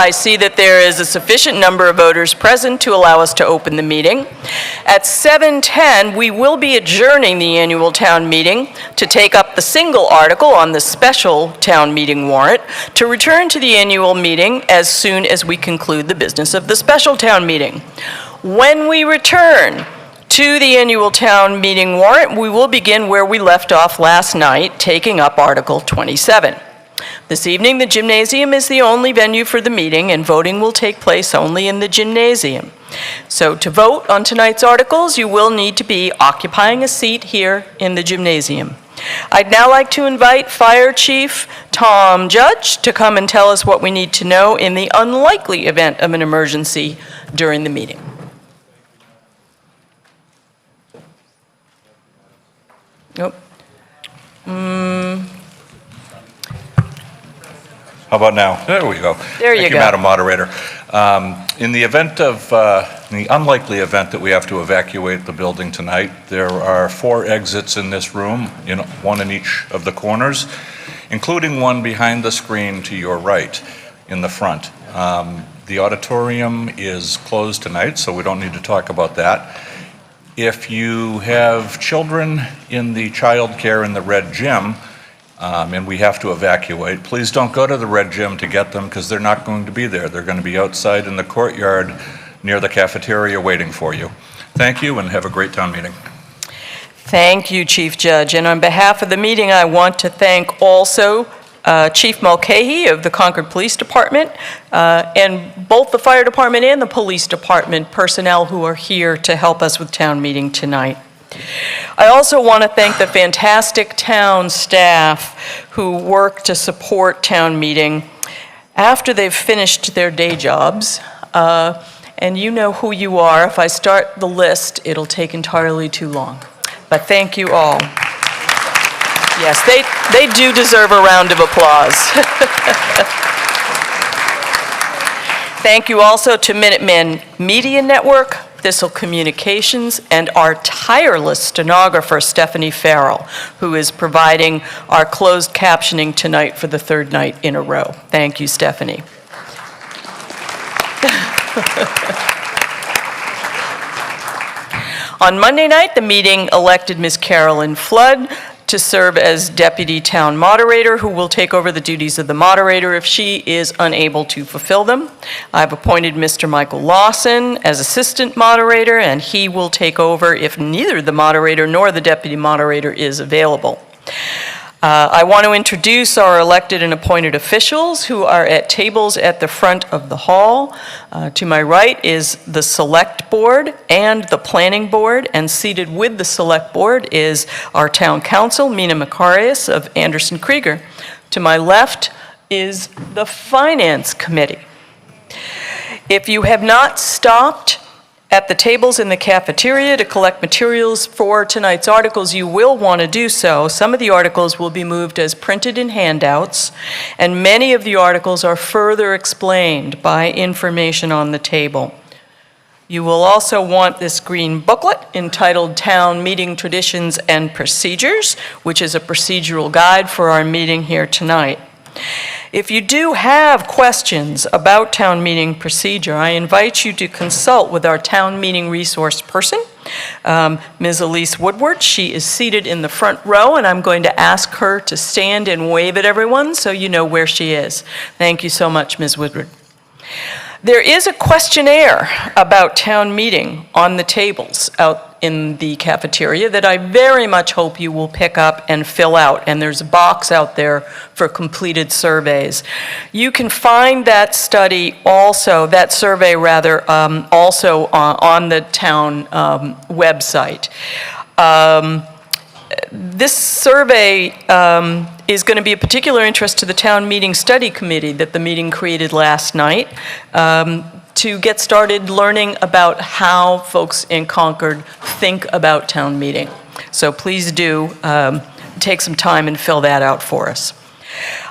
I see that there is a sufficient number of voters present to allow us to open the meeting. At 7:10, we will be adjourning the annual town meeting to take up the single article on the special town meeting warrant to return to the annual meeting as soon as we conclude the business of the special town meeting. When we return to the annual town meeting warrant, we will begin where we left off last night, taking up Article 27. This evening, the gymnasium is the only venue for the meeting, and voting will take place only in the gymnasium. So to vote on tonight's articles, you will need to be occupying a seat here in the gymnasium. I'd now like to invite Fire Chief Tom Judge to come and tell us what we need to know in the unlikely event of an emergency during the meeting. Nope. How about now? There we go. There you go. Thank you, Madam Moderator. In the event of, in the unlikely event that we have to evacuate the building tonight, there are 4 exits in this room, one in each of the corners, including one behind the screen to your right in the front. The auditorium is closed tonight, so we don't need to talk about that. If you have children in the child care in the red gym, and we have to evacuate, please don't go to the red gym to get them because they're not going to be there. They're going to be outside in the courtyard near the cafeteria waiting for you. Thank you and have a great town meeting. Thank you, Chief Judge. And on behalf of the meeting, I want to thank also Chief Mulcahy of the Concord Police Department and both the fire department and the police department personnel who are here to help us with town meeting tonight. I also want to thank the fantastic town staff who work to support town meeting after they've finished their day jobs. And you know who you are. If I start the list, it'll take entirely too long. But thank you all. Yes, they do deserve a round of applause. Thank you also to Minuteman Media Network, Thistle Communications, and our tireless stenographer, Stephanie Farrell, who is providing our closed captioning tonight for the 3rd night in a row. Thank you, Stephanie. On Monday night, the meeting elected Ms. Carolyn Flood to serve as Deputy Town Moderator, who will take over the duties of the moderator if she is unable to fulfill them. I've appointed Mr. Michael Lawson as Assistant Moderator, and he will take over if neither the moderator nor the Deputy Moderator is available. I want to introduce our elected and appointed officials who are at tables at the front of the hall. To my right is the Select Board and the Planning Board, and seated with the Select Board is our Town Council, Mina Macarius of Anderson Krieger. To my left is the Finance Committee. If you have not stopped at the tables in the cafeteria to collect materials for tonight's articles, you will want to do so. Some of the articles will be moved as printed in handouts, and many of the articles are further explained by information on the table. You will also want this green booklet entitled Town Meeting Traditions and Procedures, which is a procedural guide for our meeting here tonight. If you do have questions about town meeting procedure, I invite you to consult with our town meeting resource person, Ms. Elise Woodward. She is seated in the front row, and I'm going to ask her to stand and wave at everyone so you know where she is. Thank you so much, Ms. Woodward. There is a questionnaire about town meeting on the tables out in the cafeteria that I very much hope you will pick up and fill out, and there's a box out there for completed surveys. You can find that survey also on the town website. This survey is going to be of particular interest to the Town Meeting Study Committee that the meeting created last night to get started learning about how folks in Concord think about town meeting. So please do take some time and fill that out for us.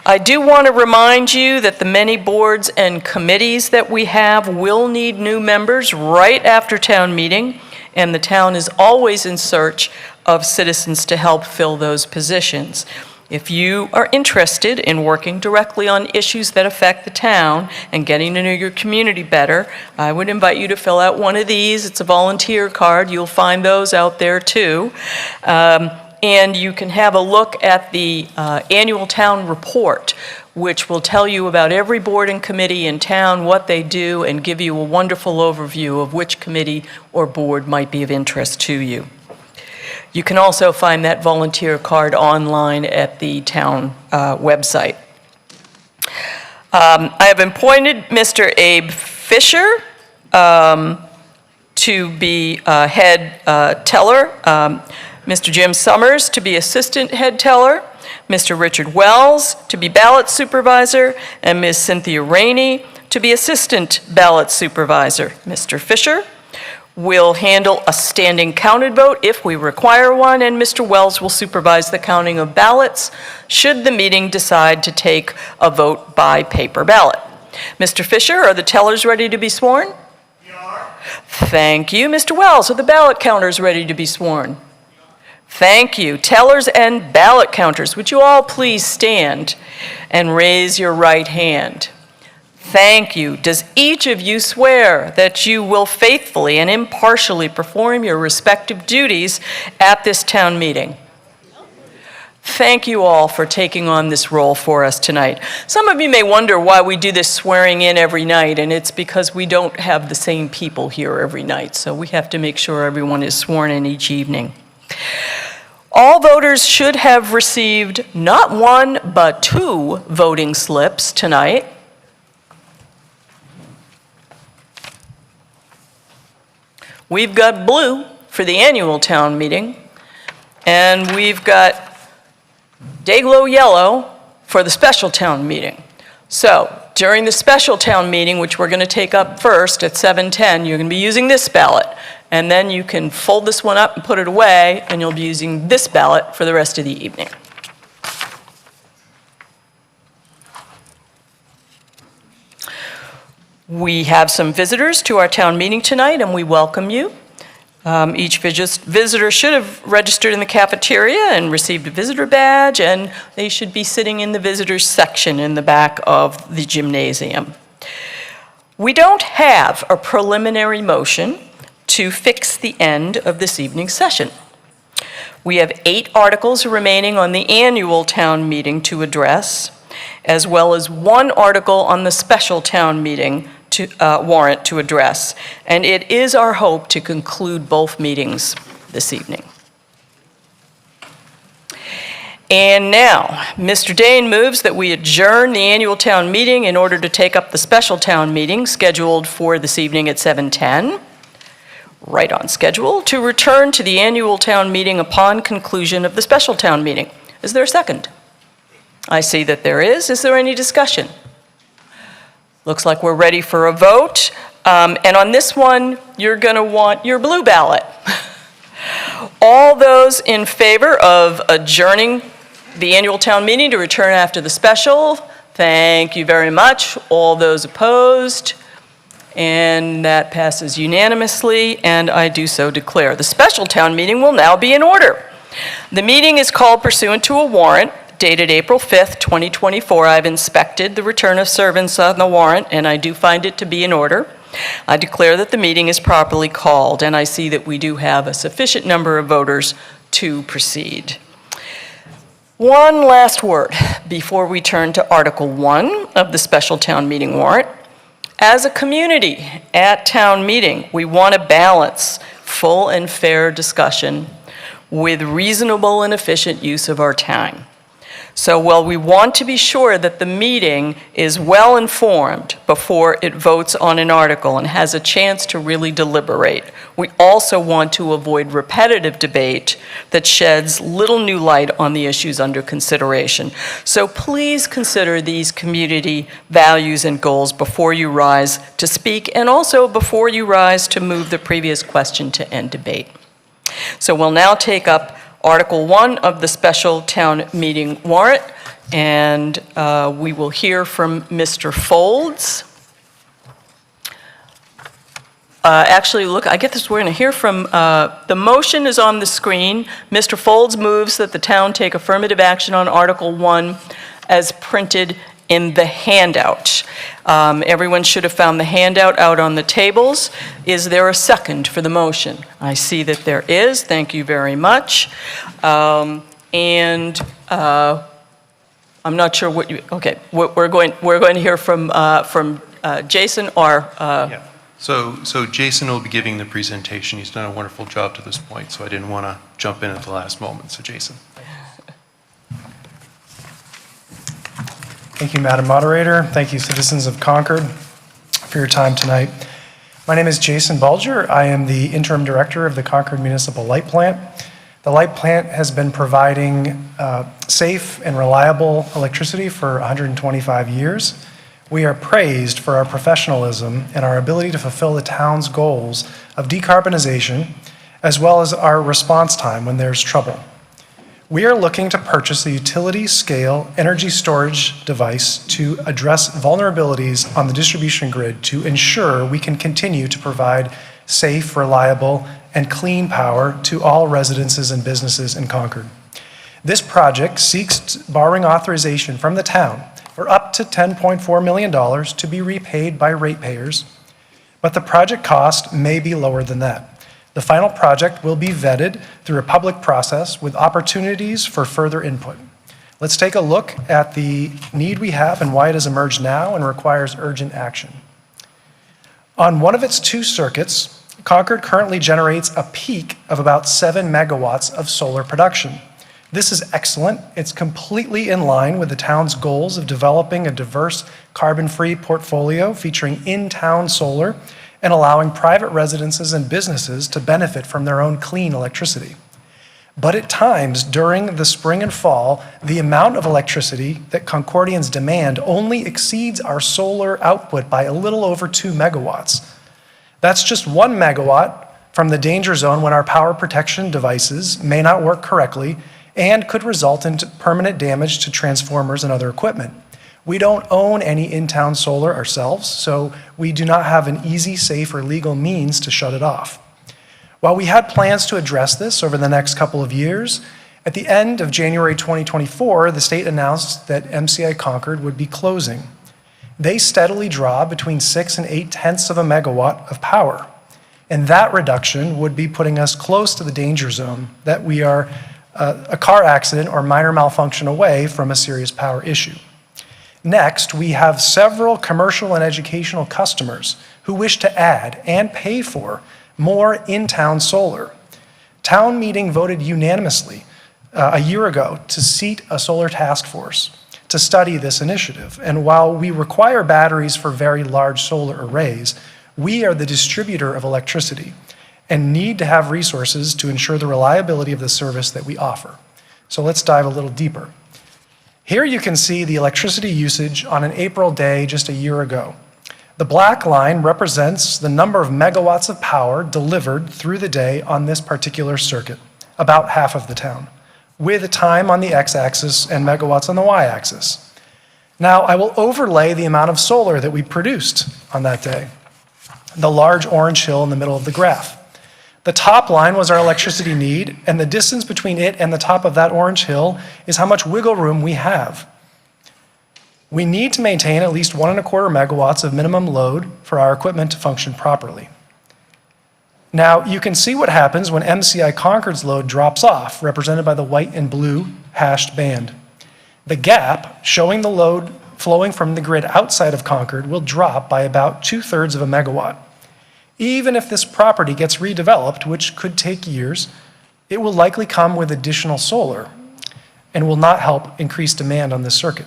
I do want to remind you that the many boards and committees that we have will need new members right after town meeting, and the town is always in search of citizens to help fill those positions. If you are interested in working directly on issues that affect the town and getting to know your community better, I would invite you to fill out one of these. It's a volunteer card. You'll find those out there too. And you can have a look at the annual town report, which will tell you about every board and committee in town, what they do, and give you a wonderful overview of which committee or board might be of interest to you. You can also find that volunteer card online at the town website. I have appointed Mr. Abe Fisher to be head teller, Mr. Jim Summers to be assistant head teller, Mr. Richard Wells to be ballot supervisor, and Ms. Cynthia Rainey to be assistant ballot supervisor. Mr. Fisher will handle a standing counted vote if we require one, and Mr. Wells will supervise the counting of ballots should the meeting decide to take a vote by paper ballot. Mr. Fisher, are the tellers ready to be sworn? We are. Thank you. Mr. Wells, are the ballot counters ready to be sworn? Thank you. Tellers and ballot counters, would you all please stand and raise your right hand? Thank you. Does each of you swear that you will faithfully and impartially perform your respective duties at this town meeting? Thank you all for taking on this role for us tonight. Some of you may wonder why we do this swearing in every night, and it's because we don't have the same people here every night, so we have to make sure everyone is sworn in each evening. All voters should have received not one, but 2 voting slips tonight. We've got blue for the annual town meeting, and we've got Dayglow yellow for the special town meeting. So during the special town meeting, which we're going to take up first at 7:10, you're going to be using this ballot. And then you can fold this one up and put it away, and you'll be using this ballot for the rest of the evening. We have some visitors to our town meeting tonight, and we welcome you. Each visitor should have registered in the cafeteria and received a visitor badge, and they should be sitting in the visitors section in the back of the gymnasium. We don't have a preliminary motion to fix the end of this evening's session. We have 8 articles remaining on the annual town meeting to address, as well as 1 article on the special town meeting warrant to address. And it is our hope to conclude both meetings this evening. And now, Mr. Dane moves that we adjourn the annual town meeting in order to take up the special town meeting scheduled for this evening at 7:10. Right on schedule, to return to the annual town meeting upon conclusion of the special town meeting. Is there a second? I see that there is. Is there any discussion? Looks like we're ready for a vote. And on this one, you're going to want your blue ballot. All those in favor of adjourning the annual town meeting to return after the special, thank you very much. All those opposed? And that passes unanimously, and I do so declare. The special town meeting will now be in order. The meeting is called pursuant to a warrant dated April 5th, 2024. I've inspected the return of servants on the warrant, and I do find it to be in order. I declare that the meeting is properly called, and I see that we do have a sufficient number of voters to proceed. One last word before we turn to Article 1 of the special town meeting warrant. As a community at town meeting, we want to balance full and fair discussion with reasonable and efficient use of our time. So while we want to be sure that the meeting is well informed before it votes on an article and has a chance to really deliberate, we also want to avoid repetitive debate that sheds little new light on the issues under consideration. So please consider these community values and goals before you rise to speak, and also before you rise to move the previous question to end debate. So we'll now take up Article 1 of the special town meeting warrant, and we will hear from Mr. Folds. Actually, look, I get this, we're going to hear from, the motion is on the screen. Mr. Folds moves that the town take affirmative action on Article 1 as printed in the handout. Everyone should have found the handout out on the tables. Is there a second for the motion? I see that there is. Thank you very much. I'm not sure what you, okay, we're going to hear from Jason or... Yeah. So Jason will be giving the presentation. He's done a wonderful job to this point, so I didn't want to jump in at the last moment. So Jason. Thank you, Madam Moderator. Thank you, citizens of Concord, for your time tonight. My name is Jason Bulger. I am the Interim Director of the Concord Municipal Light Plant. The light plant has been providing safe and reliable electricity for 125 years. We are praised for our professionalism and our ability to fulfill the town's goals of decarbonization, as well as our response time when there's trouble. We are looking to purchase a utility-scale energy storage device to address vulnerabilities on the distribution grid to ensure we can continue to provide safe, reliable, and clean power to all residences and businesses in Concord. This project seeks borrowing authorization from the town for up to $10.4 million to be repaid by ratepayers, but the project cost may be lower than that. The final project will be vetted through a public process with opportunities for further input. Let's take a look at the need we have and why it has emerged now and requires urgent action. On one of its two circuits, Concord currently generates a peak of about 7 megawatts of solar production. This is excellent. It's completely in line with the town's goals of developing a diverse carbon-free portfolio featuring in-town solar and allowing private residences and businesses to benefit from their own clean electricity. But at times during the spring and fall, the amount of electricity that Concordians demand only exceeds our solar output by a little over 2 megawatts. That's just 1 megawatt from the danger zone when our power protection devices may not work correctly and could result in permanent damage to transformers and other equipment. We don't own any in-town solar ourselves, so we do not have an easy, safe, or legal means to shut it off. While we had plans to address this over the next couple of years, at the end of January 2024, the state announced that MCI Concord would be closing. They steadily draw between 6 and 8/10 of a megawatt of power, and that reduction would be putting us close to the danger zone that we are a car accident or minor malfunction away from a serious power issue. Next, we have several commercial and educational customers who wish to add and pay for more in-town solar. Town meeting voted unanimously a year ago to seat a solar task force to study this initiative. And while we require batteries for very large solar arrays, we are the distributor of electricity and need to have resources to ensure the reliability of the service that we offer. So let's dive a little deeper. Here you can see the electricity usage on an April day just a year ago. The black line represents the number of megawatts of power delivered through the day on this particular circuit, about half of the town, with time on the x-axis and megawatts on the y-axis. Now, I will overlay the amount of solar that we produced on that day, the large orange hill in the middle of the graph. The top line was our electricity need, and the distance between it and the top of that orange hill is how much wiggle room we have. We need to maintain at least 1.25 megawatts of minimum load for our equipment to function properly. Now, you can see what happens when MCI Concord's load drops off, represented by the white and blue hashed band. The gap, showing the load flowing from the grid outside of Concord, will drop by about 2/3 of a megawatt. Even if this property gets redeveloped, which could take years, it will likely come with additional solar and will not help increase demand on this circuit.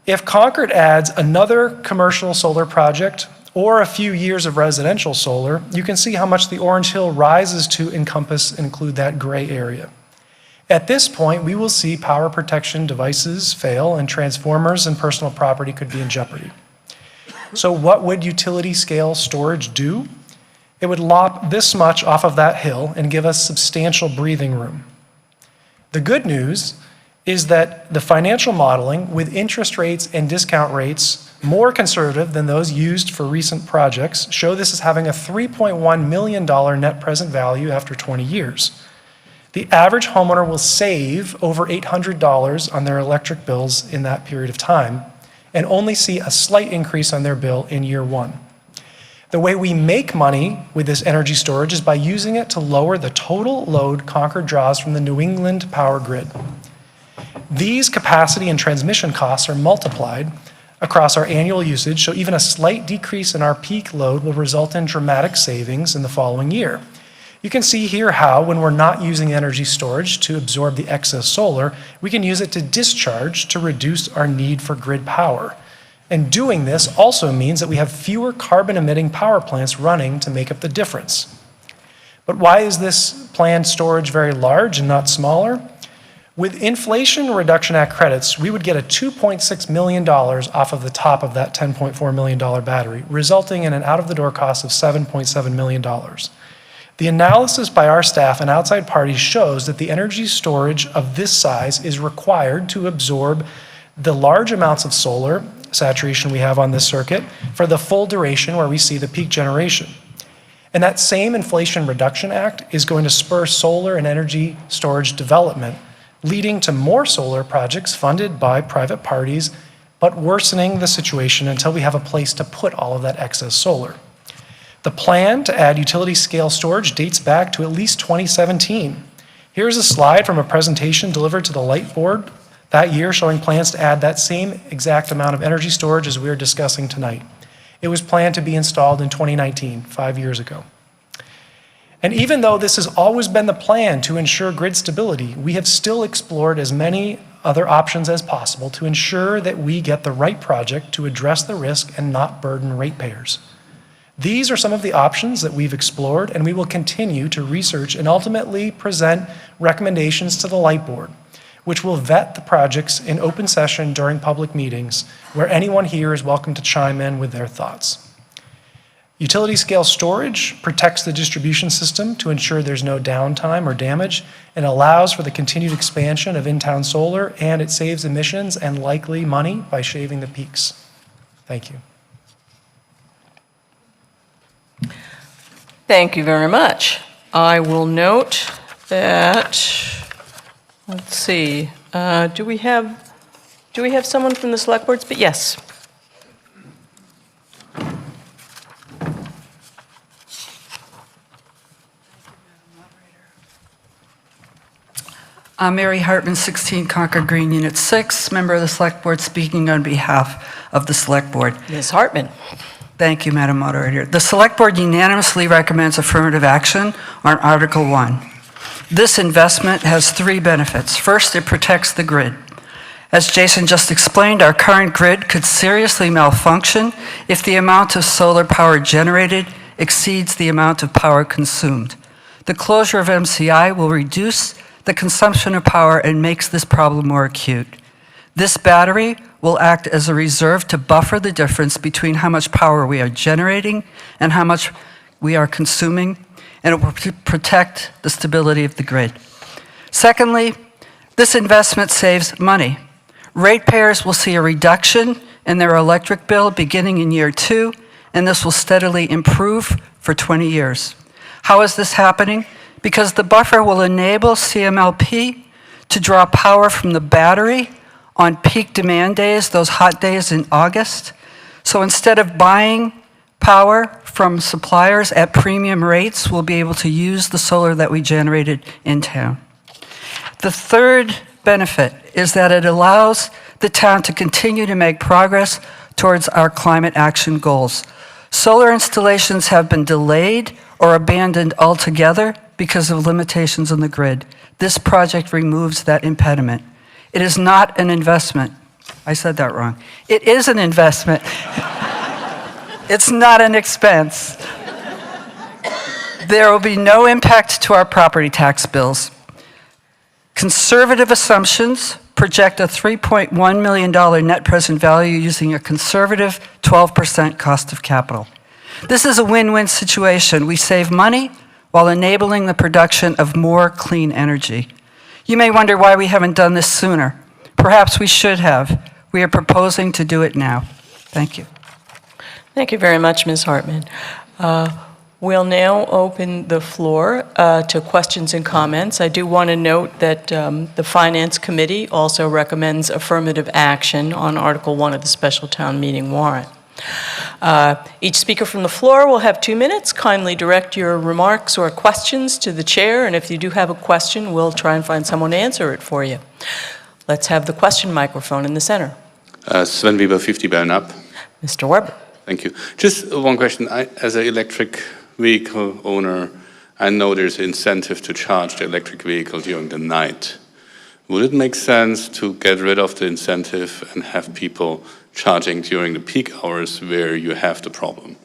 If Concord adds another commercial solar project or a few years of residential solar, you can see how much the orange hill rises to encompass and include that gray area. At this point, we will see power protection devices fail and transformers and personal property could be in jeopardy. So what would utility scale storage do? It would lop this much off of that hill and give us substantial breathing room. The good news is that the financial modeling with interest rates and discount rates more conservative than those used for recent projects show this as having a $3.1 million net present value after 20 years. The average homeowner will save over $800 on their electric bills in that period of time and only see a slight increase on their bill in year one. The way we make money with this energy storage is by using it to lower the total load Concord draws from the New England power grid. These capacity and transmission costs are multiplied across our annual usage, so even a slight decrease in our peak load will result in dramatic savings in the following year. You can see here how, when we're not using energy storage to absorb the excess solar, we can use it to discharge to reduce our need for grid power. And doing this also means that we have fewer carbon-emitting power plants running to make up the difference. But why is this planned storage very large and not smaller? With Inflation Reduction Act credits, we would get a $2.6 million off of the top of that $10.4 million battery, resulting in an out-of-the-door cost of $7.7 million. The analysis by our staff and outside parties shows that the energy storage of this size is required to absorb the large amounts of solar saturation we have on this circuit for the full duration where we see the peak generation. And that same Inflation Reduction Act is going to spur solar and energy storage development, leading to more solar projects funded by private parties, but worsening the situation until we have a place to put all of that excess solar. The plan to add utility-scale storage dates back to at least 2017. Here's a slide from a presentation delivered to the Light Board that year showing plans to add that same exact amount of energy storage as we are discussing tonight. It was planned to be installed in 2019, 5 years ago. And even though this has always been the plan to ensure grid stability, we have still explored as many other options as possible to ensure that we get the right project to address the risk and not burden ratepayers. These are some of the options that we've explored, and we will continue to research and ultimately present recommendations to the Light Board, which will vet the projects in open session during public meetings, where anyone here is welcome to chime in with their thoughts. Utility-scale storage protects the distribution system to ensure there's no downtime or damage, and allows for the continued expansion of in-town solar, and it saves emissions and likely money by shaving the peaks. Thank you. Thank you very much. I will note that, let's see, do we have someone from the select boards? But yes. I'm Mary Hartman, 16 Concord Green, Unit 6, member of the Select Board, speaking on behalf of the Select Board. Ms. Hartman. Thank you, Madam Moderator. The Select Board unanimously recommends affirmative action on Article 1. This investment has three benefits. First, it protects the grid. As Jason just explained, our current grid could seriously malfunction if the amount of solar power generated exceeds the amount of power consumed. The closure of MCI will reduce the consumption of power and makes this problem more acute. This battery will act as a reserve to buffer the difference between how much power we are generating and how much we are consuming, and it will protect the stability of the grid. Secondly, this investment saves money. Ratepayers will see a reduction in their electric bill beginning in year 2, and this will steadily improve for 20 years. How is this happening? Because the buffer will enable CMLP to draw power from the battery on peak demand days, those hot days in August. So instead of buying power from suppliers at premium rates, we'll be able to use the solar that we generated in town. The third benefit is that it allows the town to continue to make progress towards our climate action goals. Solar installations have been delayed or abandoned altogether because of limitations on the grid. This project removes that impediment. It is not an investment. I said that wrong. It is an investment. It's not an expense. There will be no impact to our property tax bills. Conservative assumptions project a $3.1 million net present value using a conservative 12% cost of capital. This is a win-win situation. We save money while enabling the production of more clean energy. You may wonder why we haven't done this sooner. Perhaps we should have. We are proposing to do it now. Thank you. Thank you very much, Ms. Hartman. We'll now open the floor to questions and comments. I do want to note that the Finance Committee also recommends affirmative action on Article 1 of the special town meeting warrant. Each speaker from the floor will have 2 minutes. Kindly direct your remarks or questions to the chair, and if you do have a question, we'll try and find someone to answer it for you. Let's have the question microphone in the center. Sven Weber, 50 Bern up. Mr. Weber. Thank you. Just one question. As an electric vehicle owner, I know there's an incentive to charge the electric vehicle during the night. Would it make sense to get rid of the incentive and have people charging during the peak hours where you have the problem?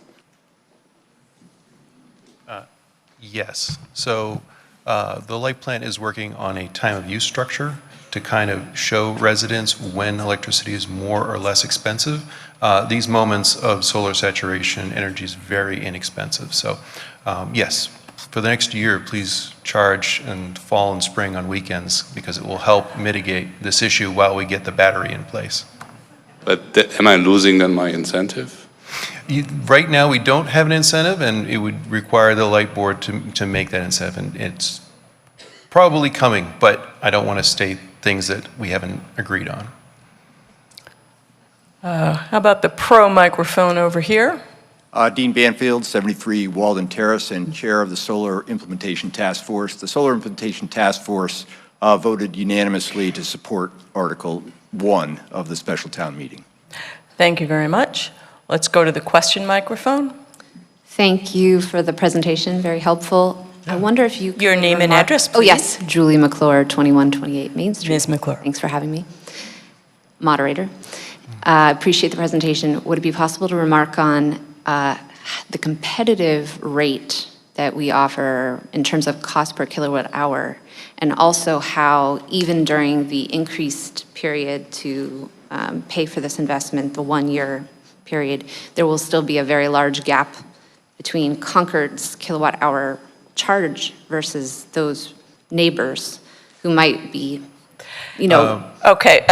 Yes. So the light plant is working on a time of use structure to kind of show residents when electricity is more or less expensive. These moments of solar saturation, energy is very inexpensive. So yes, for the next year, please charge in fall and spring on weekends because it will help mitigate this issue while we get the battery in place. But am I losing then my incentive? Right now, we don't have an incentive, and it would require the light board to make that incentive, and it's probably coming, but I don't want to state things that we haven't agreed on. How about the pro microphone over here? Dean Banfield, 73 Walden Terrace, and Chair of the Solar Implementation Task Force. The Solar Implementation Task Force voted unanimously to support Article 1 of the special town meeting. Thank you very much. Let's go to the question microphone. Thank you for the presentation, very helpful. I wonder if you could Your name and address, Oh, please. yes, Julie McClure, 2128 Main Street. Ms. McClure. Thanks for having me. Moderator, appreciate the presentation. Would it be possible to remark on the competitive rate that we offer in terms of cost per kilowatt hour, and also how even during the increased period to pay for this investment, the 1-year period, there will still be a very large gap between Concord's kilowatt hour charge versus those neighbors who might be, you know. Okay,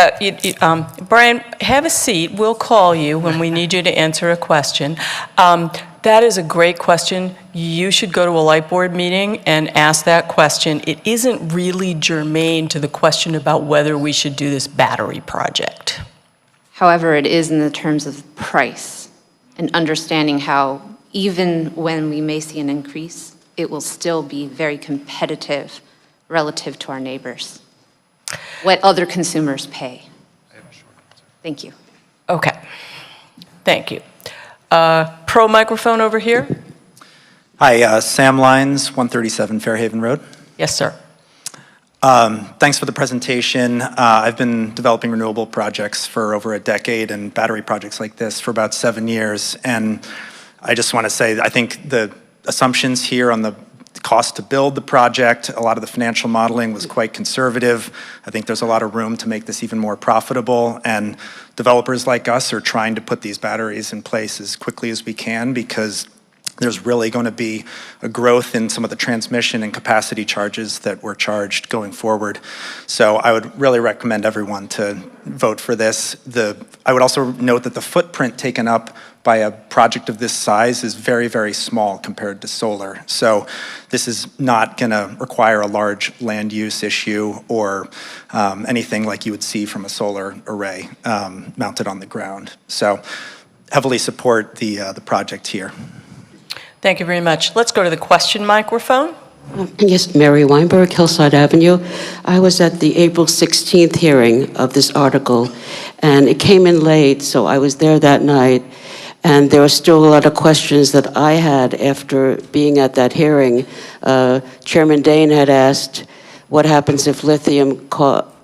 Brian, have a seat. We'll call you when we need you to answer a question. That is a great question. You should go to a light board meeting and ask that question. It isn't really germane to the question about whether we should do this battery project. However, it is in the terms of price and understanding how even when we may see an increase, it will still be very competitive relative to our neighbors. What other consumers pay. Thank you. Okay, thank you. Pro microphone over here? Hi, Sam Lines, 137 Fairhaven Road. Yes, sir. Thanks for the presentation. I've been developing renewable projects for over a decade and battery projects like this for about 7 years. And I just want to say, I think the assumptions here on the cost to build the project, a lot of the financial modeling was quite conservative. I think there's a lot of room to make this even more profitable. And developers like us are trying to put these batteries in place as quickly as we can because there's really going to be a growth in some of the transmission and capacity charges that we're charged going forward. So I would really recommend everyone to vote for this. I would also note that the footprint taken up by a project of this size is very, very small compared to solar. So this is not going to require a large land use issue or anything like you would see from a solar array mounted on the ground. So heavily support the project here. Thank you very much. Let's go to the question microphone. Yes, Mary Weinberg, Hillside Avenue. I was at the April 16th hearing of this article, and it came in late, so I was there that night, and there were still a lot of questions that I had after being at that hearing. Chairman Dane had asked, what happens if lithium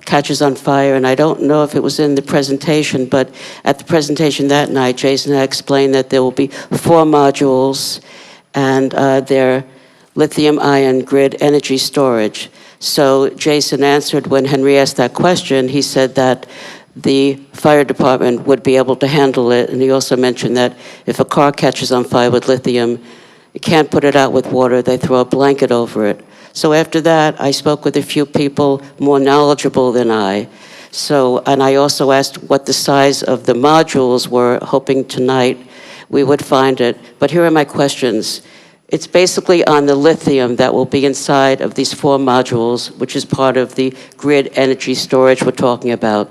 catches on fire? And I don't know if it was in the presentation, but at the presentation that night, Jason had explained that there will be 4 modules, and they're lithium-ion grid energy storage. So Jason answered when Henry asked that question, he said that the fire department would be able to handle it, and he also mentioned that if a car catches on fire with lithium, you can't put it out with water, they throw a blanket over it. So after that, I spoke with a few people more knowledgeable than I. And I also asked what the size of the modules were, hoping tonight we would find it. But here are my questions. It's basically on the lithium that will be inside of these 4 modules, which is part of the grid energy storage we're talking about.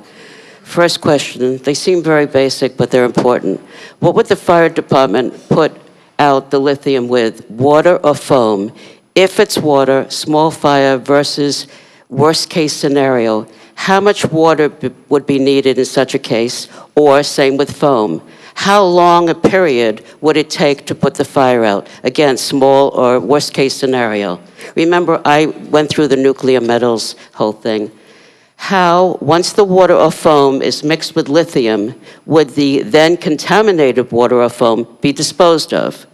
First question, they seem very basic, but they're important. What would the fire department put out the lithium with, water or foam? If it's water, small fire versus worst case scenario, how much water would be needed in such a case? Or same with foam. How long a period would it take to put the fire out? Again, small or worst case scenario. Remember, I went through the nuclear metals whole thing. How, once the water or foam is mixed with lithium, would the then contaminated water or foam be disposed of?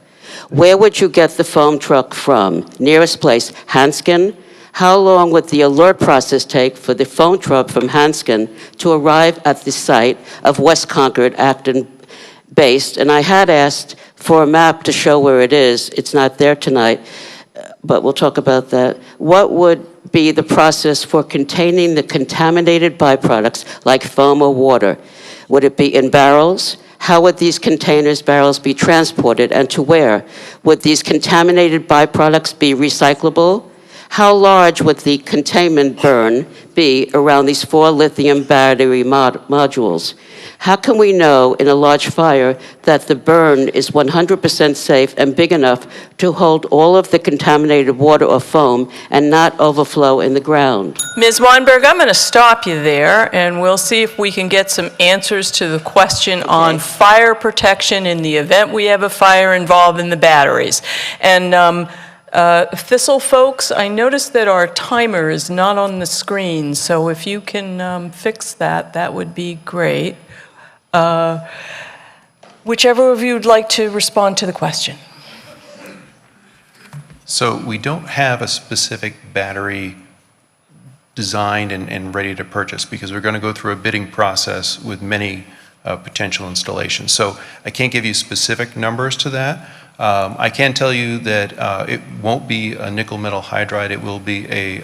Where would you get the foam truck from? Nearest place, Hanskin? How long would the alert process take for the foam truck from Hanskin to arrive at the site of West Concord, Acton based? And I had asked for a map to show where it is. It's not there tonight, but we'll talk about that. What would be the process for containing the contaminated byproducts like foam or water? Would it be in barrels? How would these containers, barrels, be transported and to where? Would these contaminated byproducts be recyclable? How large would the containment burn be around these 4 lithium battery modules? How can we know in a large fire that the burn is 100% safe and big enough to hold all of the contaminated water or foam and not overflow in the ground? Ms. Weinberg, I'm going to stop you there, and we'll see if we can get some answers to the question on fire protection in the event we have a fire involved in the batteries. And Thistle folks, I noticed that our timer is not on the screen, so if you can fix that, that would be great. Whichever of you would like to respond to the question. So we don't have a specific battery designed and ready to purchase because we're going to go through a bidding process with many potential installations. So I can't give you specific numbers to that. I can tell you that it won't be a nickel metal hydride. It will be a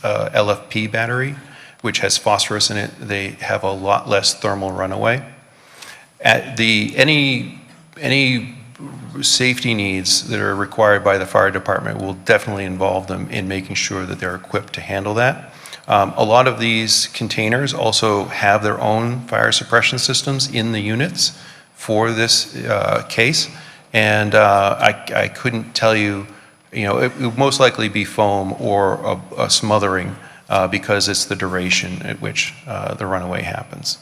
LFP battery, which has phosphorus in it. They have a lot less thermal runaway. Any safety needs that are required by the fire department will definitely involve them in making sure that they're equipped to handle that. A lot of these containers also have their own fire suppression systems in the units for this case. And I couldn't tell you, it would most likely be foam or a smothering because it's the duration at which the runaway happens.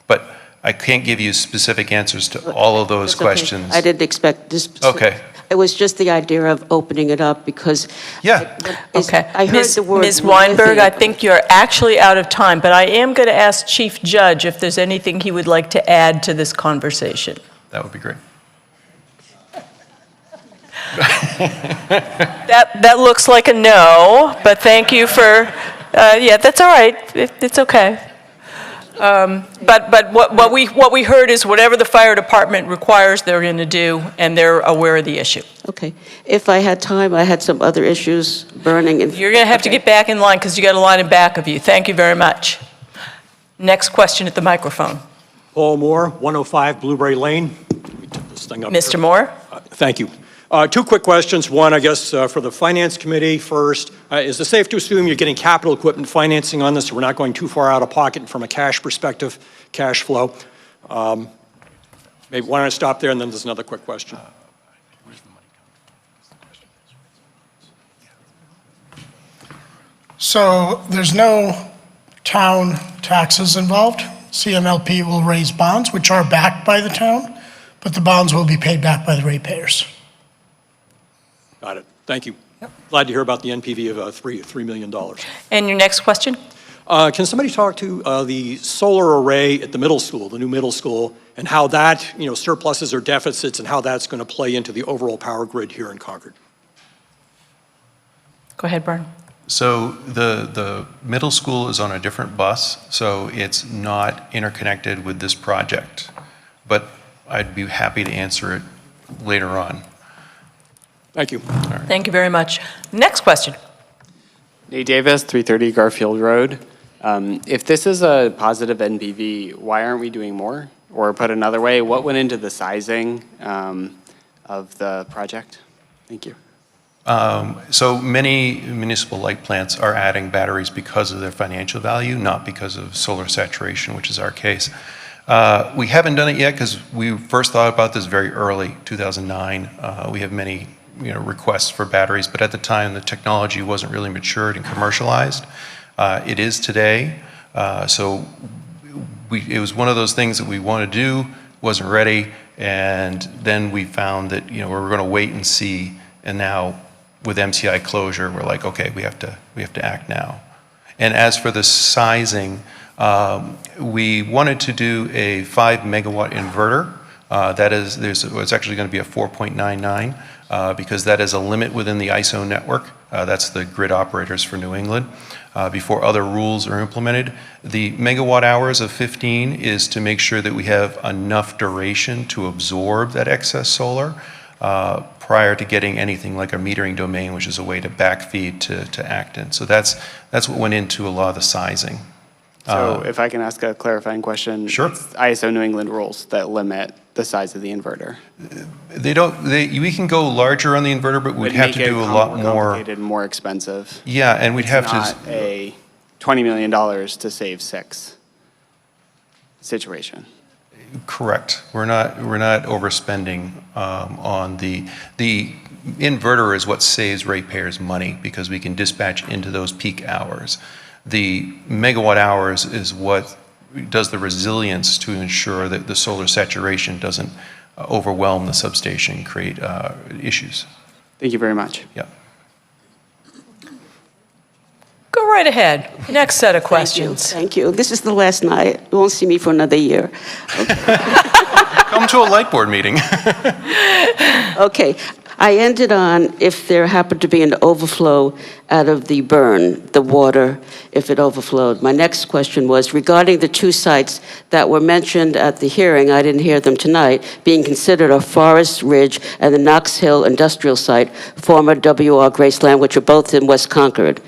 But I can't give you specific answers to all of those questions. I didn't expect this. Okay. It was just the idea of opening it up because. Yeah. Okay. I heard the word. Ms. Weinberg, I lithium. think you're actually out of time, but I am going to ask Chief Judge if there's anything he would like to add to this conversation. That would be great. That looks like a no, but thank you for, yeah, that's all right. It's okay. But what we heard is whatever the fire department requires, they're going to do, and they're aware of the issue. Okay. If I had time, I had some other issues burning. You're going to have to get back in line because you got a line in back of you. Thank you very much. Next question at the microphone. Paul Moore, 105 Blueberry Lane. Let me tip this thing up Mr. here. Moore? Thank you. 2 quick questions. One, I guess, for the Finance Committee first. Is it safe to assume you're getting capital equipment financing on this, so we're not going too far out of pocket from a cash perspective, cash flow? Maybe why don't I stop there, and then there's another quick question. So there's no town taxes involved. CMLP will raise bonds, which are backed by the town, but the bonds will be paid back by the ratepayers. Got it. Thank you. Glad to hear about the NPV of $3 million. And your next question? Can somebody talk to the solar array at the middle school, the new middle school, and how that, surpluses or deficits, and how that's going to play into the overall power grid here in Concord? Go ahead, Brian. So the middle school is on a different bus, so it's not interconnected with this project. But I'd be happy to answer it later on. Thank you. Thank you very much. Next question. Nate Davis, 330 Garfield Road. If this is a positive NPV, why aren't we doing more? Or put another way, what went into the sizing of the project? Thank you. So many municipal light plants are adding batteries because of their financial value, not because of solar saturation, which is our case. We haven't done it yet because we first thought about this very early, 2009. We have many requests for batteries, but at the time the technology wasn't really matured and commercialized. It is today. So it was one of those things that we wanted to do, wasn't ready, and then we found that we were going to wait and see, and now with MTI closure, we're like, okay, we have to act now. And as for the sizing, we wanted to do a 5 megawatt inverter. It's actually going to be a 4.99 because that is a limit within the ISO network. That's the grid operators for New England. Before other rules are implemented. The megawatt hours of 15 is to make sure that we have enough duration to absorb that excess solar prior to getting anything like a metering domain, which is a way to backfeed to Acton. So that's what went into a lot of the sizing. So if I can ask a clarifying question. Sure. It's ISO New England rules that limit the size of the inverter. We can go larger on the inverter, but we'd have to do a lot more. Complicated, more expensive. Yeah, and we'd have to. It's not a $20 million to save 6 situation. Correct. We're not overspending on the inverter is what saves ratepayers money because we can dispatch into those peak hours. The megawatt hours is what does the resilience to ensure that the solar saturation doesn't overwhelm the substation and create issues. Thank you very much. Yeah. Go right ahead. Next set of questions. Thank you. This is the last night. You won't see me for another year. Okay. Come to a light board meeting. Okay. I ended on if there happened to be an overflow out of the burn, the water, if it overflowed. My next question was regarding the 2 sites that were mentioned at the hearing, I didn't hear them tonight, being considered a Forest Ridge and the Knox Hill Industrial Site, former W.R. Graceland, which are both in West Concord.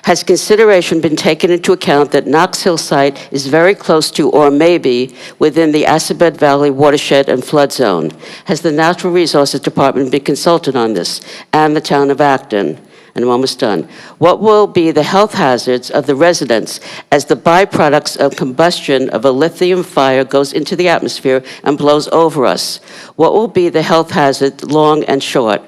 Has consideration been taken into account that Knox Hill site is very close to or maybe within the Assabet Valley watershed and flood zone? Has the Natural Resources Department been consulted on this and the town of Acton? And I'm almost done. What will be the health hazards of the residents as the byproducts of combustion of a lithium fire goes into the atmosphere and blows over us? What will be the health hazard, long and short?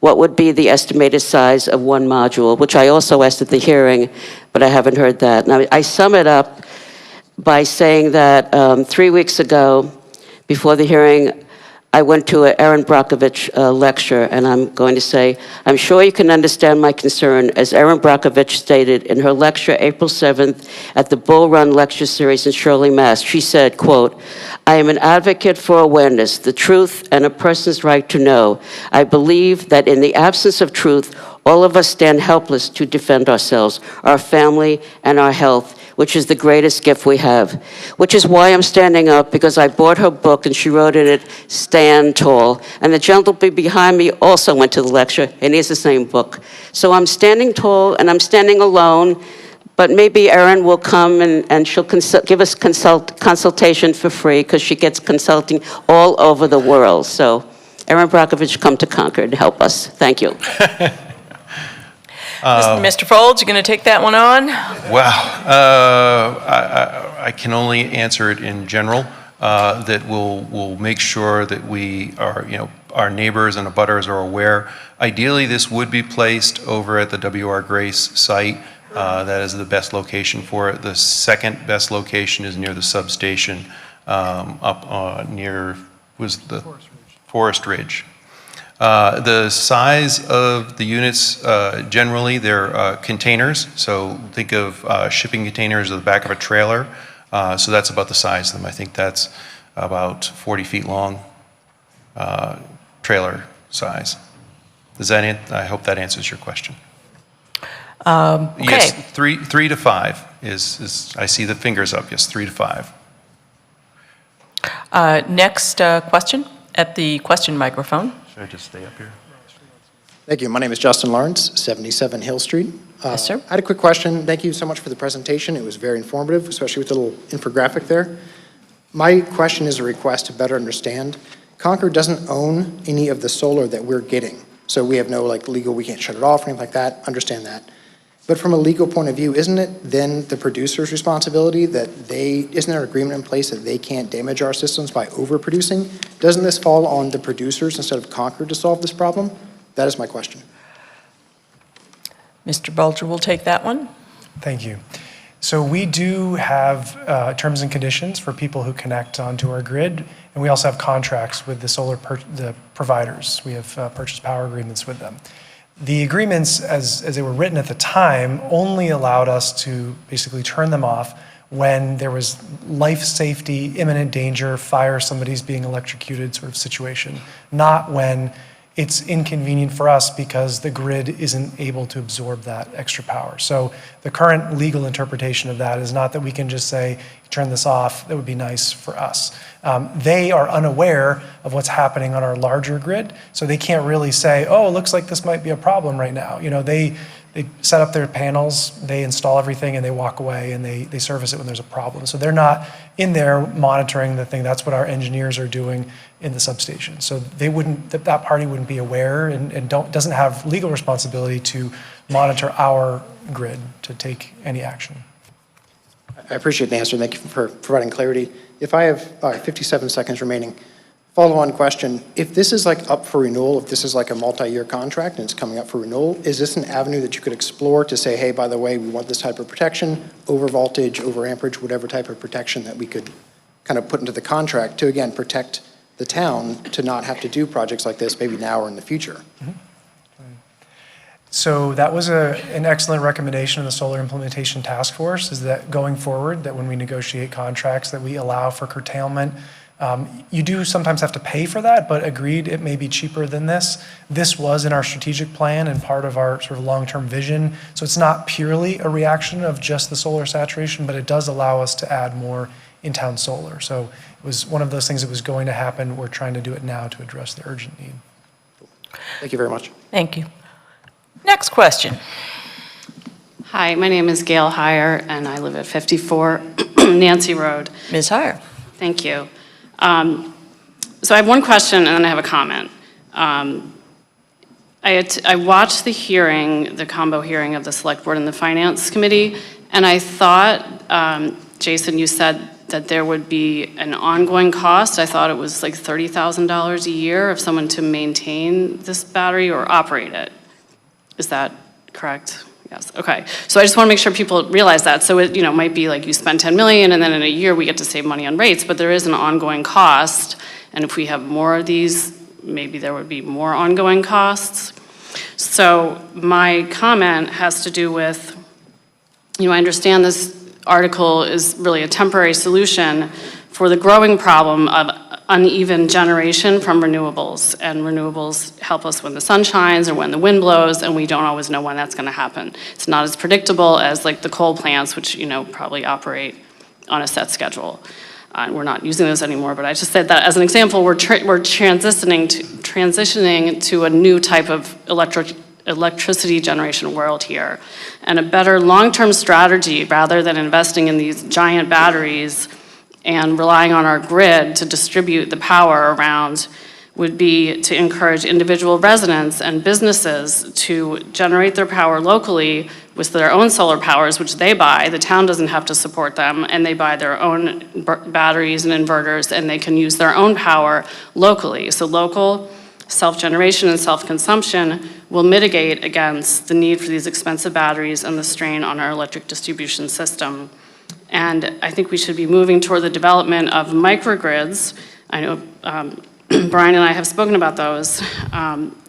What would be the estimated size of one module, which I also asked at the hearing, but I haven't heard that. Now, I sum it up by saying that 3 weeks ago, before the hearing, I went to an Erin Brockovich lecture, and I'm going to say, I'm sure you can understand my concern, as Erin Brockovich stated in her lecture April 7th at the Bull Run Lecture Series in Shirley, Mass. She said, quote, I am an advocate for awareness, the truth, and a person's right to know. I believe that in the absence of truth, all of us stand helpless to defend ourselves, our family, and our health, which is the greatest gift we have. Which is why I'm standing up, because I bought her book and she wrote in it, Stand Tall. And the gentleman behind me also went to the lecture, and he has the same book. So I'm standing tall, and I'm standing alone, but maybe Erin will come and she'll give us consultation for free, because she gets consulting all over the world. So Erin Brockovich, come to Concord and help us. Thank you. Mr. Folds, you going to take that one on? Wow. I can only answer it in general, that we'll make sure that we are, our neighbors and abutters are aware. Ideally, this would be placed over at the W.R. Grace site. That is the best location for it. The second best location is near the substation, up near the Forest Ridge. The size of the units, generally, they're containers. So think of shipping containers at the back of a trailer. So that's about the size of them. I think that's about 40 feet long, trailer size. I hope that answers your question. Okay. Yes, three to five is, I see the fingers up. Yes, 3 to 5. Next question at the question microphone. Should I just stay up here? Thank you. My name is Justin Lawrence, 77 Hill Street. Yes, sir. I had a quick question. Thank you so much for the presentation. It was very informative, especially with the little infographic there. My question is a request to better understand. Concord doesn't own any of the solar that we're getting. So we have no legal, we can't shut it off or anything like that. Understand that. But from a legal point of view, isn't it then the producer's responsibility that isn't there an agreement in place that they can't damage our systems by overproducing? Doesn't this fall on the producers instead of Concord to solve this problem? That is my question. Mr. Bulger will take that one. Thank you. So we do have terms and conditions for people who connect onto our grid, and we also have contracts with the providers. We have purchase power agreements with them. The agreements, as they were written at the time, only allowed us to basically turn them off when there was life safety, imminent danger, fire, somebody's being electrocuted sort of situation, not when it's inconvenient for us because the grid isn't able to absorb that extra power. So the current legal interpretation of that is not that we can just say, turn this off, that would be nice for us. They are unaware of what's happening on our larger grid, so they can't really say, oh, it looks like this might be a problem right now. You know, they set up their panels, they install everything, and they walk away, and they service it when there's a problem. So they're not in there monitoring the thing. That's what our engineers are doing in the substation. So they wouldn't, that party wouldn't be aware and doesn't have legal responsibility to monitor our grid to take any action. I appreciate the answer. Thank you for providing clarity. If I have 57 seconds remaining, follow-on question. If this is up for renewal, if this is a multi-year contract and it's coming up for renewal, is this an avenue that you could explore to say, hey, by the way, we want this type of protection, over voltage, over amperage, whatever type of protection that we could kind of put into the contract to, again, protect the town to not have to do projects like this maybe now or in the future? Mm-hmm. So that was an excellent recommendation of the Solar Implementation Task Force, is that going forward, that when we negotiate contracts, that we allow for curtailment. You do sometimes have to pay for that, but agreed, it may be cheaper than this. This was in our strategic plan and part of our sort of long-term vision. So it's not purely a reaction of just the solar saturation, but it does allow us to add more in-town solar. So it was one of those things that was going to happen. We're trying to do it now to address the urgent need. Thank you very much. Thank you. Next question. Hi, my name is Gail Heyer, and I live at 54 Nancy Road. Ms. Heyer. Thank you. So I have one question, and then I have a comment. I watched the hearing, the combo hearing of the Select Board and the Finance Committee, and I thought, Jason, you said that there would be an ongoing cost. I thought it was like $30,000 a year of someone to maintain this battery or operate it. Is that correct? Yes, okay. So I just want to make sure people realize that. So it might be like you spend 10 million and then in a year we get to save money on rates, but there is an ongoing cost. And if we have more of these, maybe there would be more ongoing costs. So my comment has to do with, I understand this article is really a temporary solution for the growing problem of uneven generation from renewables, and renewables help us when the sun shines or when the wind blows, and we don't always know when that's going to happen. It's not as predictable as the coal plants, which probably operate on a set schedule. We're not using those anymore, but I just said that as an example. We're transitioning to a new type of electricity generation world here, and a better long-term strategy rather than investing in these giant batteries and relying on our grid to distribute the power around would be to encourage individual residents and businesses to generate their power locally with their own solar powers, which they buy. The town doesn't have to support them, and they buy their own batteries and inverters, and they can use their own power locally. So local self-generation and self-consumption will mitigate against the need for these expensive batteries and the strain on our electric distribution system. And I think we should be moving toward the development of microgrids. I know Brian and I have spoken about those,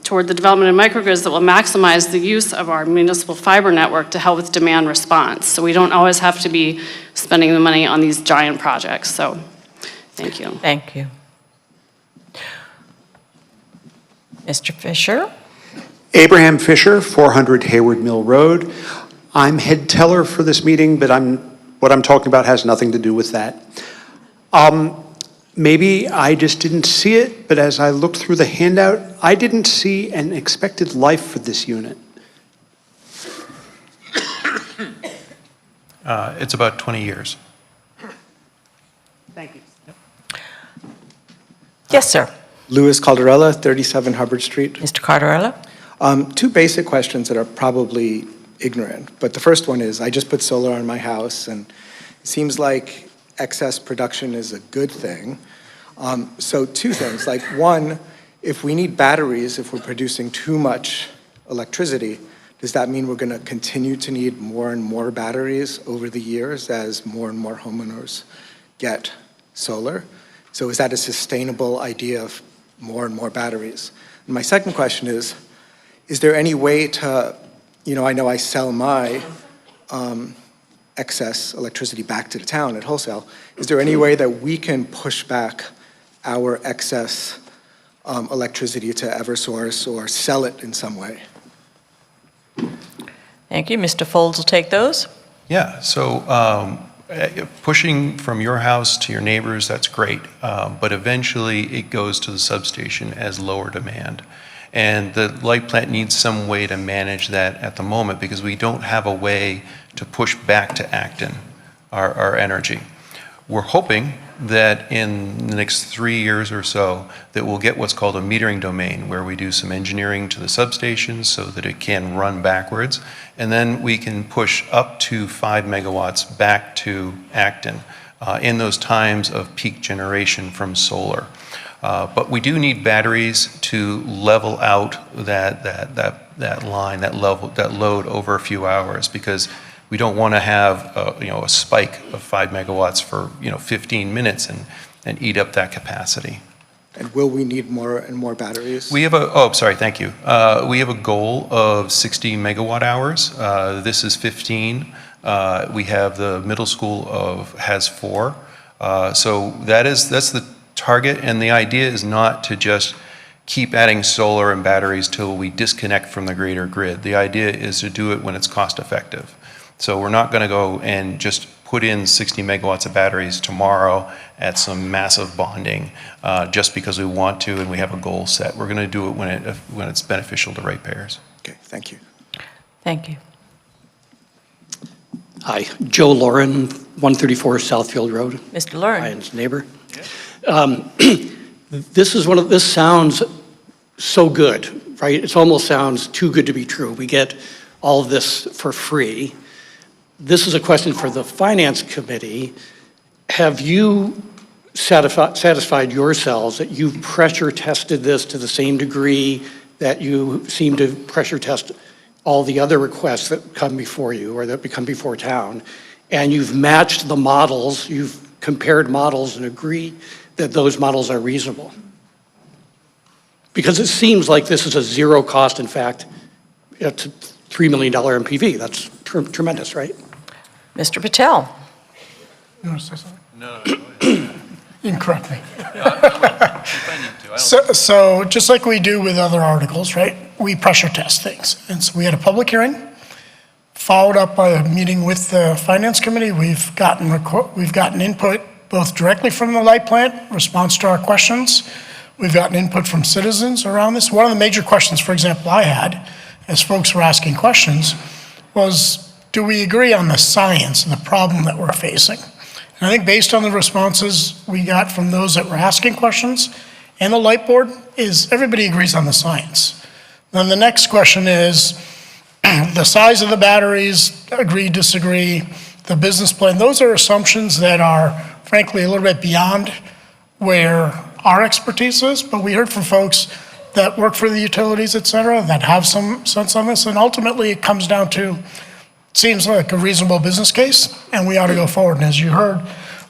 toward the development of microgrids that will maximize the use of our municipal fiber network to help with demand response. So we don't always have to be spending the money on these giant projects. So thank you. Thank you. Mr. Fisher? Abraham Fisher, 400 Hayward Mill Road. I'm head teller for this meeting, but what I'm talking about has nothing to do with that. Maybe I just didn't see it, but as I looked through the handout, I didn't see an expected life for this unit. It's about 20 years. Thank you. Yes, sir. Louis Caldarella, 37 Hubbard Street. Mr. Cardarella? Two basic questions that are probably ignorant, but the first one is, I just put solar on my house, and it seems like excess production is a good thing. So two things, like one, if we need batteries, if we're producing too much electricity, does that mean we're going to continue to need more and more batteries over the years as more and more homeowners get solar? So is that a sustainable idea of more and more batteries? And my second question is there any way to, I know I sell my excess electricity back to the town at wholesale. Is there any way that we can push back our excess electricity to Eversource or sell it in some way? Thank you. Mr. Folds will take those. Yeah, so pushing from your house to your neighbors, that's great. But eventually it goes to the substation as lower demand. And the light plant needs some way to manage that at the moment because we don't have a way to push back to Acton our energy. We're hoping that in the next 3 years or so that we'll get what's called a metering domain where we do some engineering to the substation so that it can run backwards. And then we can push up to 5 megawatts back to Acton in those times of peak generation from solar. But we do need batteries to level out that line, that load over a few hours because we don't want to have a spike of 5 megawatts for 15 minutes and eat up that capacity. And will we need more and more batteries? We have thank you. We have a goal of 60 megawatt hours. This is 15. We have the middle school has 4. So that's the target, and the idea is not to just keep adding solar and batteries till we disconnect from the greater grid. The idea is to do it when it's cost effective. So we're not going to go and just put in 60 megawatts of batteries tomorrow at some massive bonding just because we want to and we have a goal set. We're going to do it when it's beneficial to ratepayers. Okay, thank you. Thank you. Hi, Joe Lauren, 134 Southfield Road. Mr. Lauren. Ryan's neighbor. This sounds so good, right? It almost sounds too good to be true. We get all of this for free. This is a question for the Finance Committee. Have you satisfied yourselves that you've pressure tested this to the same degree that you seem to pressure test all the other requests that come before you or that come before town, and you've matched the models, you've compared models and agree that those models are reasonable? Because it seems like this is a zero cost, in fact, it's a $3 million MPV. That's tremendous, right? Mr. Patel. You want to say something? No. You can correct me. So just like we do with other articles, right, we pressure test things. And so we had a public hearing, followed up by a meeting with the Finance Committee. We've gotten input both directly from the light plant, response to our questions. We've gotten input from citizens around this. One of the major questions, for example, I had, as folks were asking questions, was, do we agree on the science and the problem that we're facing? And I think based on the responses we got from those that were asking questions and the light board is everybody agrees on the science. Then the next question is the size of the batteries, agree, disagree, the business plan. Those are assumptions that are frankly a little bit beyond where our expertise is, but we heard from folks that work for the utilities, et cetera, that have some sense on this, and ultimately it comes down to, seems like a reasonable business case, and we ought to go forward. And as you heard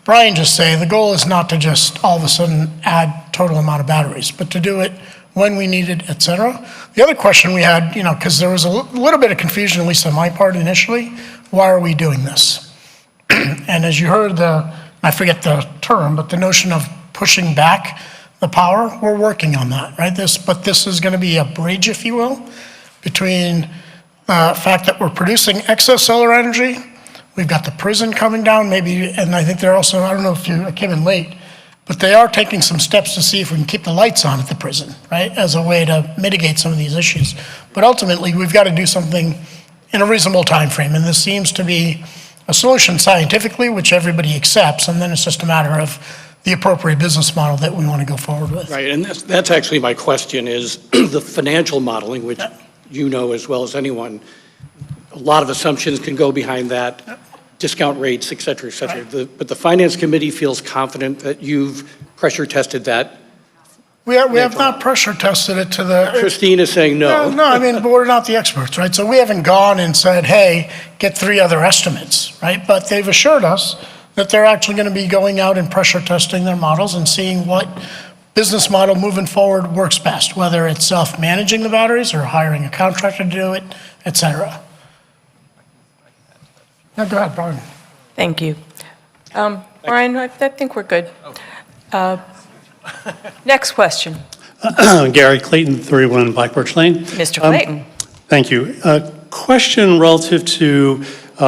Brian just say, the goal is not to just all of a sudden add total amount of batteries, but to do it when we need it, et cetera. The other question we had, because there was a little bit of confusion, at least on my part initially, why are we doing this? And as you heard I forget the term, but the notion of pushing back the power, we're working on that, right? But this is going to be a bridge, if you will, between the fact that we're producing excess solar energy. We've got the prison coming down, maybe, and I think they're also, I don't know if you came in late, but they are taking some steps to see if we can keep the lights on at the prison, right, as a way to mitigate some of these issues. But ultimately, we've got to do something in a reasonable time frame, and this seems to be a solution scientifically, which everybody accepts, and then it's just a matter of the appropriate business model that we want to go forward with. Right, and that's actually my question is the financial modeling, which you know as well as anyone. A lot of assumptions can go behind that, discount rates, et cetera, et cetera. Right. But the Finance Committee feels confident that you've pressure tested that. We have not pressure tested it to the. Christine is saying no. No, I mean, but we're not the experts, right? So we haven't gone and said, hey, get 3 other estimates, right? But they've assured us that they're actually going to be going out and pressure testing their models and seeing what business model moving forward works best, whether it's self-managing the batteries or hiring a contractor to do it, et cetera. Now, go ahead, Brian. Thank you. Brian, I think we're good. Next question. Gary Clayton, 31 Black Birch Lane. Mr. Clayton. Thank you. Question relative to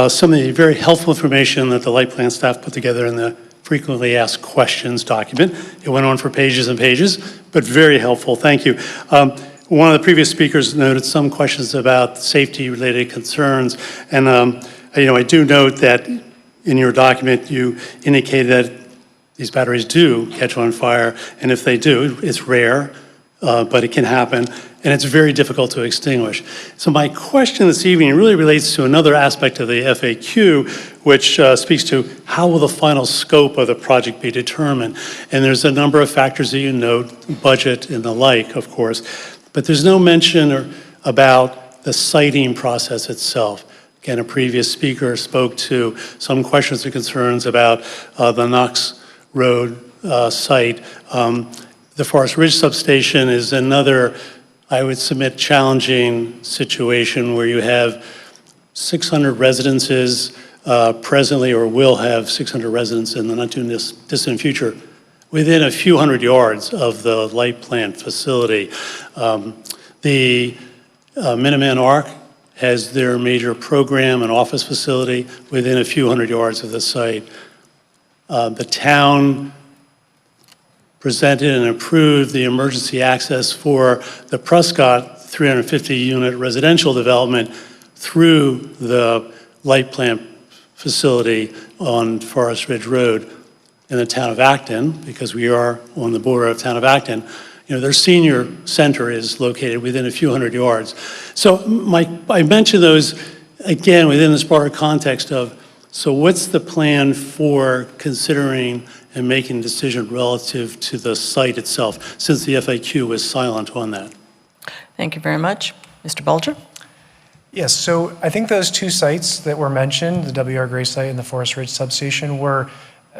some of the very helpful information that the light plant staff put together in the frequently asked questions document. It went on for pages and pages, but very helpful. Thank you. One of the previous speakers noted some questions about safety-related concerns, and I do note that in your document you indicated that these batteries do catch on fire, and if they do, it's rare, but it can happen, and it's very difficult to extinguish. So my question this evening really relates to another aspect of the FAQ, which speaks to how will the final scope of the project be determined. And there's a number of factors that you note, budget and the like, of course, but there's no mention about the siting process itself. Again, a previous speaker spoke to some questions and concerns about the Knox Road site. The Forest Ridge substation is another, I would submit, challenging situation where you have 600 residences presently, or will have 600 residents in the not too distant future, within a few hundred yards of the light plant facility. The Minuteman Arc has their major program and office facility within a few hundred yards of the site. The town presented and approved the emergency access for the Prescott 350-unit residential development through the light plant facility on Forest Ridge Road in the town of Acton, because we are on the border of town of Acton. Their senior center is located within a few hundred yards. So I mention those, again, within this broader context of, so what's the plan for considering and making a decision relative to the site itself, since the FAQ was silent on that? Thank you very much. Mr. Bulger? Yes, so I think those 2 sites that were mentioned, the W.R. Gray site and the Forest Ridge substation, were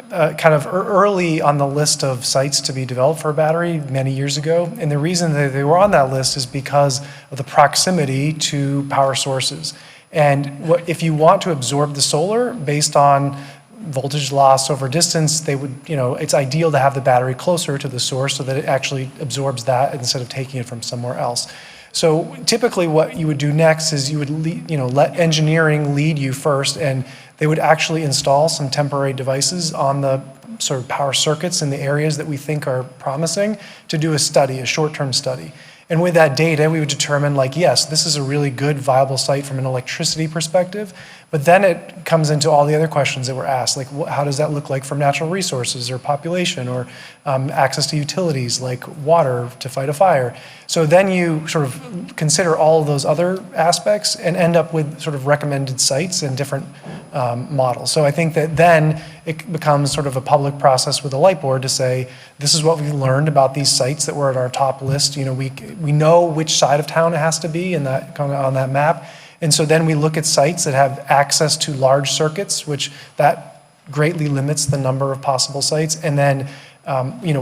kind of early on the list of sites to be developed for a battery many years ago. And the reason that they were on that list is because of the proximity to power sources. And if you want to absorb the solar based on voltage loss over distance, they would, it's ideal to have the battery closer to the source so that it actually absorbs that instead of taking it from somewhere else. So typically what you would do next is you would let engineering lead you first, and they would actually install some temporary devices on the sort of power circuits in the areas that we think are promising to do a study, a short-term study. And with that data, we would determine, yes, this is a really good, viable site from an electricity perspective, but then it comes into all the other questions that were asked, like how does that look like from natural resources or population or access to utilities like water to fight a fire. So then you sort of consider all of those other aspects and end up with sort of recommended sites and different models. So I think that then it becomes sort of a public process with the light board to say, this is what we learned about these sites that were at our top list. We know which side of town it has to be in that kind of on that map. And so then we look at sites that have access to large circuits, which that greatly limits the number of possible sites. And then,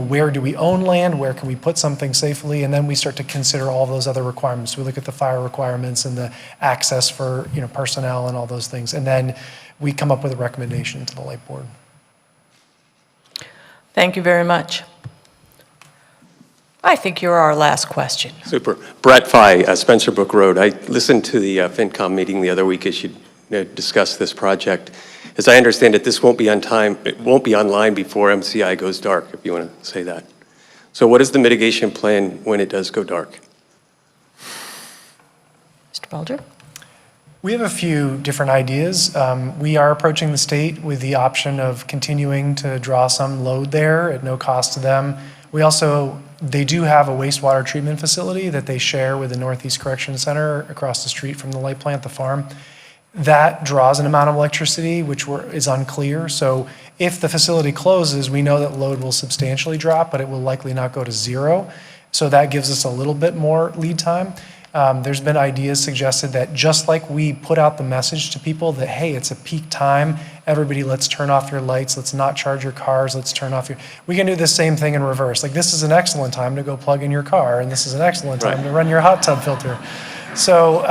where do we own land? Where can we put something safely? And then we start to consider all those other requirements. We look at the fire requirements and the access for, personnel and all those things. And then we come up with a recommendation to the light board. Thank you very much. I think you're our last question. Super. Brett Fye, Spencer Brook Road. I listened to the FinCom meeting the other week as you discussed this project. As I understand it, this won't be on time. It won't be online before MCI goes dark, if you want to say that. So what is the mitigation plan when it does go dark? Mr. Bulger? We have a few different ideas. We are approaching the state with the option of continuing to draw some load there at no cost to them. They do have a wastewater treatment facility that they share with the Northeast Correction Center across the street from the light plant, the farm. That draws an amount of electricity, which is unclear. So if the facility closes, we know that load will substantially drop, but it will likely not go to zero. So that gives us a little bit more lead time. There's been ideas suggested that just like we put out the message to people that, hey, it's a peak time, everybody let's turn off your lights, let's not charge your cars, let's turn off we can do the same thing in reverse. Like, this is an excellent time to go plug in your car, and this is an excellent time to run your hot tub filter. So,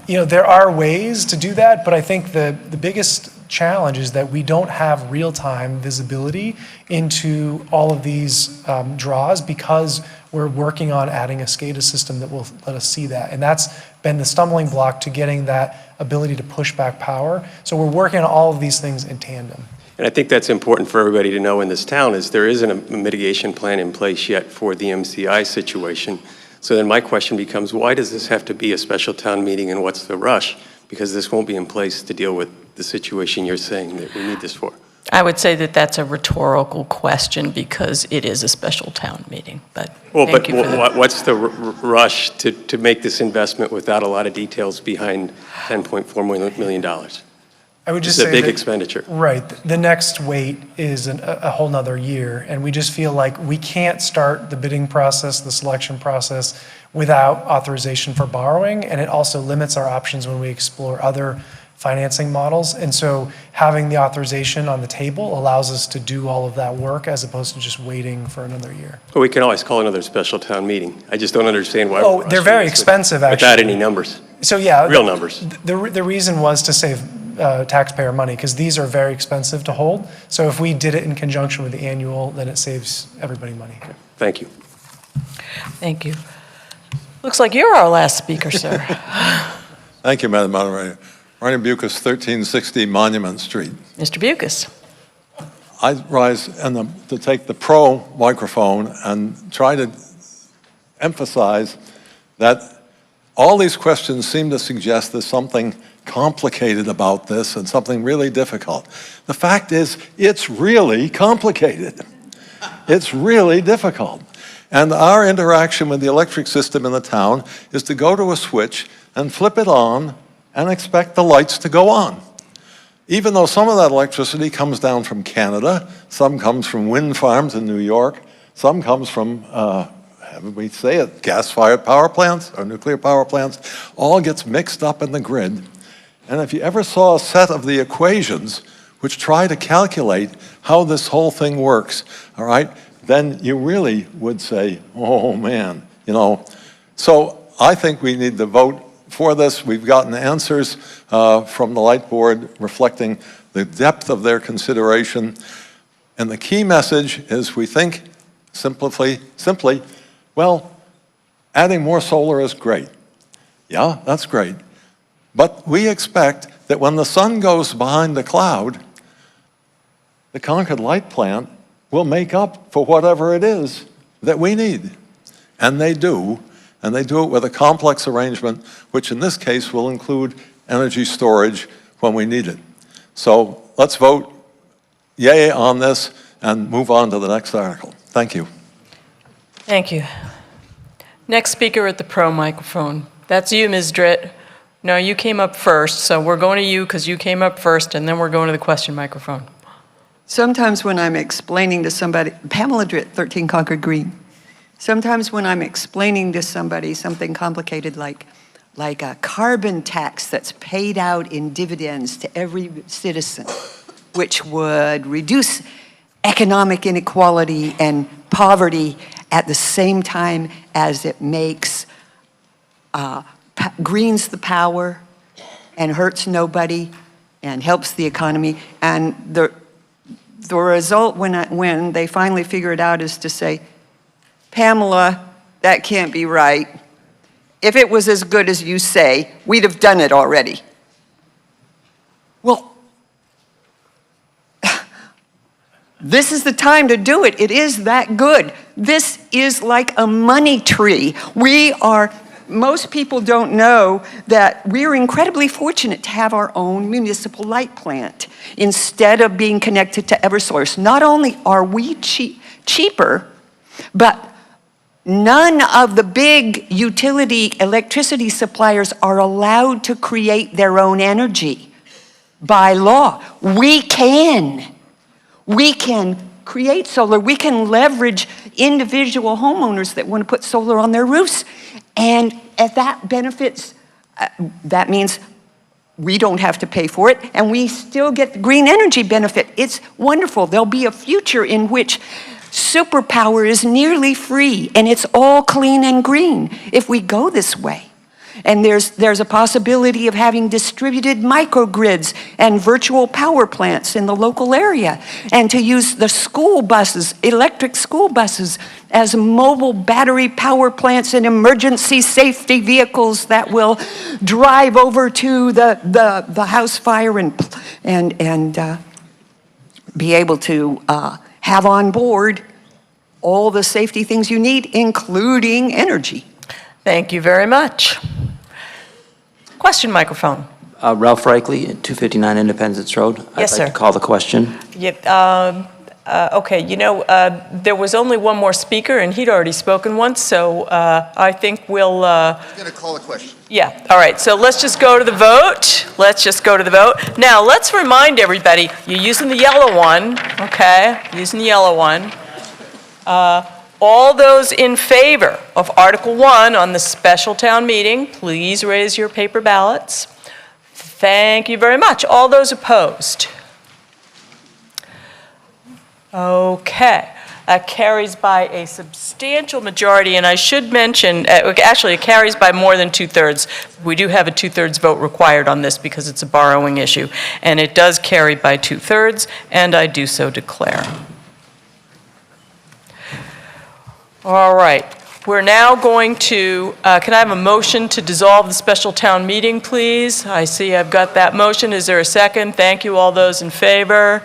there are ways to do that, but I think the biggest challenge is that we don't have real-time visibility into all of these draws because we're working on adding a SCADA system that will let us see that. And that's been the stumbling block to getting that ability to push back power. So we're working on all of these things in tandem. And I think that's important for everybody to know in this town is there isn't a mitigation plan in place yet for the MCI situation. So then my question becomes, why does this have to be a special town meeting and what's the rush? Because this won't be in place to deal with the situation you're saying that we need this for. I would say that that's a rhetorical question because it is a special town meeting, but thank you for that. What's the rush to make this investment without a lot of details behind $10.4 million? I would just say say it's a big that- expenditure. Right. The next wait is a whole nother year, and we just feel like we can't start the bidding process, the selection process, without authorization for borrowing, and it also limits our options when we explore other financing models. And so having the authorization on the table allows us to do all of that work as opposed to just waiting for another year. Well, we can always call another special town meeting. I just don't understand why. Oh, they're very expensive, actually. Without any numbers. So yeah. Real numbers. The reason was to save taxpayer money because these are very expensive to hold. So if we did it in conjunction with the annual, then it saves everybody money. Thank you. Thank you. Looks like you're our last speaker, sir. Thank you, Madam Moderator. Ronnie Bucas, 1360 Monument Street. Mr. Bucas. I rise to take the pro microphone and try to emphasize that all these questions seem to suggest there's something complicated about this and something really difficult. The fact is, it's really complicated. It's really difficult. And our interaction with the electric system in the town is to go to a switch and flip it on and expect the lights to go on. Even though some of that electricity comes down from Canada, some comes from wind farms in New York, some comes from, we say it, gas-fired power plants or nuclear power plants, all gets mixed up in the grid. And if you ever saw a set of the equations which try to calculate how this whole thing works, all right, then you really would say, oh man, So I think we need to vote for this. We've gotten answers from the Light Board reflecting the depth of their consideration. And the key message is we think simply, well, adding more solar is great. Yeah, that's great. But we expect that when the sun goes behind the cloud, the Concord light plant will make up for whatever it is that we need. And they do. And they do it with a complex arrangement, which in this case will include energy storage when we need it. So let's vote yay on this and move on to the next article. Thank you. Thank you. Next speaker at the pro microphone. That's you, Ms. Dritt. No, you came up first, so we're going to you because you came up first, and then we're going to the question microphone. Sometimes when I'm explaining to somebody, Pamela Dritt, 13 Concord Green. Sometimes when I'm explaining to somebody something complicated like a carbon tax that's paid out in dividends to every citizen, which would reduce economic inequality and poverty at the same time as it makes greens the power and hurts nobody and helps the economy. And the result when they finally figure it out is to say, Pamela, that can't be right. If it was as good as you say, we'd have done it already. Well, this is the time to do it. It is that good. This is like a money tree. most people don't know that we're incredibly fortunate to have our own municipal light plant instead of being connected to Eversource. Not only are we cheaper, but none of the big utility electricity suppliers are allowed to create their own energy by law. We can create solar. We can leverage individual homeowners that want to put solar on their roofs. And if that benefits, that means we don't have to pay for it, and we still get the green energy benefit. It's wonderful. There'll be a future in which superpower is nearly free, and it's all clean and green if we go this way. And there's a possibility of having distributed microgrids and virtual power plants in the local area, and to use the school buses, electric school buses, as mobile battery power plants and emergency safety vehicles that will drive over to the house fire and be able to have on board all the safety things you need, including energy. Thank you very much. Question microphone. Ralph Reichley, 259 Independence Road. Yes, I'd sir. like to call the question. Yep. Okay, there was only one more speaker, and he'd already spoken once, so I think we'll... I'm going to call a question. Yeah, all right, so let's just go to the vote. Let's just go to the vote. Now, let's remind everybody, you're using the yellow one, okay? Using the yellow one. All those in favor of Article 1 on the special town meeting, please raise your paper ballots. Thank you very much. All those opposed? Okay. Carries by a substantial majority, and I should mention, actually it carries by more than 2/3. We do have a 2/3 vote required on this because it's a borrowing issue, and it does carry by 2/3, and I do so declare. All right, we're now going to, can I have a motion to dissolve the special town meeting, please? I see I've got that motion. Is there a second? Thank you, all those in favor.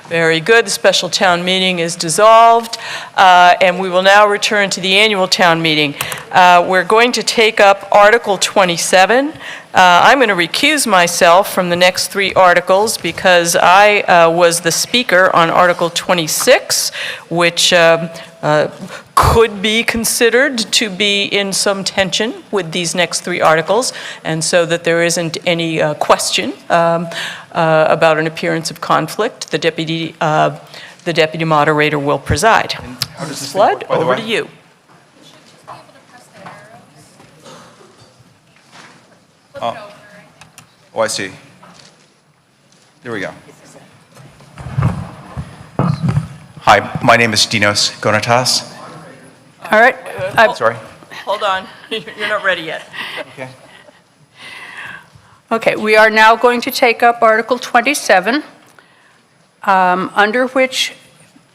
Very good, the special town meeting is dissolved, and we will now return to the annual town meeting. We're going to take up Article 27. I'm going to recuse myself from the next 3 articles because I was the speaker on Article 26, which could be considered to be in some tension with these next 3 articles, and so that there isn't any question about an appearance of conflict, the deputy moderator will preside. Ms. Flood, over to you. Oh, I see. There we go. Hi, my name is Dinos Gonatas. All right. Sorry. Hold on, you're not ready yet. Okay. Okay, we are now going to take up Article 27, under which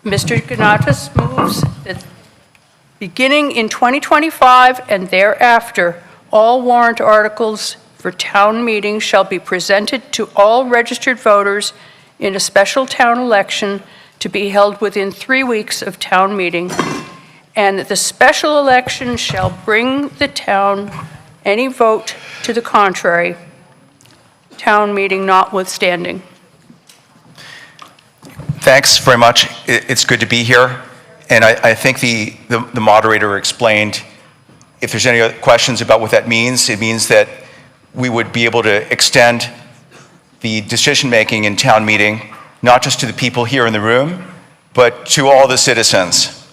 Mr. Ganatas moves that beginning in 2025 and thereafter, all warrant articles for town meetings shall be presented to all registered voters in a special town election to be held within 3 weeks of town meeting, and that the special election shall bring the town any vote to the contrary, town meeting notwithstanding. Thanks very much. It's good to be here. And I think the moderator explained, if there's any other questions about what that means, it means that we would be able to extend the decision-making in town meeting, not just to the people here in the room, but to all the citizens.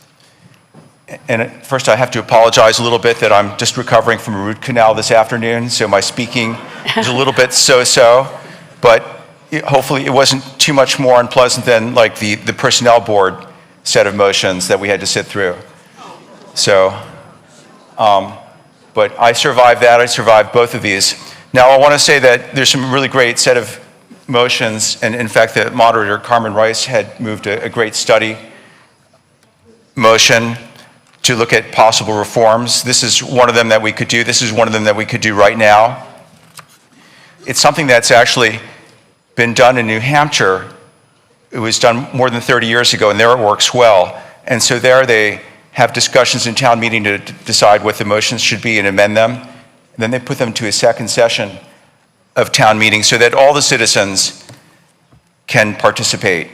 And first, I have to apologize a little bit that I'm just recovering from a root canal this afternoon, so my speaking is a little bit so-so, but hopefully it wasn't too much more unpleasant than like the personnel board set of motions that we had to sit through. So, but I survived that. I survived both of these. Now, I want to say that there's some really great set of motions, and in fact, the moderator, Carmen Rice, had moved a great study motion to look at possible reforms. This is one of them that we could do. This is one of them that we could do right now. It's something that's actually been done in New Hampshire. It was done more than 30 years ago, and there it works well. And so there they have discussions in town meeting to decide what the motions should be and amend them. and then they put them to a second session of town meeting so that all the citizens can participate.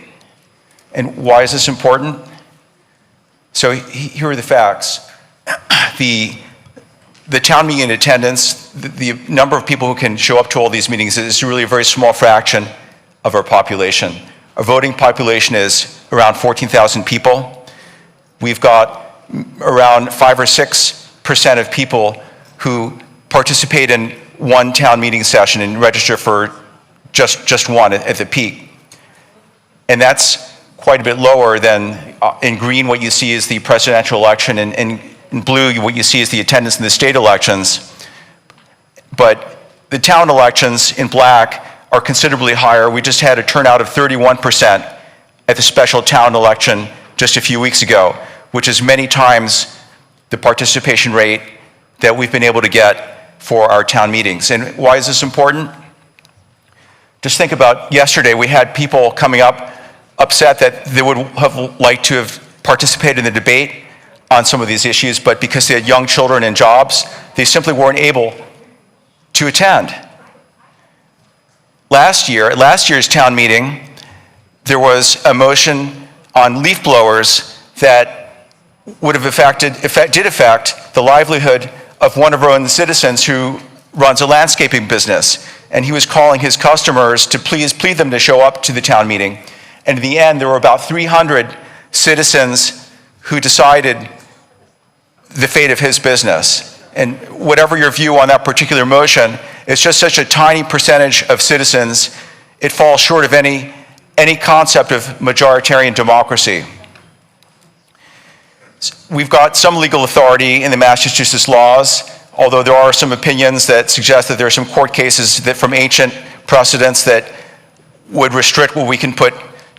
And why is this important? So here are the facts. The town meeting attendance, the number of people who can show up to all these meetings is really a very small fraction of our population. Our voting population is around 14,000 people. We've got around 5 or 6% of people who participate in one town meeting session and register for just one at the peak. And that's quite a bit lower than in green what you see is the presidential election, and in blue what you see is the attendance in the state elections. But the town elections in black are considerably higher. We just had a turnout of 31% at the special town election just a few weeks ago, which is many times the participation rate that we've been able to get for our town meetings. And why is this important? Just think about yesterday, we had people coming up upset that they would have liked to have participated in the debate on some of these issues, but because they had young children and jobs, they simply weren't able to attend. Last year, at last year's town meeting, there was a motion on leaf blowers that would have did affect the livelihood of one of our own citizens who runs a landscaping business. And he was calling his customers to please plead them to show up to the town meeting. And in the end, there were about 300 citizens who decided the fate of his business. And whatever your view on that particular motion, it's just such a tiny percentage of citizens, it falls short of any concept of majoritarian democracy. We've got some legal authority in the Massachusetts laws, although there are some opinions that suggest that there are some court cases that from ancient precedents that would restrict what we can put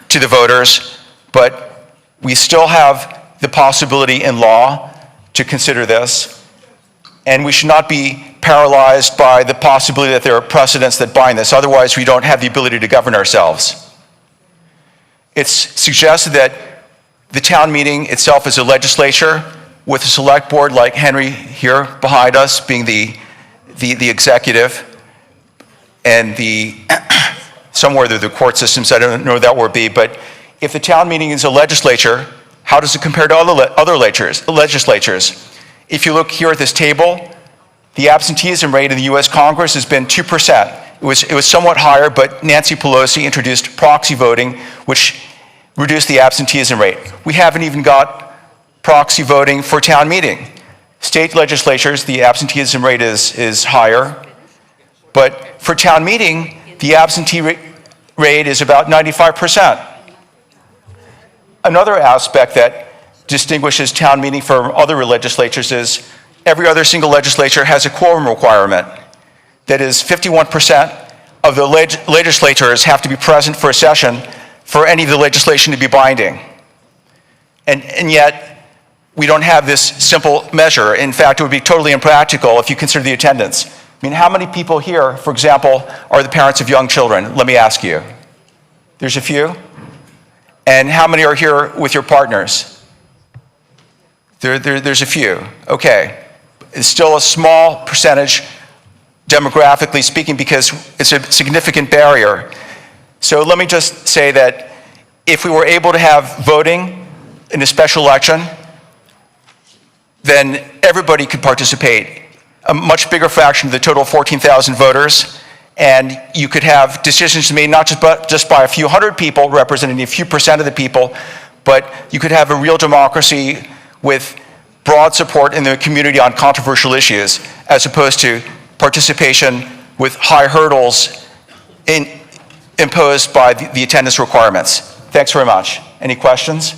to the voters, but we still have the possibility in law to consider this, and we should not be paralyzed by the possibility that there are precedents that bind this. Otherwise, we don't have the ability to govern ourselves. It's suggested that the town meeting itself is a legislature with a select board like Henry here behind us being the executive, and somewhere there are the court systems, I don't know what that would be, but if the town meeting is a legislature, how does it compare to other legislatures? If you look here at this table, the absenteeism rate in the US Congress has been 2%. It was somewhat higher, but Nancy Pelosi introduced proxy voting, which reduced the absenteeism rate. We haven't even got proxy voting for town meeting. State legislatures, the absenteeism rate is higher, but for town meeting, the absentee rate is about 95%. Another aspect that distinguishes town meeting from other legislatures is every other single legislature has a quorum requirement. That is 51% of the legislators have to be present for a session for any of the legislation to be binding. And yet, we don't have this simple measure. In fact, it would be totally impractical if you consider the attendance. I mean, how many people here, for example, are the parents of young children? Let me ask you. There's a few? And how many are here with your partners? There's a few. Okay. It's still a small percentage, demographically speaking, because it's a significant barrier. So let me just say that if we were able to have voting in a special election, then everybody could participate, a much bigger fraction of the total 14,000 voters, and you could have decisions made not just by a few hundred people representing a few percent of the people, but you could have a real democracy with broad support in the community on controversial issues, as opposed to participation with high hurdles imposed by the attendance requirements. Thanks very much. Any questions?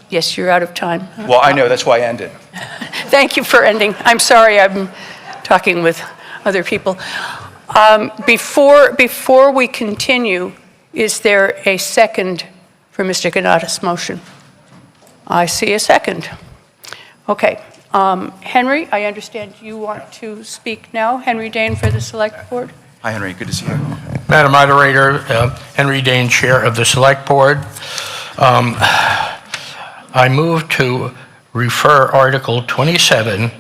Yes, you're out of time. Well, I know, that's why I ended. Thank you for ending. I'm sorry, I'm talking with other people. Before we continue, is there a second for Mr. Ganada's motion? I see a second. Okay. Henry, I understand you want to speak now. Henry Dane for the Select Board. Hi, Henry. Good to see you. Madam Moderator, Henry Dane, Chair of the Select Board. I move to refer Article 27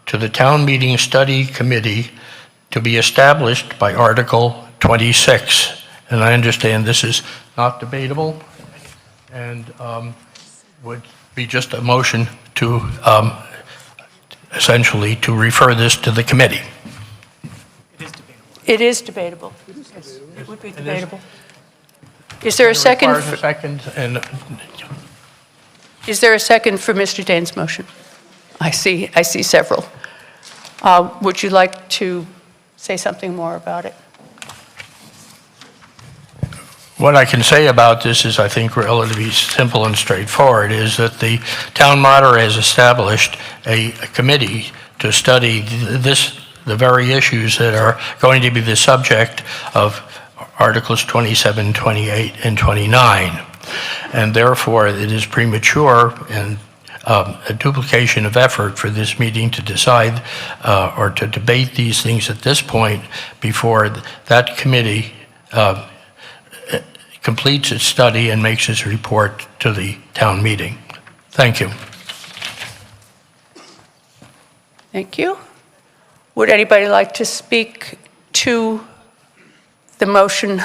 to the Town Meeting Study Committee to be established by Article 26. And I understand this is not debatable and would be just a motion to essentially to refer this to the committee. It is debatable. Yes, it would be debatable. Is there a second? Requires a second, and Is there a second for Mr. Dane's motion? I see several. Would you like to say something more about it? what I can say about this is, I think, relatively simple and straightforward, is that the town moderator has established a committee to study the very issues that are going to be the subject of Articles 27, 28, and 29. And therefore, it is premature and a duplication of effort for this meeting to decide or to debate these things at this point before that committee completes its study and makes its report to the town meeting. Thank you. Thank you. Would anybody like to speak to the motion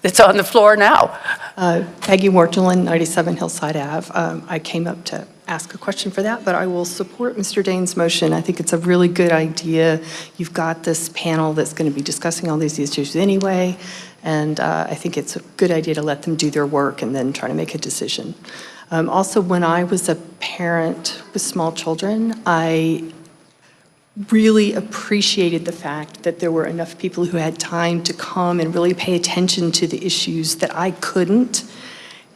that's on the floor now? Peggy Mortland, 97 Hillside Ave. I came up to ask a question for that, but I will support Mr. Dane's motion. I think it's a really good idea. You've got this panel that's going to be discussing all these issues anyway, and I think it's a good idea to let them do their work and then try to make a decision. Also, when I was a parent with small children, I really appreciated the fact that there were enough people who had time to come and really pay attention to the issues that I couldn't.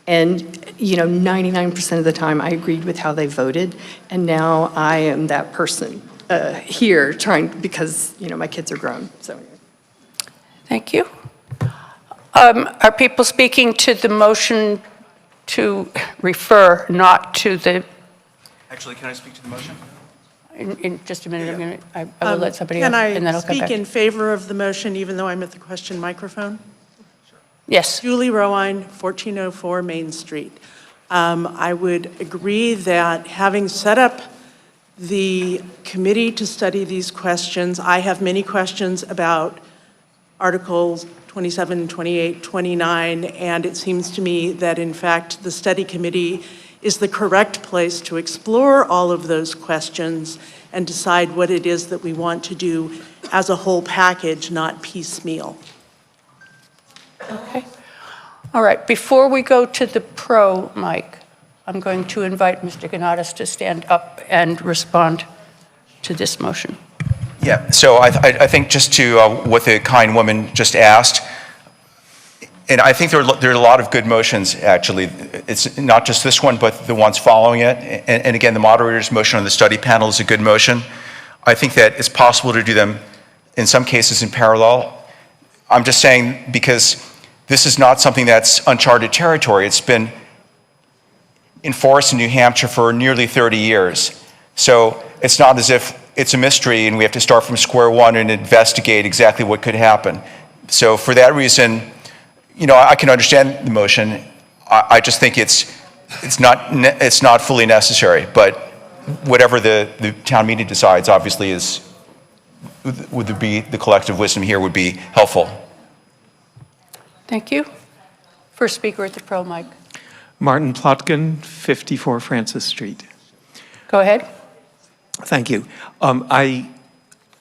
And, 99% of the time I agreed with how they voted. And now I am that person here because, my kids are grown. So. Thank you. Are people speaking to the motion to refer, not to the... Actually, can I speak to the motion? In just a minute, I will let somebody else, and then I'll come back. Can I speak in favor of the motion, even though I'm at the question microphone? Yes. Julie Rowine, 1404 Main Street. I would agree that having set up the committee to study these questions, I have many questions about Articles 27, 28, 29, and it seems to me that, in fact, the study committee is the correct place to explore all of those questions and decide what it is that we want to do as a whole package, not piecemeal. Okay. All right. Before we go to the pro mic, I'm going to invite Mr. Ganatas to stand up and respond to this motion. Yeah, so I think just to what the kind woman just asked, and I think there are a lot of good motions, actually. It's not just this one, but the ones following it. And again, the moderator's motion on the study panel is a good motion. I think that it's possible to do them, in some cases, in parallel. I'm just saying because this is not something that's uncharted territory. It's been enforced in New Hampshire for nearly 30 years. So it's not as if it's a mystery and we have to start from square one and investigate exactly what could happen. So for that reason, I can understand the motion. I just think it's not fully necessary. But whatever the town meeting decides, obviously, would be the collective wisdom here would be helpful. Thank you. First speaker at the pro mic. Martin Plotkin, 54 Francis Street. Go ahead. Thank you. I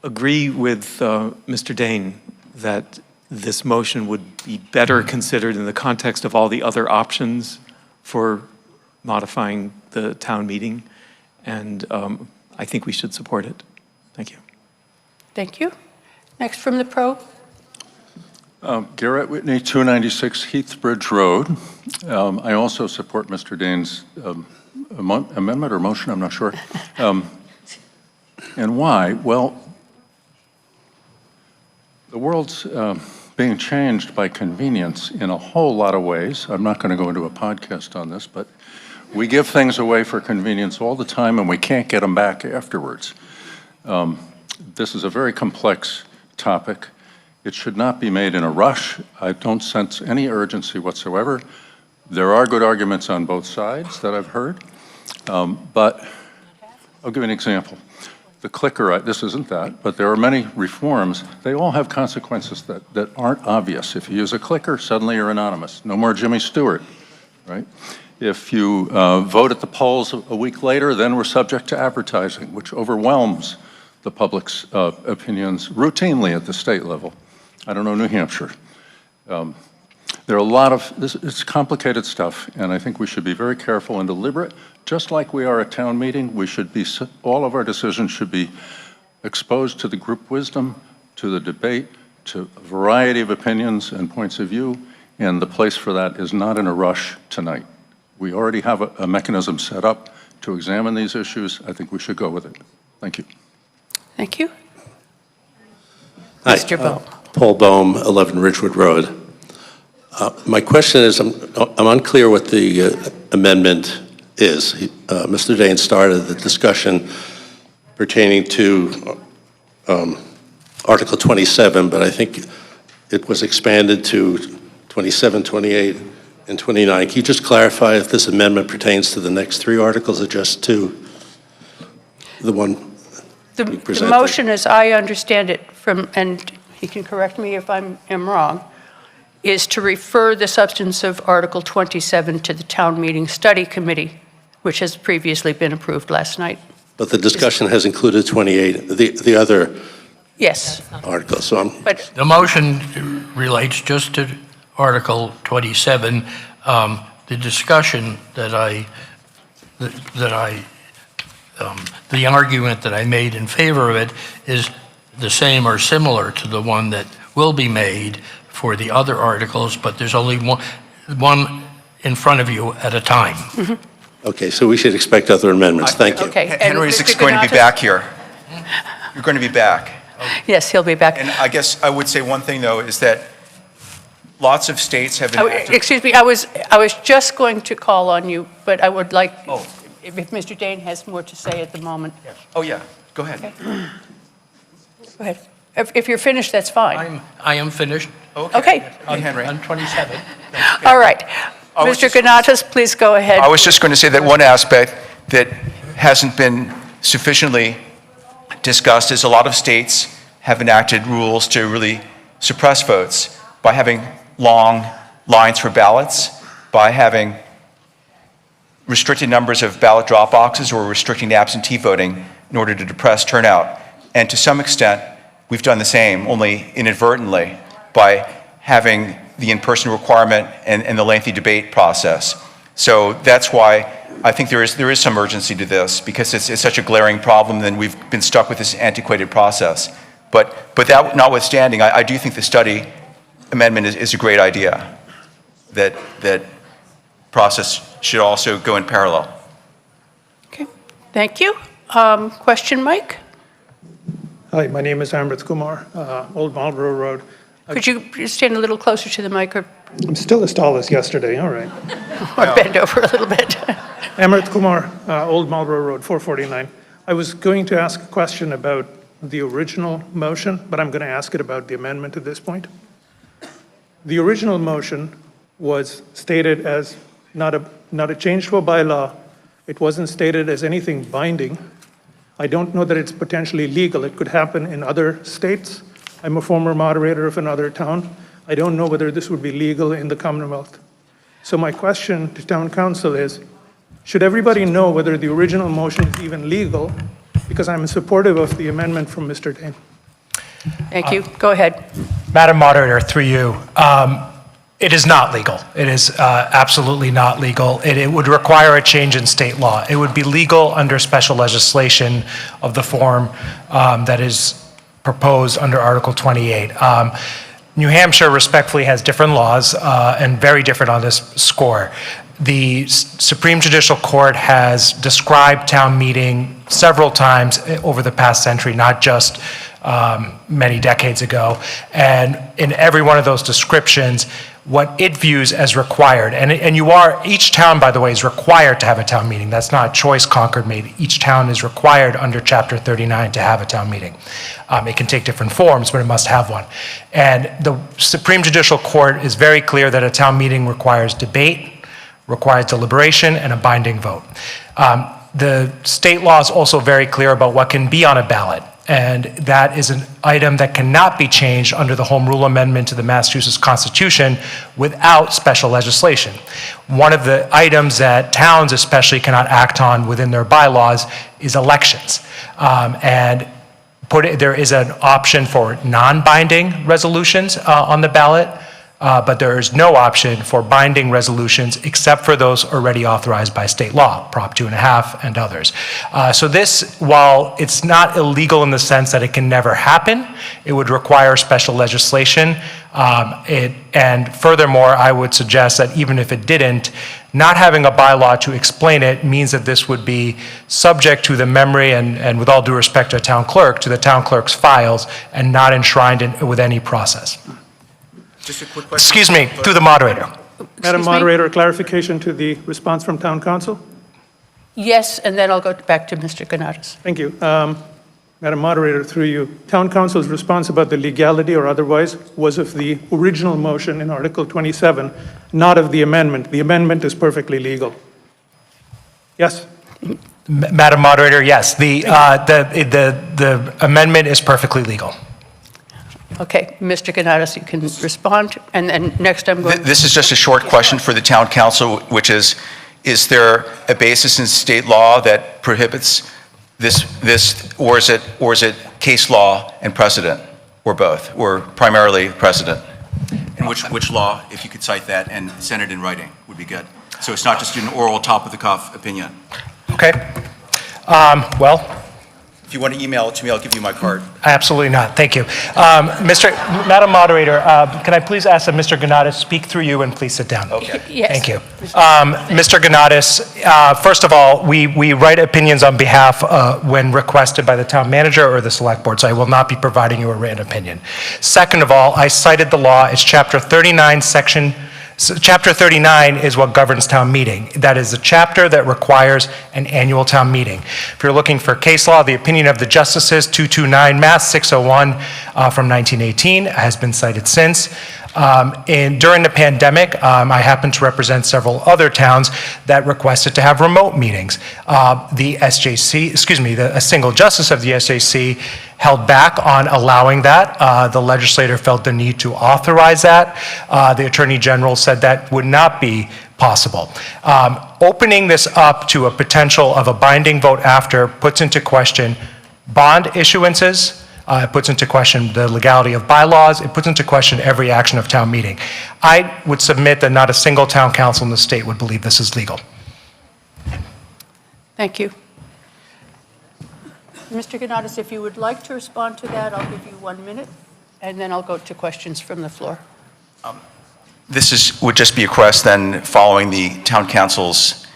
agree with Mr. Dane that this motion would be better considered in the context of all the other options for modifying the town meeting, and I think we should support it. Thank you. Thank you. Next from the pro. Garrett Whitney, 296 Heathbridge Road. I also support Mr. Dane's amendment or motion, I'm not sure. And why? Well, the world's being changed by convenience in a whole lot of ways. I'm not going to go into a podcast on this, but we give things away for convenience all the time and we can't get them back afterwards. This is a very complex topic. It should not be made in a rush. I don't sense any urgency whatsoever. There are good arguments on both sides that I've heard. But I'll give you an example. The clicker, this isn't that, but there are many reforms. They all have consequences that aren't obvious. If you use a clicker, suddenly you're anonymous. No more Jimmy Stewart, right? If you vote at the polls a week later, then we're subject to advertising, which overwhelms the public's opinions routinely at the state level. I don't know New Hampshire. There are a lot of, it's complicated stuff, and I think we should be very careful and deliberate. Just like we are at town meeting, we should be, all of our decisions should be exposed to the group wisdom, to the debate, to a variety of opinions and points of view, and the place for that is not in a rush tonight. We already have a mechanism set up to examine these issues. I think we should go with it. Thank you. Thank you. Hi, Mr. Bohm. Paul Bohm, 11 Ridgewood Road. My question is, I'm unclear what the amendment is. Mr. Dane started the discussion pertaining to Article 27, but I think it was expanded to 27, 28, and 29. Can you just clarify if this amendment pertains to the next three articles or just to the one The presented? motion, as I understand it from, and he can correct me if I am wrong, is to refer the substance of Article 27 to the Town Meeting Study Committee, which has previously been approved last night. But the discussion has included 28, the other Yes. articles. So I'm But The motion relates just to Article 27. The discussion the argument that I made in favor of it is the same or similar to the one that will be made for the other articles, but there's only one in front of you at a time. okay, so we should expect other amendments. Thank you. Okay. and Henry's Mr. going to be Ganatas? back here. You're going to be back. Yes, he'll be back. And I guess I would say one thing, though, is that lots of states have enacted... Excuse me, I was just going to call on you, but I would like, if Mr. Dane has more to say at the moment. Oh, yeah, go ahead. Go ahead. If you're finished, that's fine. I am finished. Okay. Henry. On 27. All right. Mr. Ganatas, please go ahead. I was just going to say that one aspect that hasn't been sufficiently discussed is a lot of states have enacted rules to really suppress votes by having long lines for ballots, by having restricted numbers of ballot drop boxes or restricting absentee voting in order to depress turnout. And to some extent, we've done the same, only inadvertently, by having the in-person requirement and the lengthy debate process. So that's why I think there is some urgency to this, because it's such a glaring problem, and we've been stuck with this antiquated process. But that notwithstanding, I do think the study amendment is a great idea, that process should also go in parallel. Okay, thank you. Question, Mike? Hi, my name is Amrit Kumar, Old Marlborough Road. Could you stand a little closer to the mic or I'm still as tall as yesterday, all right. bend over a little bit? Amrit Kumar, Old Marlborough Road, 449. I was going to ask a question about the original motion, but I'm going to ask it about the amendment at this point. The original motion was stated as not a change to a bylaw. It wasn't stated as anything binding. I don't know that it's potentially legal. It could happen in other states. I'm a former moderator of another town. I don't know whether this would be legal in the Commonwealth. So my question to town council is, should everybody know whether the original motion is even legal? Because I'm supportive of the amendment from Mr. Dane. Thank you. Go ahead. Madam Moderator, through you, it is not legal. It is absolutely not legal. It would require a change in state law. It would be legal under special legislation of the form that is proposed under Article 28. New Hampshire respectfully has different laws and very different on this score. The Supreme Judicial Court has described town meeting several times over the past century, not just many decades ago. And in every one of those descriptions, what it views as required, and each town, by the way, is required to have a town meeting. That's not a choice Concord made. Each town is required under Chapter 39 to have a town meeting. It can take different forms, but it must have one. And the Supreme Judicial Court is very clear that a town meeting requires debate, requires deliberation, and a binding vote. The state law is also very clear about what can be on a ballot, and that is an item that cannot be changed under the Home Rule Amendment to the Massachusetts Constitution without special legislation. One of the items that towns especially cannot act on within their bylaws is elections. There is an option for non-binding resolutions on the ballot, but there is no option for binding resolutions except for those already authorized by state law, Prop 2.5 and others. So this, while it's not illegal in the sense that it can never happen, it would require special legislation. And furthermore, I would suggest that even if it didn't, not having a bylaw to explain it means that this would be subject to the memory and with all due respect to a town clerk, to the town clerk's files and not enshrined with any process. Just a quick question. Excuse me, through the moderator. Madam Moderator, clarification to the response from Town Council? Yes, and then I'll go back to Mr. Ganatas. Thank you. Madam Moderator, through you, Town Council's response about the legality or otherwise was of the original motion in Article 27, not of the amendment. The amendment is perfectly legal. Yes? Madam Moderator, yes, the amendment is perfectly legal. Okay, Mr. Ganatas, you can respond, and then next I'm going. This is just a short question for the town council, which is there a basis in state law that prohibits this, or is it case law and precedent, or both, or primarily precedent? And which law, if you could cite that and send it in writing, would be good. So it's not just an oral top-of-the-cuff opinion. Okay. Well, if you want to email it to me, I'll give you my card. Absolutely not. Thank you. Madam Moderator, can I please ask that Mr. Ganatas speak through you and please sit down? Okay. Yes. Thank you. Mr. Ganatas, first of all, we write opinions on behalf when requested by the town manager or the select board, so I will not be providing you a written opinion. Second of all, I cited the law. It's Chapter 39, Chapter 39 is what governs town meeting. That is a chapter that requires an annual town meeting. If you're looking for case law, the opinion of the justices, 229 Mass 601 from 1918 has been cited since. During the pandemic, I happen to represent several other towns that requested to have remote meetings. A single justice of the SJC held back on allowing that. The legislator felt the need to authorize that. The Attorney General said that would not be possible. Opening this up to a potential of a binding vote after puts into question bond issuances. It puts into question the legality of bylaws. It puts into question every action of town meeting. I would submit that not a single town council in the state would believe this is legal. Thank you. Mr. Ganatas, if you would like to respond to that, I'll give you 1 minute, and then I'll go to questions from the floor. Would just be a request then, following the town council's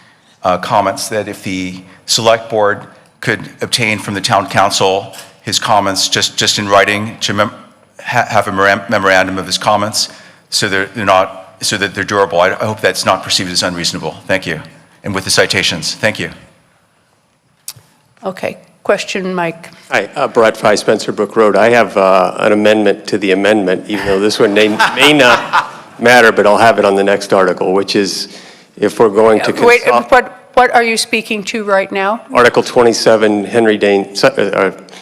comments, that if the select board could obtain from the town council his comments just in writing, to have a memorandum of his comments, so that they're durable. I hope that's not perceived as unreasonable. Thank you. And with the citations, thank you. Okay, question, Mike. Hi, Brett Fry, Spencer Brook Road. I have an amendment to the amendment, even though this one may not matter, but I'll have it on the next article, which is if we're going to Wait, what are you speaking to right now? Article 27,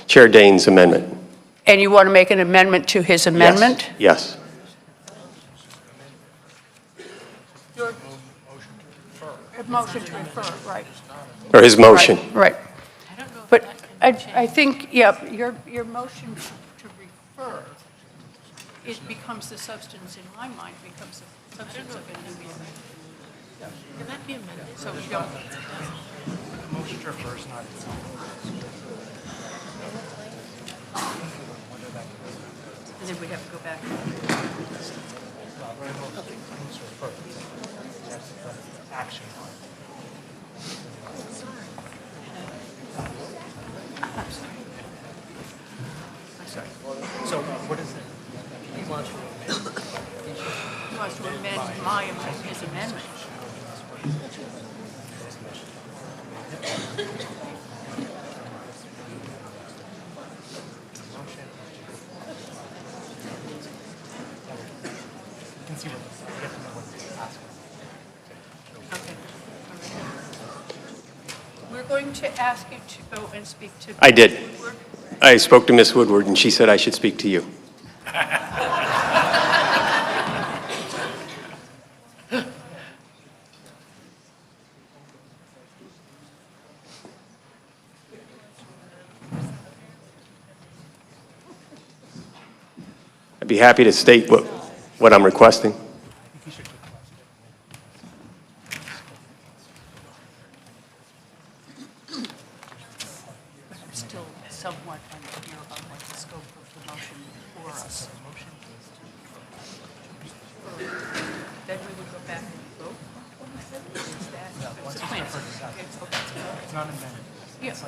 Chair Dane's amendment. And you want to make an amendment to his amendment? Yes. Your motion to refer, right. Or his motion. Right. But I think, yeah, your motion to refer, it becomes the substance, in my mind, becomes the substance of it. Can that be amended? So we don't. The motion to refer is not itself. And then we have to go back. Action. I'm sorry. So what is it? He wants to amend his amendment. We're going going to ask you to go and speak to... I did. I spoke to Ms. Woodward, and she said I should speak to you. I'd be happy to state what I'm requesting. I'm still somewhat unclear on what the scope of the motion for us. Then we would go back and vote. Is that the plan? It's not amended. Yeah. So.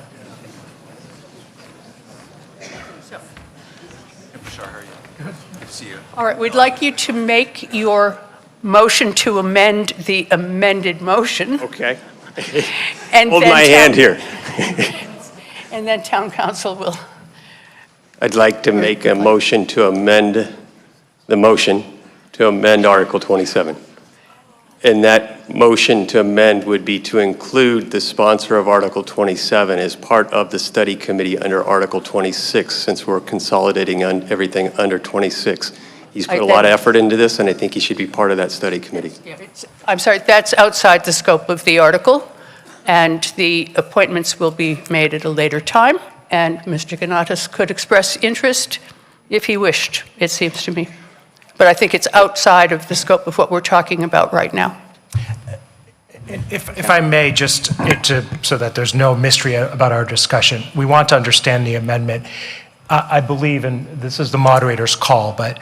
Sure, how are you? Good to see you. All right, we'd like you to make your motion to amend the amended motion. Okay. And Hold then my hand here. And then town council will. I'd like to make a motion to amend the motion to amend Article 27. And that motion to amend would be to include the sponsor of Article 27 as part of the study committee under Article 26, since we're consolidating on everything under 26. He's put a lot of effort into this, and I think he should be part of that study committee. I'm sorry, that's outside the scope of the article, and the appointments will be made at a later time, and Mr. Ganatas could express interest if he wished, it seems to me. But I think it's outside of the scope of what we're talking about right now. If I may, just so that there's no mystery about our discussion, we want to understand the amendment. I believe, and this is the moderator's call, but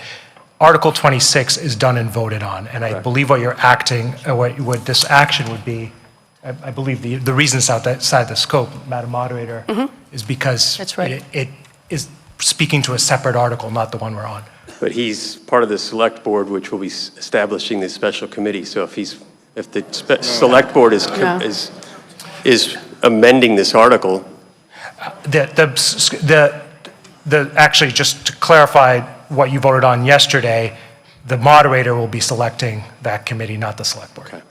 Article 26 is done and voted on, and I believe what you're what this action would be, I believe the reason it's outside the scope, Madam Moderator, is because That's right. it is speaking to a separate article, not the one we're on. But he's part of the select board, which will be establishing this special committee. So if the select board is amending this article. Actually, just to clarify what you voted on yesterday, the moderator will be selecting that committee, not the select board.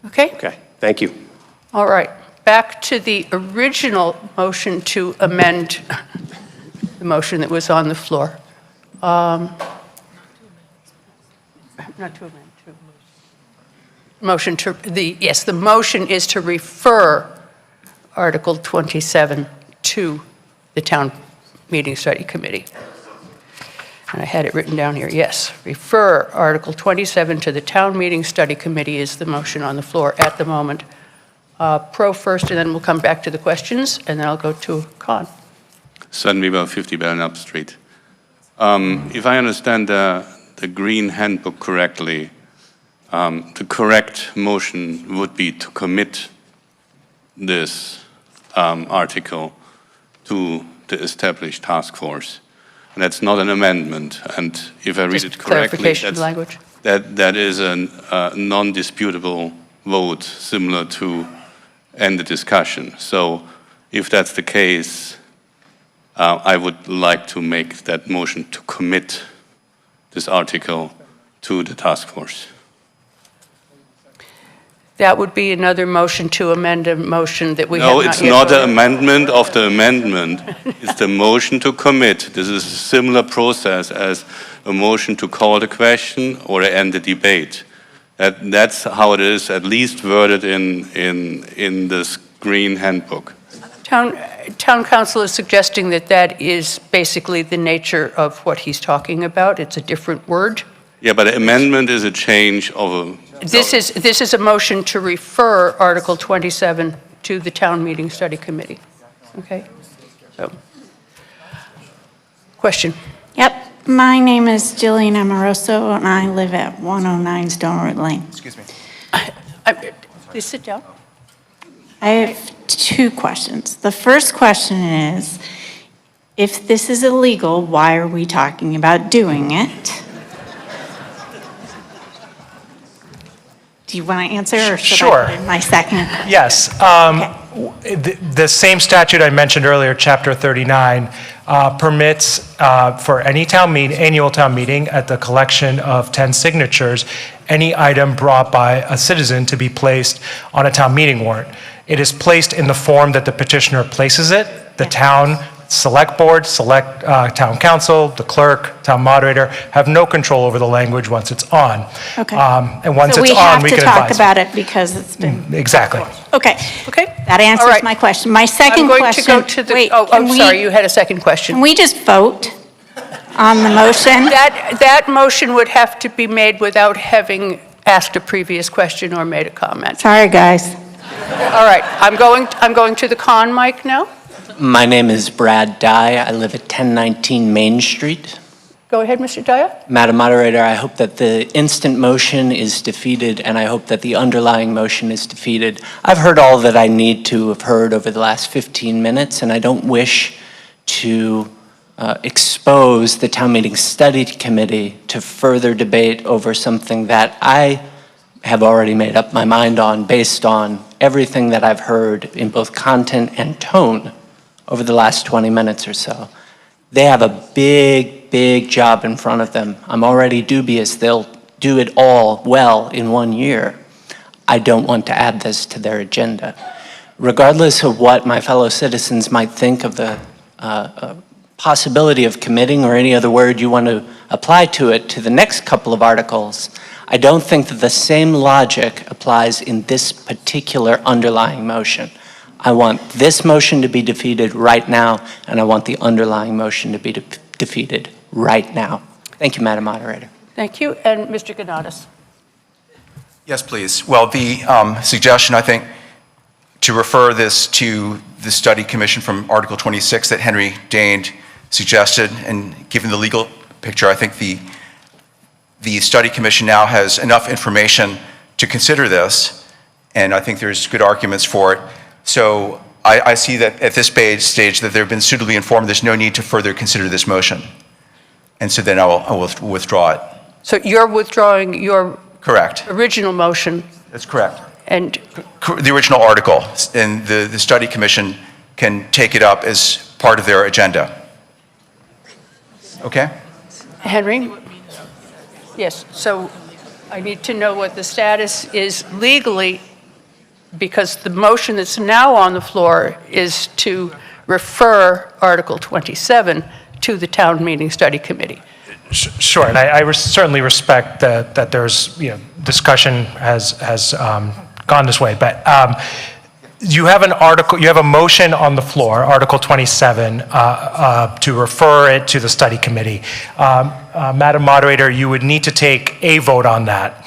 Okay? Okay, thank you. All right, back to the original motion to amend the motion that was on the floor. Not to amend, motion to, yes, the motion is to refer Article 27 to the town meeting study committee. And I had it written down here, yes. Refer Article 27 to the town meeting study committee is the motion on the floor at the moment. Pro first, and then we'll come back to the questions, and then I'll go to Con. Weber, 50 Belknap Street. If I understand the Green Handbook correctly, the correct motion would be to commit this article to the established task force. And that's not an amendment. And if I read it correctly, that is a non-disputable vote, similar to end the discussion. So if that's the case, I would like to make that motion to commit this article to the task force. That would be another motion to amend a motion that we have not yet No, it's not voted. an amendment of the amendment. It's the motion to commit. This is a similar process as a motion to call the question or end the debate. That's how it is, at least worded in this Green Handbook. Town council is suggesting that that is basically the nature of what he's talking about. It's a different word. Yeah, but amendment is a change of a... This is a motion to refer Article 27 to the town meeting study committee. Okay? So, question? Yep. My name is Jillian Amoroso, and I live at 109 Stone Road Lane. Excuse me. Please sit down. I have two questions. The first question is, if this is illegal, why are we talking about doing it? Do you want to answer, or should Sure. I do my second? Yes. The same statute I mentioned earlier, Chapter 39, permits for any annual town meeting at the collection of 10 signatures, any item brought by a citizen to be placed on a town meeting warrant. It is placed in the form that the petitioner places it. The town select board, town council, the clerk, town moderator have no control over the language once it's on. Okay. And once it's on, we can So we have to talk advise. about it because it's been. Exactly. Okay. Okay. That All answers right. my question. My second I'm going question. to go to the, wait, oh, can I'm we- sorry, you had a second question. Can we just vote on the motion? That motion would have to be made without having asked a previous question or made a comment. Sorry, guys. All right, I'm going to the con mic now. My name is Brad Dye. I live at 1019 Main Street. Go ahead, Mr. Dyer. Madam Moderator, I hope that the instant motion is defeated, and I hope that the underlying motion is defeated. I've heard all that I need to have heard over the last 15 minutes, and I don't wish to expose the Town Meeting Study Committee to further debate over something that I have already made up my mind on based on everything that I've heard in both content and tone over the last 20 minutes or so. They have a big job in front of them. I'm already dubious they'll do it all well in 1 year. I don't want to add this to their agenda. Regardless of what my fellow citizens might think of the possibility of committing or any other word you want to apply to it to the next couple of articles, I don't think that the same logic applies in this particular underlying motion. I want this motion to be defeated right now, and I want the underlying motion to be defeated right now. Thank you, Madam Moderator. Thank you, and Mr. Ganatas. Yes, please. Well, the suggestion, I think, to refer this to the study commission from Article 26 that Henry Dane suggested, and given the legal picture, I think the study commission now has enough information to consider this, and I think there's good arguments for it. So I see that at this stage that they've been suitably informed. There's no need to further consider this motion. And so then I will withdraw it. So you're withdrawing your Correct. original motion, That's correct. and The original article, and the study commission can take it up as part of their agenda. Okay? Henry? Yes, so I need to know what the status is legally, because the motion that's now on the floor is to refer Article 27 to the Town Meeting Study Committee. Sure, and I certainly respect that there's, discussion has gone this way, but you have an article, you have a motion on the floor, Article 27, to refer it to the study committee. Madam Moderator, you would need to take a vote on that.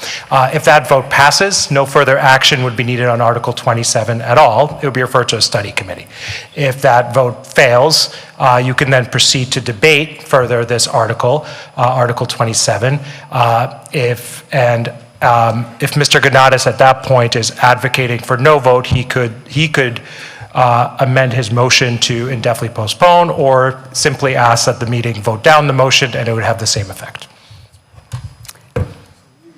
If that vote passes, no further action would be needed on Article 27 at all. It would be referred to a study committee. If that vote fails, you can then proceed to debate further this article, Article 27. If Mr. Ganatas at that point is advocating for no vote, he could amend his motion to indefinitely postpone, or simply ask that the meeting vote down the motion, and it would have the same effect.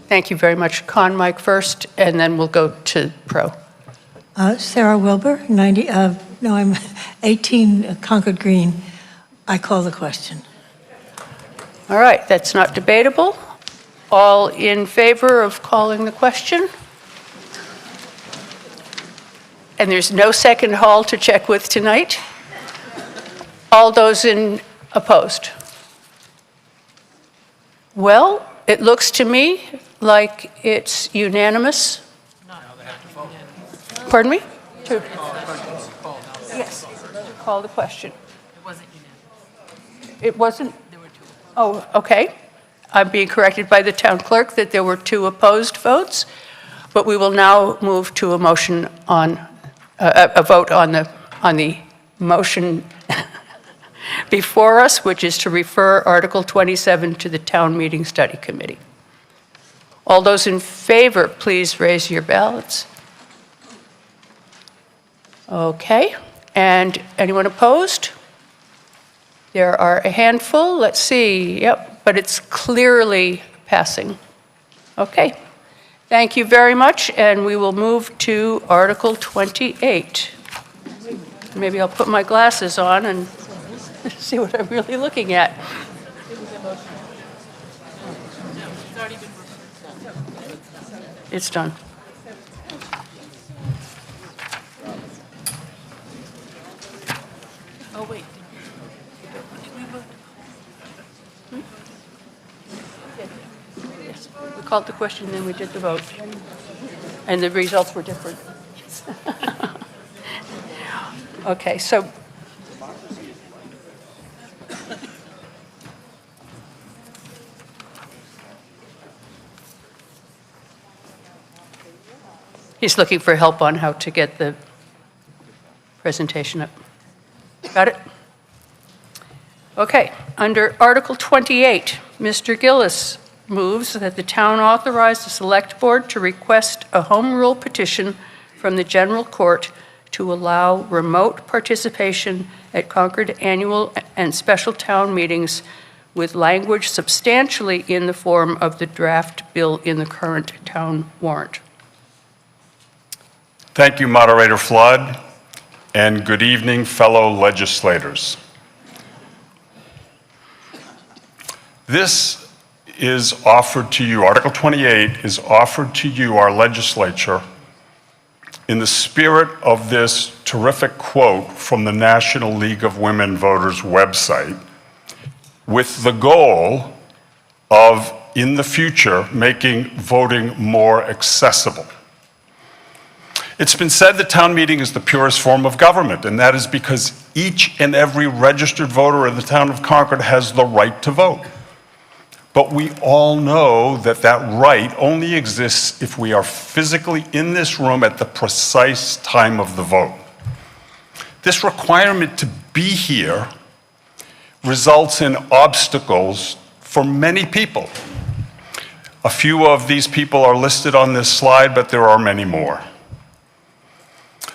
Thank you very much. Con Mike first, and then we'll go to Pro. Sarah Wilbur, I'm 18 Concord Green. I call the question. All right, that's not debatable. All in favor of calling the question? And there's no second hall to check with tonight? All those in opposed? Well, it looks to me like it's unanimous. Pardon me? Yes, call the question. It wasn't unanimous. It wasn't? There were two. Oh, okay. I'm being corrected by the town clerk that there were 2 opposed votes, but we will now move to a motion on, a vote on the motion before us, which is to refer Article 27 to the Town Meeting Study Committee. All those in favor, please raise your ballots. Okay, and anyone opposed? There are a handful, let's see, yep, but it's clearly passing. Okay, thank you very much, and we will move to Article 28. Maybe I'll put my glasses on and see what I'm really looking at. It's done. Oh, wait. Did we vote? Yes, we called the question, then we did the vote. And the results were different. Okay, so he's looking for help on how to get the presentation up. Got it? Okay, under Article 28, Mr. Gillis moves that the town authorize the Select Board to request a home rule petition from the General Court to allow remote participation at Concord annual and special town meetings with language substantially in the form of the draft bill in the current town warrant. Thank you, Moderator Flood, and good evening, fellow legislators. This is offered to you, Article 28 is offered to you, our legislature, in the spirit of this terrific quote from the National League of Women Voters website, with the goal of, in the future, making voting more accessible. It's been said that town meeting is the purest form of government, and that is because each and every registered voter in the town of Concord has the right to vote. But we all know that that right only exists if we are physically in this room at the precise time of the vote. This requirement to be here results in obstacles for many people. A few of these people are listed on this slide, but there are many more.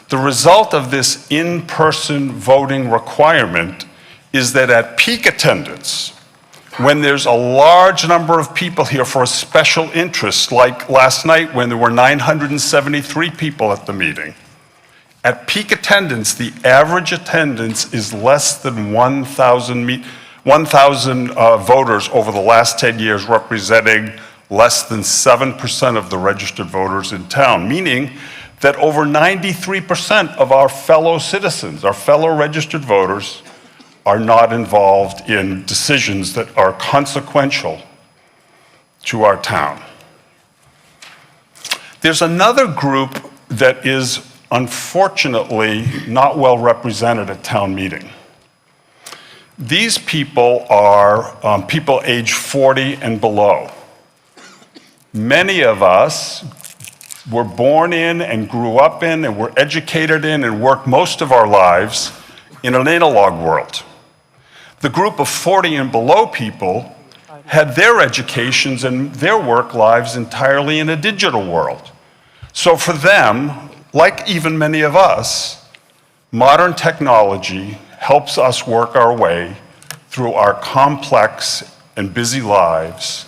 The result of this in-person voting requirement is that at peak attendance, when there's a large number of people here for a special interest, like last night when there were 973 people at the meeting, at peak attendance, the average attendance is less than 1,000 voters over the last 10 years, representing less than 7% of the registered voters in town, meaning that over 93% of our fellow citizens, our fellow registered voters, are not involved in decisions that are consequential to our town. There's another group that is unfortunately not well represented at town meeting. These people are people age 40 and below. Many of us were born in and grew up in and were educated in and worked most of our lives in an analog world. The group of 40 and below people had their educations and their work lives entirely in a digital world. So for them, like even many of us, modern technology helps us work our way through our complex and busy lives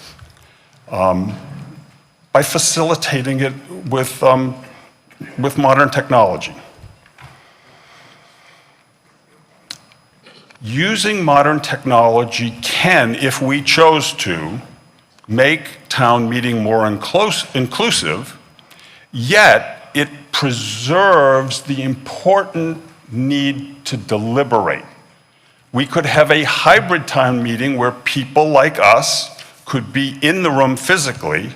by facilitating it with modern technology. Using modern technology can, if we chose to, make town meeting more inclusive, yet it preserves the important need to deliberate. We could have a hybrid town meeting where people like us could be in the room physically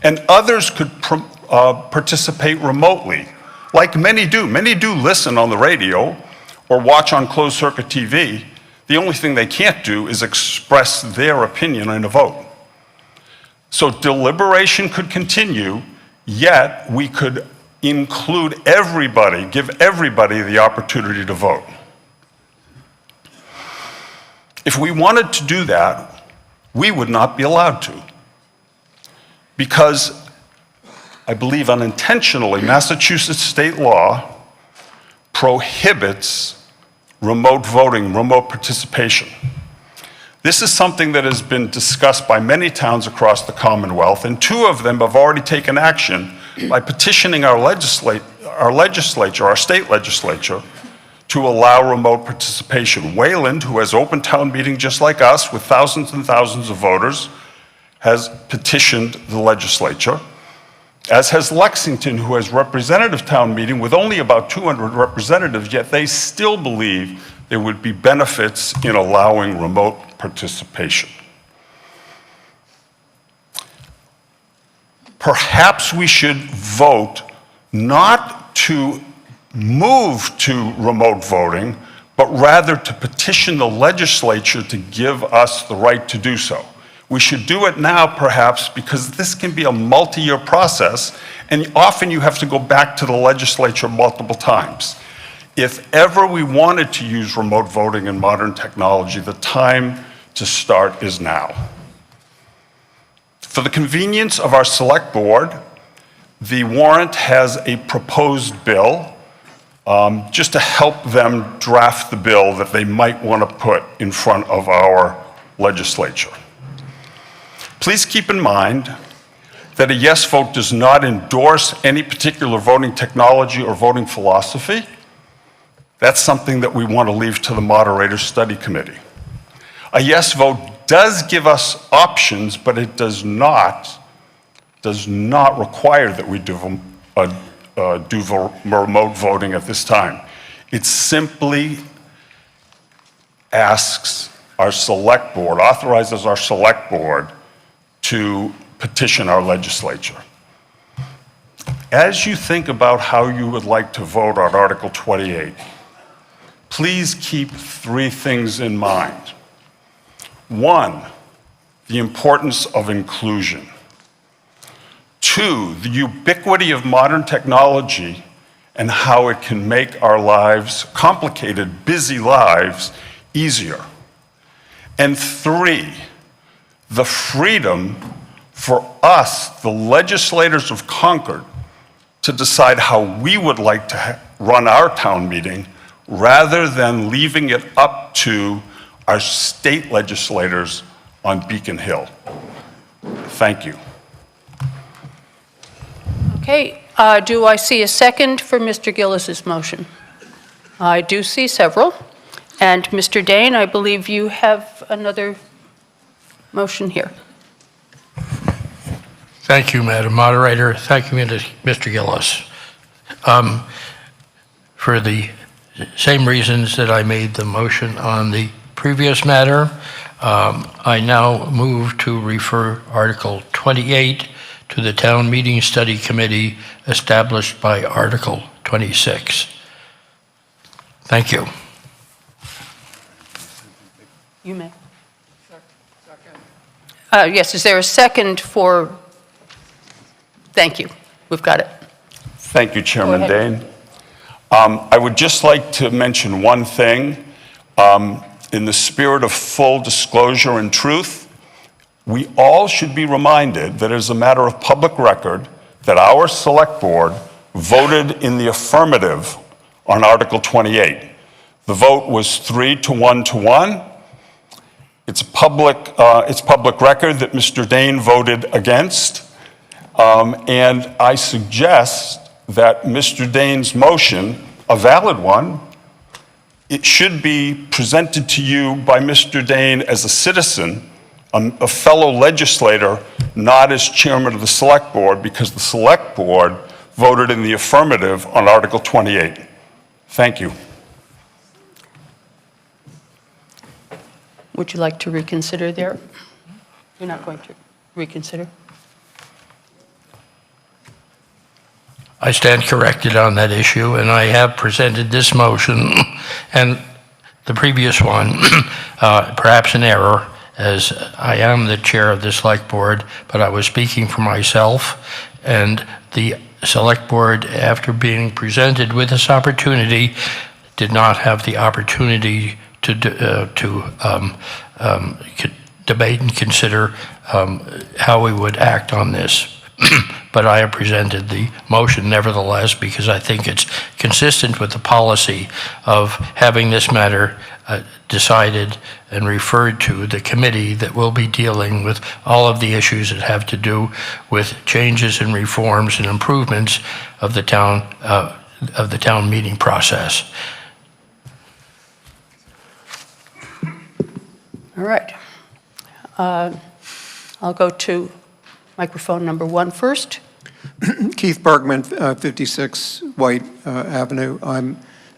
and others could participate remotely, like many do. Many do listen on the radio or watch on closed-circuit TV. The only thing they can't do is express their opinion in a vote. So deliberation could continue, yet we could include everybody, give everybody the opportunity to vote. If we wanted to do that, we would not be allowed to. Because I believe unintentionally, Massachusetts state law prohibits remote voting, remote participation. This is something that has been discussed by many towns across the Commonwealth, and 2 of them have already taken action by petitioning our legislature, our state legislature, to allow remote participation. Wayland, who has open town meeting just like us with thousands and thousands of voters, has petitioned the legislature, as has Lexington, who has representative town meeting with only about 200 representatives, yet they still believe there would be benefits in allowing remote participation. Perhaps we should vote not to move to remote voting, but rather to petition the legislature to give us the right to do so. We should do it now, perhaps, because this can be a multi-year process, and often you have to go back to the legislature multiple times. If ever we wanted to use remote voting and modern technology, the time to start is now. For the convenience of our select board, the warrant has a proposed bill just to help them draft the bill that they might want to put in front of our legislature. Please keep in mind that a yes vote does not endorse any particular voting technology or voting philosophy. That's something that we want to leave to the moderator study committee. A yes vote does give us options, but it does not require that we do remote voting at this time. It simply asks our select board, authorizes our select board to petition our legislature. As you think about how you would like to vote on Article 28, please keep three things in mind. One, the importance of inclusion. Two, the ubiquity of modern technology and how it can make our lives, complicated, busy lives, easier. And three, the freedom for us, the legislators of Concord, to decide how we would like to run our town meeting rather than leaving it up to our state legislators on Beacon Hill. Thank you. Okay, do I see a second for Mr. Gillis's motion? I do see several. And Mr. Dane, I believe you have another motion here. Thank you, Madam Moderator. Thank you, Mr. Gillis. For the same reasons that I made the motion on the previous matter, I now move to refer Article 28 to the Town Meeting Study Committee established by Article 26. Thank you. You may. Yes, is there a second for, thank you, we've got it. Thank you, Chairman Go ahead. Dane. I would just like to mention one thing. In the spirit of full disclosure and truth, we all should be reminded that as a matter of public record, that our select board voted in the affirmative on Article 28. The vote was 3-1 to 1. It's public record that Mr. Dane voted against. And I suggest that Mr. Dane's motion, a valid one, it should be presented to you by Mr. Dane as a citizen, a fellow legislator, not as chairman of the select board, because the select board voted in the affirmative on Article 28. Thank you. Would you like to reconsider there? You're not going to reconsider? I stand corrected on that issue, and I have presented this motion and the previous one, perhaps in error, as I am the chair of the select board, but I was speaking for myself, and the select board, after being presented with this opportunity, did not have the opportunity to debate and consider how we would act on this. But I have presented the motion nevertheless because I think it's consistent with the policy of having this matter decided and referred to the committee that will be dealing with all of the issues that have to do with changes and reforms and improvements of the town meeting process. All right. I'll go to microphone number 1 first. Keith Bergman, 56 White Avenue. I'm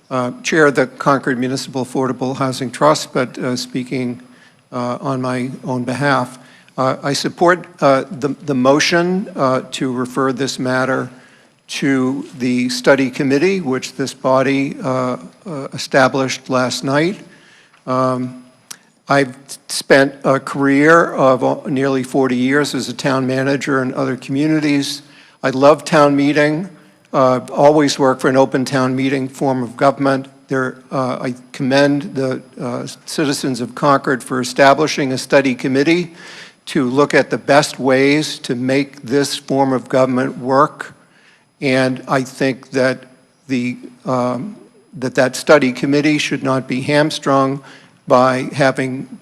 Chair of the Concord Municipal Affordable Housing Trust, but speaking on my own behalf. I support the motion to refer this matter to the study committee, which this body established last night. I've spent a career of nearly 40 years as a town manager in other communities. I love town meeting. Always work for an open town meeting form of government. I commend the citizens of Concord for establishing a study committee to look at the best ways to make this form of government work. And I think that that study committee should not be hamstrung by having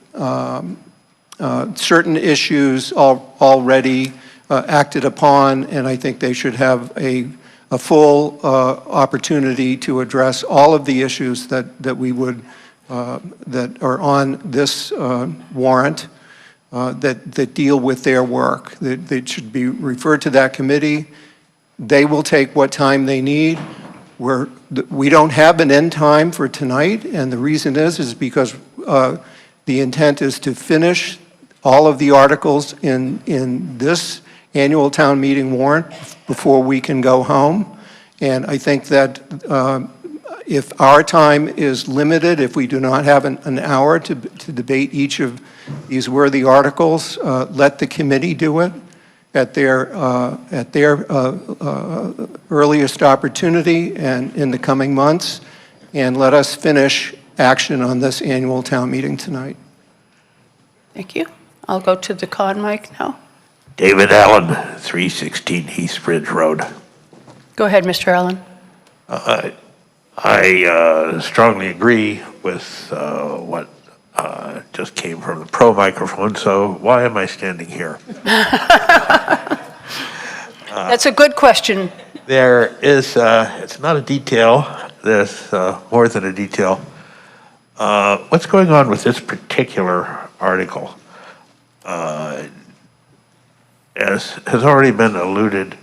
certain issues already acted upon, and I think they should have a full opportunity to address all of the issues that we would that are on this warrant that deal with their work. They should be referred to that committee. They will take what time they need. We don't have an end time for tonight, and the reason is because the intent is to finish all of the articles in this annual town meeting warrant before we can go home. And I think that if our time is limited, if we do not have an hour to debate each of these worthy articles, let the committee do it at their earliest opportunity and in the coming months, and let us finish action on this annual town meeting tonight. Thank you. I'll go to the con mic now. David Allen, 316 Heathbridge Road. Go ahead, Mr. Allen. I strongly agree with what just came from the pro microphone, so why am I standing here? That's a good question. There is, it's not a detail, there's more than a detail. What's going on with this particular article? As has already been alluded,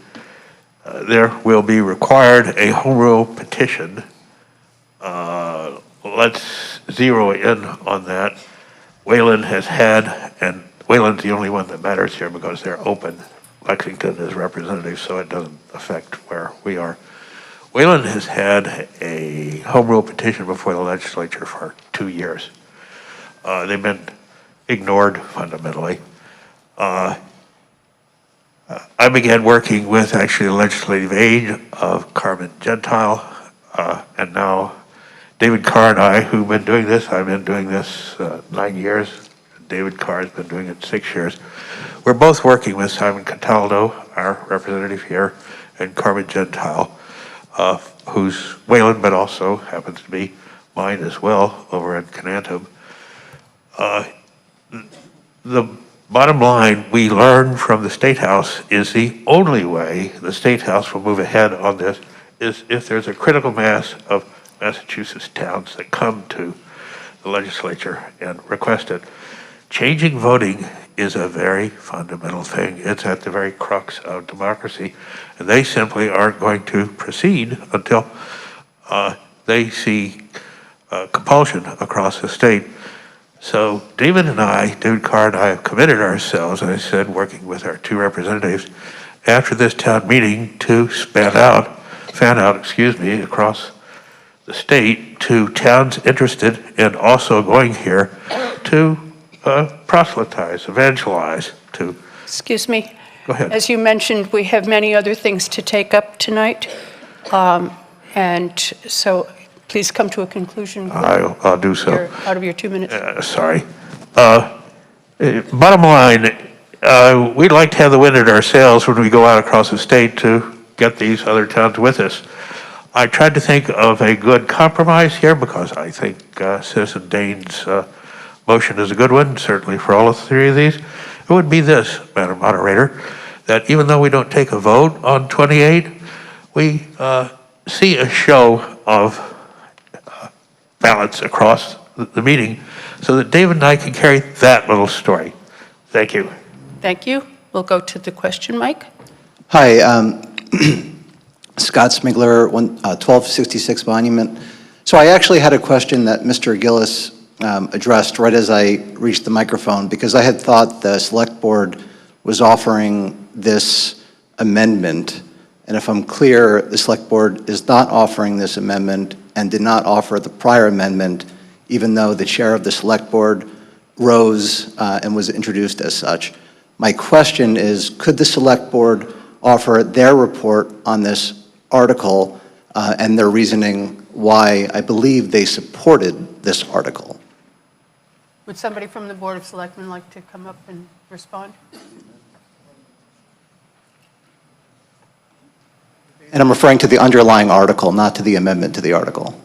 there will be required a home rule petition. Let's zero in on that. Wayland has had, and Wayland's the only one that matters here because they're open. Lexington is representative, so it doesn't affect where we are. Wayland has had a home rule petition before the legislature for 2 years. They've been ignored fundamentally. I began working with actually the legislative aid of Carmen Gentile, and now David Carr and I, who've been doing this, I've been doing this 9 years. David Carr has been doing it 6 years. We're both working with Simon Cataldo, our representative here, and Carmen Gentile, who's Wayland, but also happens to be mine as well over in Canantum. The bottom line we learned from the State House is the only way the State House will move ahead on this is if there's a critical mass of Massachusetts towns that come to the legislature and request it. Changing voting is a very fundamental thing. It's at the very crux of democracy, and they simply aren't going to proceed until they see compulsion across the state. So David Carr and I have committed ourselves, as I said, working with our 2 representatives after this town meeting to fan out, across the state to towns interested in also going here to proselytize, evangelize, to... Excuse me. Go ahead. As you mentioned, we have many other things to take up tonight. And so please come to a conclusion. I'll do so. You're out of your 2 minutes. Sorry. Bottom line, we'd like to have the wind at our sails when we go out across the state to get these other towns with us. I tried to think of a good compromise here because I think Citizen Dane's motion is a good one, certainly for all of 3 of these. It would be this, Madam Moderator, that even though we don't take a vote on 28, we see a show of balance across the meeting so that David and I can carry that little story. Thank you. Thank you. We'll go to the question, Mike. Hi, Scott Smigler, 1266 Monument So I actually had a question that Mr. Gillis addressed right as I reached the microphone, because I had thought the Select Board was offering this amendment. And if I'm clear, the Select Board is not offering this amendment and did not offer the prior amendment, even though the chair of the Select Board rose and was introduced as such. My question is, could the Select Board offer their report on this article and their reasoning why I believe they supported this article? Would somebody from the Board of Selectmen like to come up and respond? And I'm referring to the underlying article, not to the amendment to the article.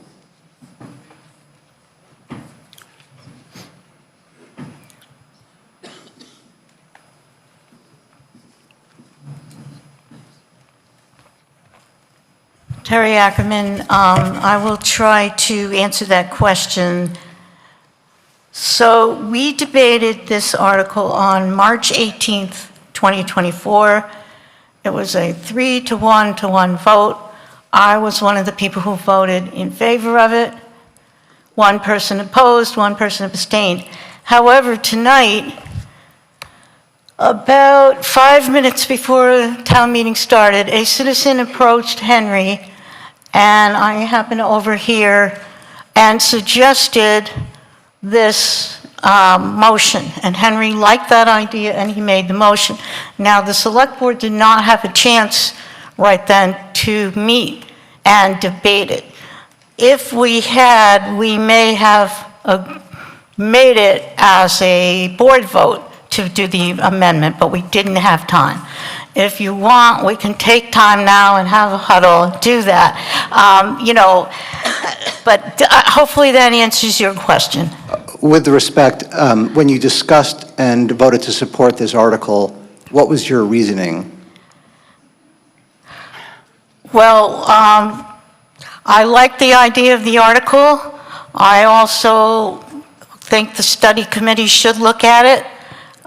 Terry Ackerman, I will try to answer that question. So we debated this article on March 18th, 2024. It was a 3-to-1 vote. I was one of the people who voted in favor of it. One person opposed, one person abstained. However, tonight, about 5 minutes before the town meeting started, a citizen approached Henry, and I happened to overhear, and suggested this motion. And Henry liked that idea, and he made the motion. Now, the Select Board did not have a chance right then to meet and debate it. If we had, we may have made it as a board vote to do the amendment, but we didn't have time. If you want, we can take time now and have a huddle and do that. But hopefully that answers your question. With respect, when you discussed and voted to support this article, what was your reasoning? Well, I like the idea of the article. I also think the study committee should look at it.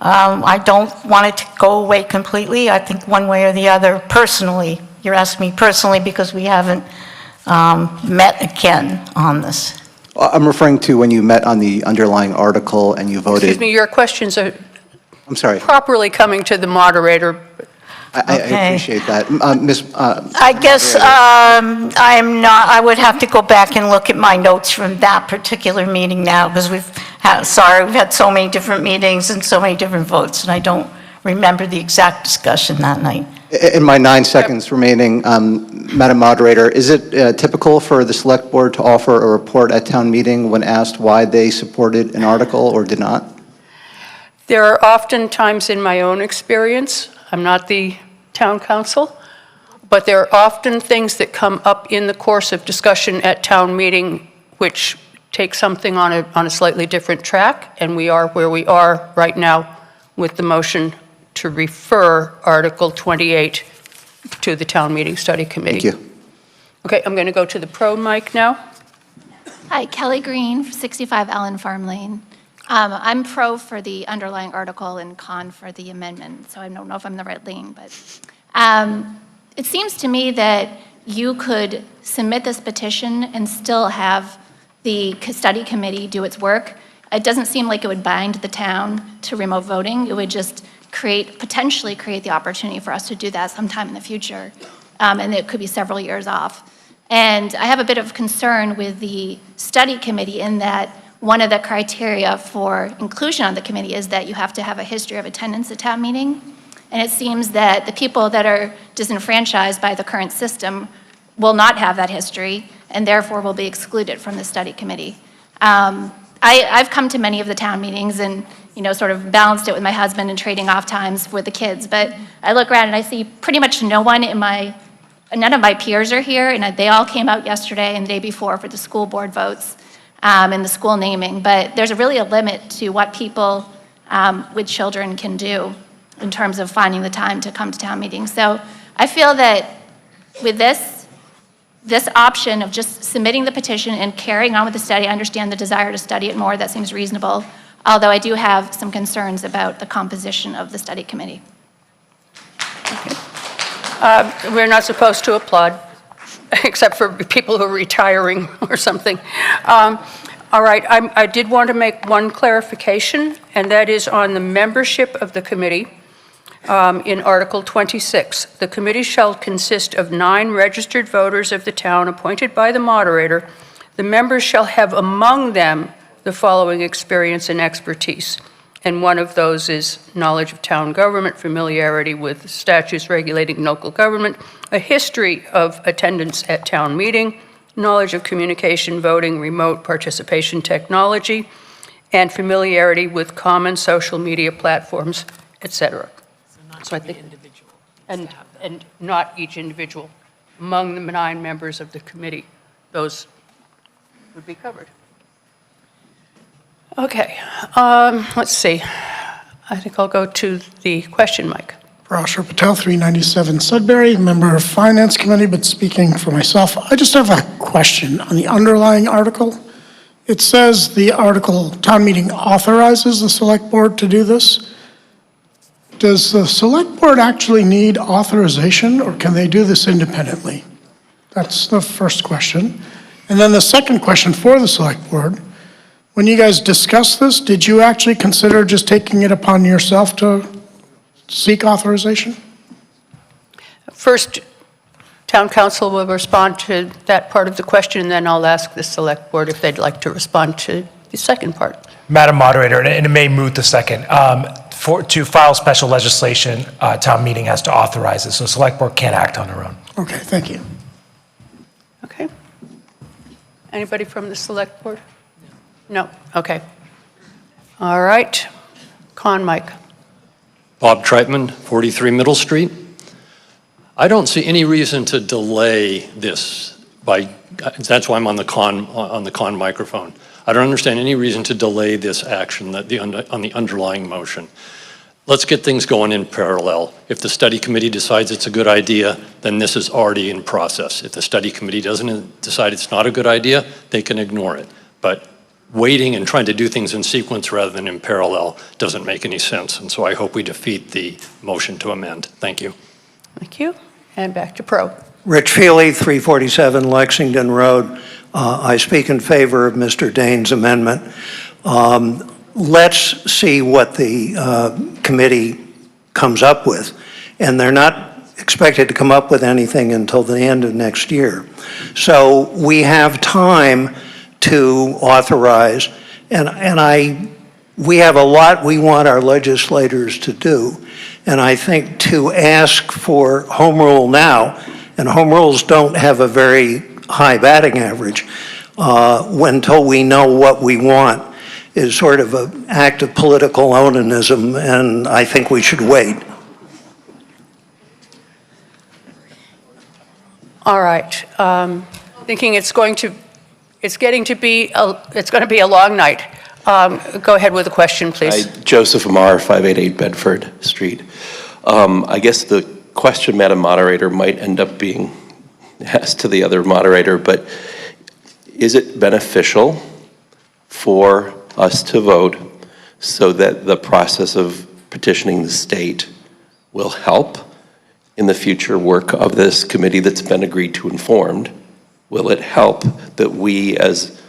I don't want it to go away completely. I think one way or the other, personally, you're asking me personally because we haven't met again on this. I'm referring to when you met on the underlying article and you voted. Excuse me, your questions are I'm sorry. properly coming to the moderator. I appreciate that. I guess I would have to go back and look at my notes from that particular meeting now, because we've had so many different meetings and so many different votes, and I don't remember the exact discussion that night. In my 9 seconds remaining, Madam Moderator, is it typical for the Select Board to offer a report at town meeting when asked why they supported an article or did not? There are often times in my own experience, I'm not the town council, but there are often things that come up in the course of discussion at town meeting which take something on a slightly different track, and we are where we are right now with the motion to refer Article 28 to the town meeting study committee. Thank you. Okay, I'm going to go to the pro mic now. Hi, Kelly Green, 65 Allen Farm Lane. I'm pro for the underlying article and con for the amendment, so I don't know if I'm the right lane, but it seems to me that you could submit this petition and still have the study committee do its work. It doesn't seem like it would bind the town to remote voting. It would just potentially create the opportunity for us to do that sometime in the future, and it could be several years off. And I have a bit of concern with the study committee in that one of the criteria for inclusion on the committee is that you have to have a history of attendance at town meeting. And it seems that the people that are disenfranchised by the current system will not have that history and therefore will be excluded from the study committee. I've come to many of the town meetings and sort of balanced it with my husband and trading off times with the kids. But I look around and I see pretty much none of my peers are here, and they all came out yesterday and the day before for the school board votes. And the school naming, but there's really a limit to what people with children can do in terms of finding the time to come to town meetings. So I feel that with this option of just submitting the petition and carrying on with the study, I understand the desire to study it more, that seems reasonable, although I do have some concerns about the composition of the study committee. We're not supposed to applaud. except for people who are retiring or something. All right, I did want to make one clarification, and that is on the membership of the committee. In Article 26, the committee shall consist of 9 registered voters of the town appointed by the moderator. The members shall have among them the following experience and expertise. And one of those is knowledge of town government, familiarity with statutes regulating local government, a history of attendance at town meeting, knowledge of communication, voting, remote participation technology, and familiarity with common social media platforms, etc. So I think, and not each individual. Among the 9 members of the committee, those would be covered. Okay, let's see. I think I'll go to the question, Mike. Prasher Patel, 397 Sudbury, member of Finance Committee, but speaking for myself, I just have a question on the underlying article. It says the article, town meeting authorizes the select board to do this. Does the select board actually need authorization, or can they do this independently? That's the first question. And then the second question for the select board, when you guys discussed this, did you actually consider just taking it upon yourself to seek authorization? First, town council will respond to that part of the question, and then I'll ask the select board if they'd like to respond to the second part. Madam Moderator, and it may moot the second, to file special legislation, town meeting has to authorize it, so select board can't act on their own. Okay, thank you. Okay. Anybody from the select board? No, okay. All right. Mike. Bob Treitman, 43 Middle Street. I don't see any reason to delay this that's why I'm on the con microphone. I don't understand any reason to delay this action on the underlying motion. Let's get things going in parallel. If the study committee decides it's a good idea, then this is already in process. If the study committee doesn't decide it's not a good idea, they can ignore it. But waiting and trying to do things in sequence rather than in parallel doesn't make any sense. And so I hope we defeat the motion to amend. Thank you. Thank you. And back to Pro. Rich Feely, 347 Lexington Road. I speak in favor of Mr. Dane's amendment. Let's see what the committee comes up with. And they're not expected to come up with anything until the end of next year. So we have time to authorize, and we have a lot we want our legislators to do. And I think to ask for home rule now, and home rules don't have a very high batting average, until we know what we want, is sort of an act of political onanism, and I think we should wait. All right. Thinking it's going to be a long night. Go ahead with the question, please. Joseph Amar, 588 Bedford Street. I guess the question, Madam Moderator, might end up being asked to the other moderator, but is it beneficial for us to vote so that the process of petitioning the state will help in the future work of this committee that's been agreed to and formed? Will it help that we as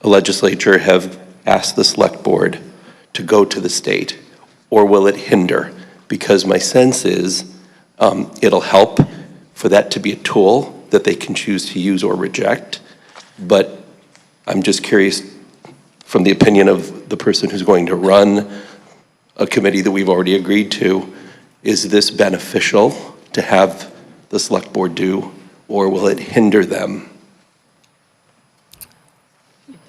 a legislature have asked the select board to go to the state, or will it hinder? Because my sense is it'll help for that to be a tool that they can choose to use or reject. But I'm just curious, from the opinion of the person who's going to run a committee that we've already agreed to, is this beneficial to have the select board do, or will it hinder them?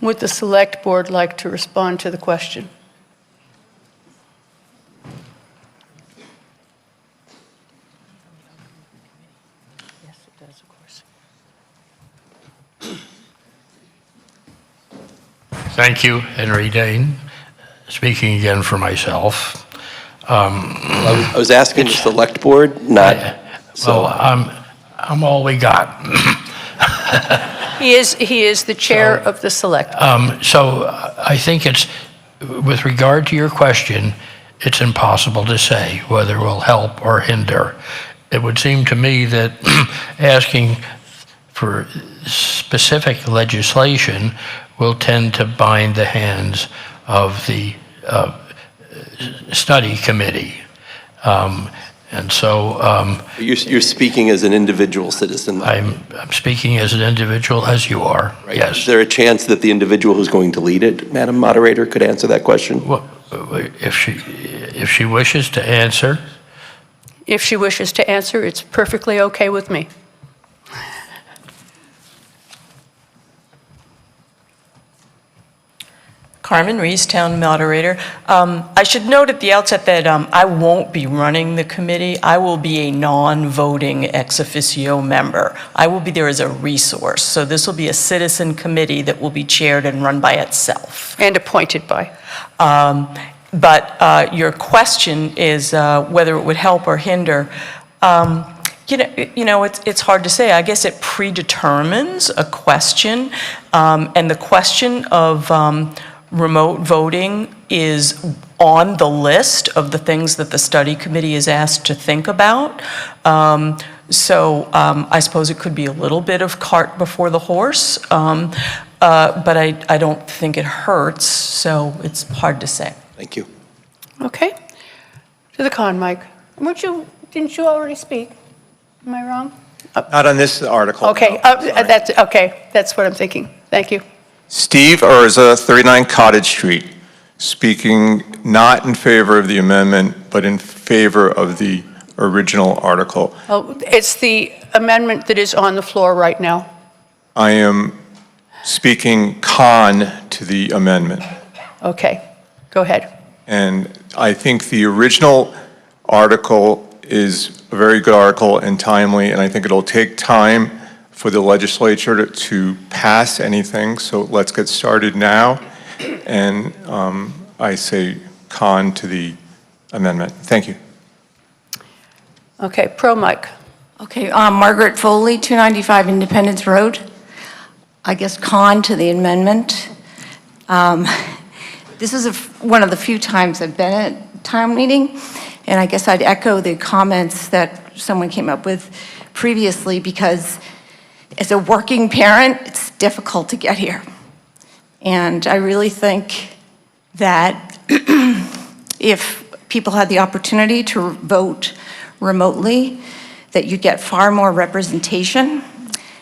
Would the select board like to respond to the question? Yes, it does, of course. Thank you, Henry Dane. Speaking again for myself. I was asking the select board, not. So I'm all we got. He is the chair of the select. So I think it's, with regard to your question, it's impossible to say whether it will help or hinder. It would seem to me that asking for specific legislation will tend to bind the hands of the study committee. And so... You're speaking as an individual citizen. I'm speaking as an individual, as you are, right. Yes. Is there a chance that the individual who's going to lead it, Madam Moderator, could answer that question? Well, if she wishes to answer. If she wishes to answer, it's perfectly okay with me. Carmen Reese, Town Moderator. I should note at the outset that I won't be running the committee. I will be a non-voting ex officio member. I will be there as a resource. So this will be a citizen committee that will be chaired and run by itself. And appointed by. But your question is whether it would help or hinder. It's hard to say. I guess it predetermines a question, and the question of remote voting is on the list of the things that the study committee is asked to think about. So I suppose it could be a little bit of cart before the horse, but I don't think it hurts, so it's hard to say. Thank you. Okay. To the con mic. Didn't you already speak? Am I wrong? Not on this article. Okay, no. That's what I'm thinking. Thank you. Steve Urza, 39 Cottage Street, speaking not in favor of the amendment, but in favor of the original article. Oh, it's the amendment that is on the floor right now. I am speaking con to the amendment. Okay, go ahead. And I think the original article is a very good article and timely, and I think it'll take time for the legislature to pass anything, so let's get started now. And I say con to the amendment. Thank you. Okay, pro mic. Okay, Margaret Foley, 295 Independence Road. I guess con to the amendment. This is one of the few times I've been at town meeting, and I guess I'd echo the comments that someone came up with previously, because as a working parent, it's difficult to get here. And I really think that if people had the opportunity to vote remotely, that you'd get far more representation.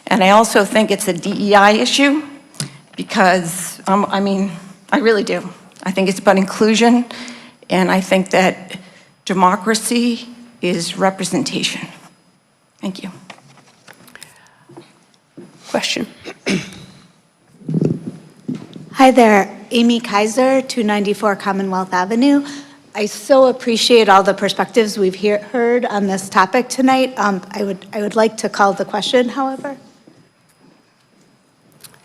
And I also think it's a DEI issue, because, I really do. I think it's about inclusion, and I think that democracy is representation. Thank you. Question. Hi there, Amy Kaiser, 294 Commonwealth Avenue. I so appreciate all the perspectives we've heard on this topic tonight. I would like to call the question, however.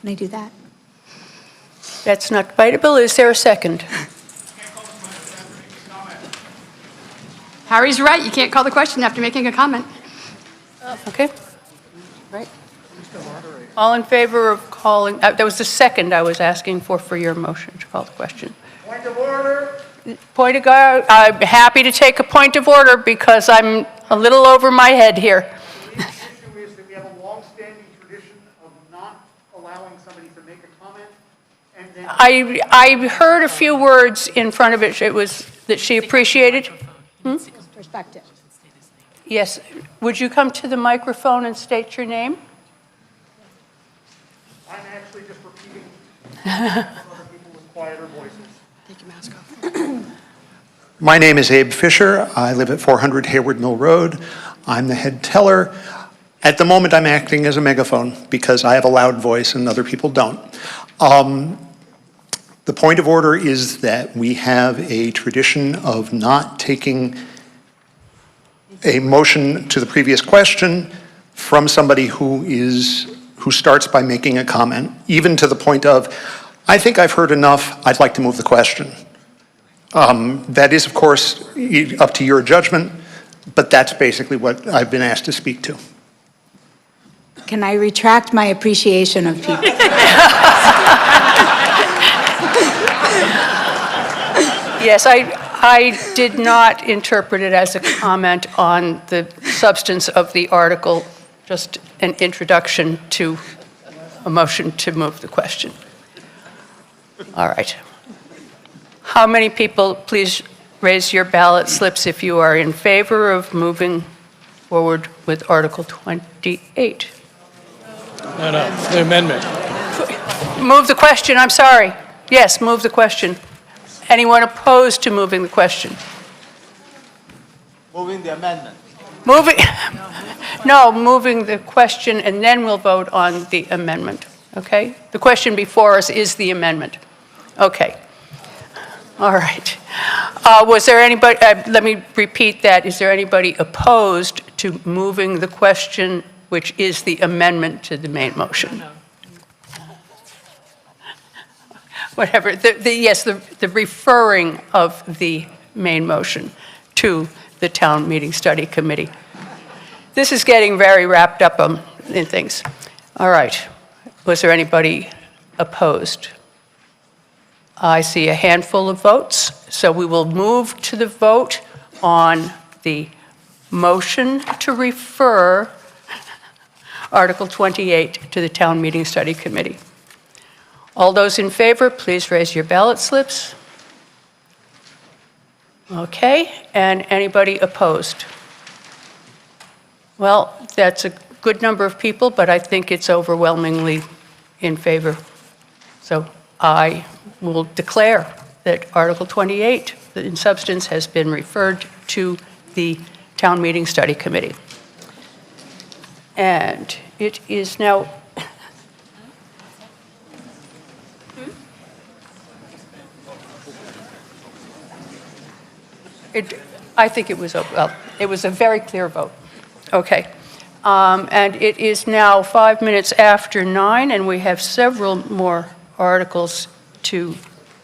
Can I do that? That's not debatable. Is there a second? Harry's right. You can't call the question after making a comment. Okay. Right. All in favor of calling, that was the second I was asking for your motion to call the question. Point of order. Point of order. I'm happy to take a point of order because I'm a little over my head here. The issue is that we have a long-standing tradition of not allowing somebody to make a comment, and then... I heard a few words in front of it. It was that she appreciated. Perspective. Yes. Would you come to the microphone and state your name? I'm actually just repeating other people with quieter voices. Take your mask off. My name is Abe Fisher. I live at 400 Hayward Mill Road. I'm the head teller. At the moment, I'm acting as a megaphone because I have a loud voice and other people don't. The point of order is that we have a tradition of not taking a motion to the previous question from somebody who starts by making a comment, even to the point of, I think I've heard enough, I'd like to move the question. That is, of course, up to your judgment, but that's basically what I've been asked to speak to. Can I retract my appreciation of people? Yes, I did not interpret it as a comment on the substance of the article just an introduction to a motion to move the question. All right. How many people, please raise your ballot slips if you are in favor of moving forward with Article 28? No, the amendment. Move the question, I'm sorry. Yes, move the question. Anyone opposed to moving the question? Moving the amendment. Moving, no, moving the question, and then we'll vote on the amendment, okay? The question before us is the amendment. Okay. All right. Was there anybody, let me repeat that. Is there anybody opposed to moving the question, which is the amendment to the main motion? Whatever, yes, the referring of the main motion to the town meeting study committee. This is getting very wrapped up in things. All right. Was there anybody opposed? I see a handful of votes, so we will move to the vote on the motion to refer Article 28 to the town meeting study committee. All those in favor, please raise your ballot slips. Okay, and anybody opposed? Well, that's a good number of people, but I think it's overwhelmingly in favor. So I will declare that Article 28, in substance, has been referred to the town meeting study committee. And it is now I think it was a very clear vote. Okay. And it is now 5 minutes after 9, and we have several more articles to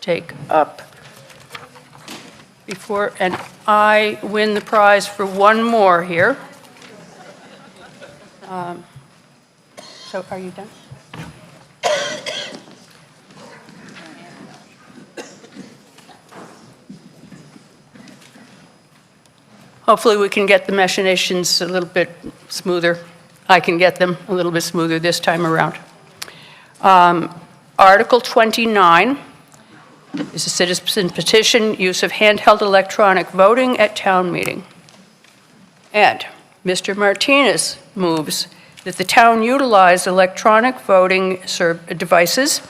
take up before, and I win the prize for one more here. So are you done? Hopefully we can get the machinations a little bit smoother. I can get them a little bit smoother this time around. Article 29 is a citizen petition, use of handheld electronic voting at town meeting. And Mr. Martinez moves that the town utilize electronic voting devices,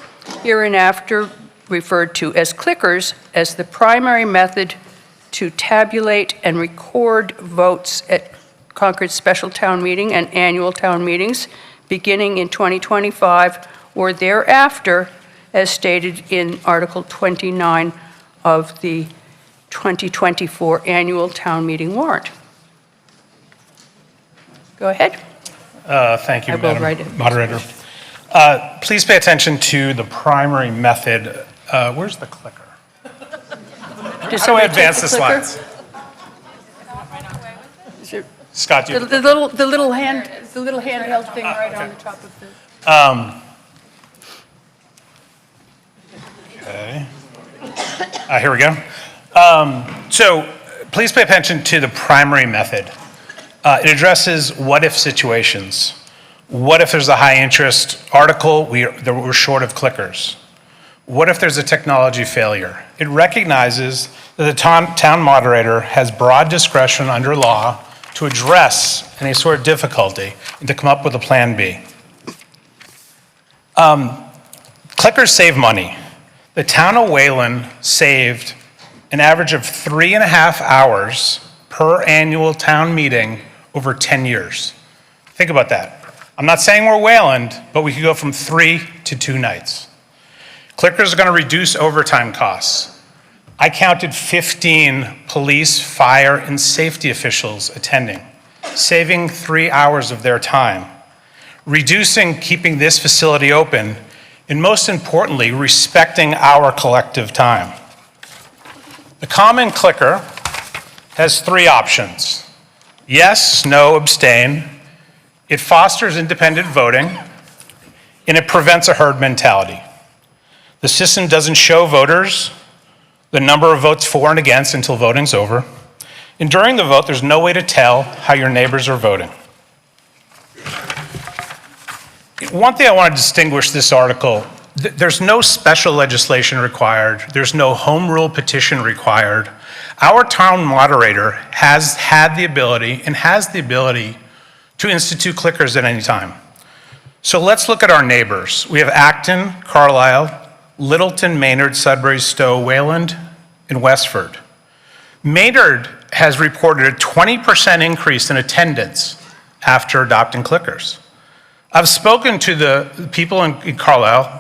hereinafter referred to as clickers, as the primary method to tabulate and record votes at Concord's special town meeting and annual town meetings beginning in 2025 or thereafter, as stated in Article 29 of the 2024 annual town meeting warrant. Go ahead. Thank you, I will write it. Madam Moderator. Please pay attention to the primary method. Where's the clicker? Does How do I somebody take advance the the clicker? slides? Is it- Scott, do you? The little handheld thing right on the top of the. Okay. Here we go. So please pay attention to the primary method. It addresses what-if situations. What if there's a high-interest article, we're short of clickers? What if there's a technology failure? It recognizes that the town moderator has broad discretion under law to address any sort of difficulty and to come up with a plan B. Clickers save money. The town of Wayland saved an average of 3.5 hours per annual town meeting over 10 years. Think about that. I'm not saying we're Wayland, but we could go from 3 to 2 nights. Clickers are going to reduce overtime costs. I counted 15 police, fire, and safety officials attending, saving 3 hours of their time, reducing keeping this facility open, and most importantly, respecting our collective time. The common clicker has 3 options: yes, no, abstain. It fosters independent voting, and it prevents a herd mentality. The system doesn't show voters the number of votes for and against until voting's over. And during the vote, there's no way to tell how your neighbors are voting. One thing I want to distinguish this article, there's no special legislation required. There's no home rule petition required. Our town moderator has had the ability and has the ability to institute clickers at any time. So let's look at our neighbors. We have Acton, Carlisle, Littleton, Maynard, Sudbury, Stowe, Wayland, and Westford. Maynard has reported a 20% increase in attendance after adopting clickers. I've spoken to the people in Carlisle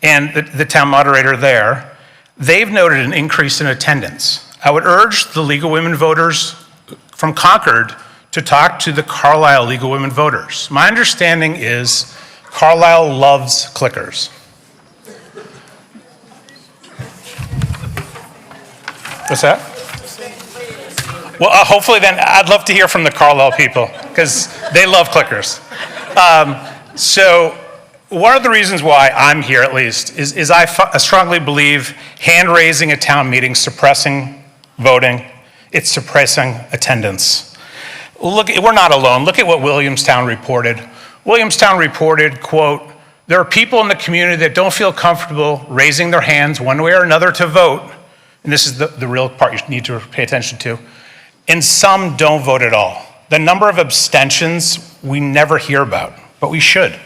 and the town moderator there. They've noted an increase in attendance. I would urge the League of Women Voters from Concord to talk to the Carlisle League of Women Voters. My understanding is Carlisle loves clickers. What's that? Well, hopefully then, I'd love to hear from the Carlisle people, because they love clickers. So one of the reasons why I'm here, at least, is I strongly believe hand-raising at town meetings, suppressing voting, it's suppressing attendance. Look, we're not alone. Look at what Williamstown reported. Williamstown reported, quote, "There are people in the community that don't feel comfortable raising their hands one way or another to vote," and this is the real part you need to pay attention to, "and some don't vote at all." The number of abstentions we never hear about, but we should.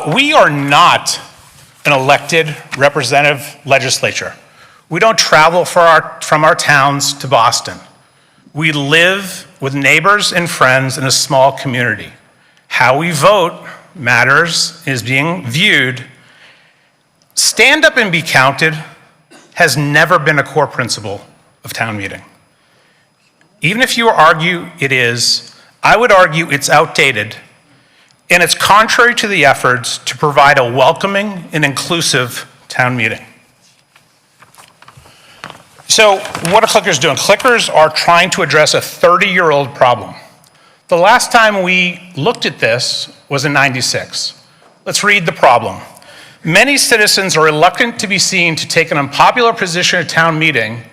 We are not an elected representative legislature. We don't travel from our towns to Boston. We live with neighbors and friends in a small community. How we vote matters, is being viewed. Stand up and be counted has never been a core principle of town meeting. Even if you argue it is, I would argue it's outdated, and it's contrary to the efforts to provide a welcoming and inclusive town meeting. So what are clickers doing? Clickers are trying to address a 30-year-old problem. The last time we looked at this was in '96. Let's read the problem. Many citizens are reluctant to be seen to take an unpopular position at town meeting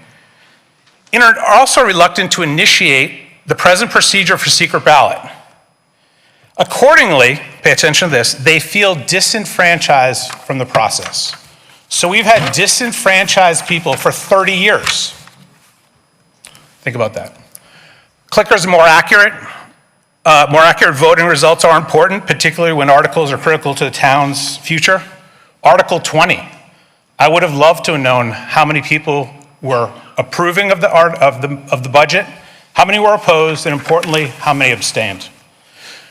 and are also reluctant to initiate the present procedure for secret ballot. Accordingly, pay attention to this, they feel disenfranchised from the process. So we've had disenfranchised people for 30 years. Think about that. Clickers are more accurate. More accurate voting results are important, particularly when articles are critical to the town's future. Article 20. I would have loved to have known how many people were approving of the budget, how many were opposed, and importantly, how many abstained.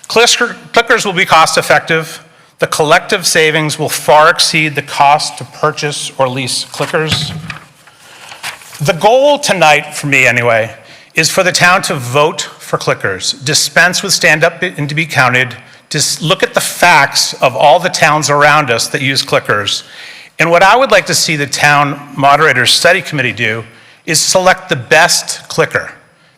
Clickers will be cost effective. The collective savings will far exceed the cost to purchase or lease clickers. The goal tonight, for me anyway, is for the town to vote for clickers, dispense with stand up and to be counted, just look at the facts of all the towns around us that use clickers. And what I would like to see the town moderator study committee do is select the best clicker.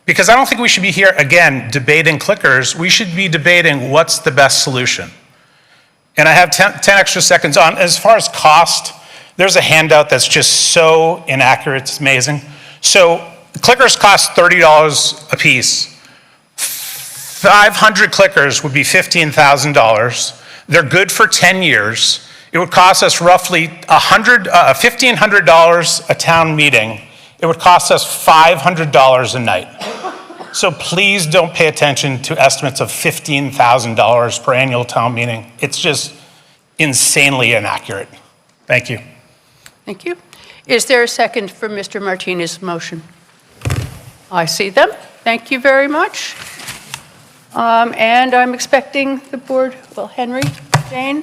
Because I don't think we should be here, again, debating clickers. We should be debating what's the best solution. And I have 10 extra seconds on. As far as cost, there's a handout that's just so inaccurate, it's amazing. So clickers cost $30 a piece. 500 clickers would be $15,000. They're good for 10 years. It would cost us roughly $1,500 a town meeting. It would cost us $500 a night. So please don't pay attention to estimates of $15,000 per annual town meeting. It's just insanely inaccurate. Thank you. Thank you. Is there a second for Mr. Martinez's motion? I see them. Thank you very much. And I'm expecting the board, well, Henry, Jane,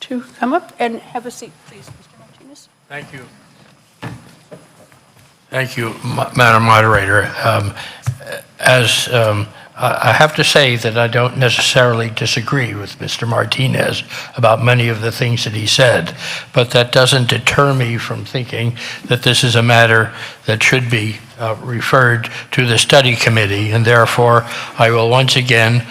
to come up and have a seat, please, Mr. Martinez. Thank you. Thank you, Madam Moderator. I have to say that I don't necessarily disagree with Mr. Martinez about many of the things that he said, but that doesn't deter me from thinking that this is a matter that should be referred to the study committee, and therefore I will once again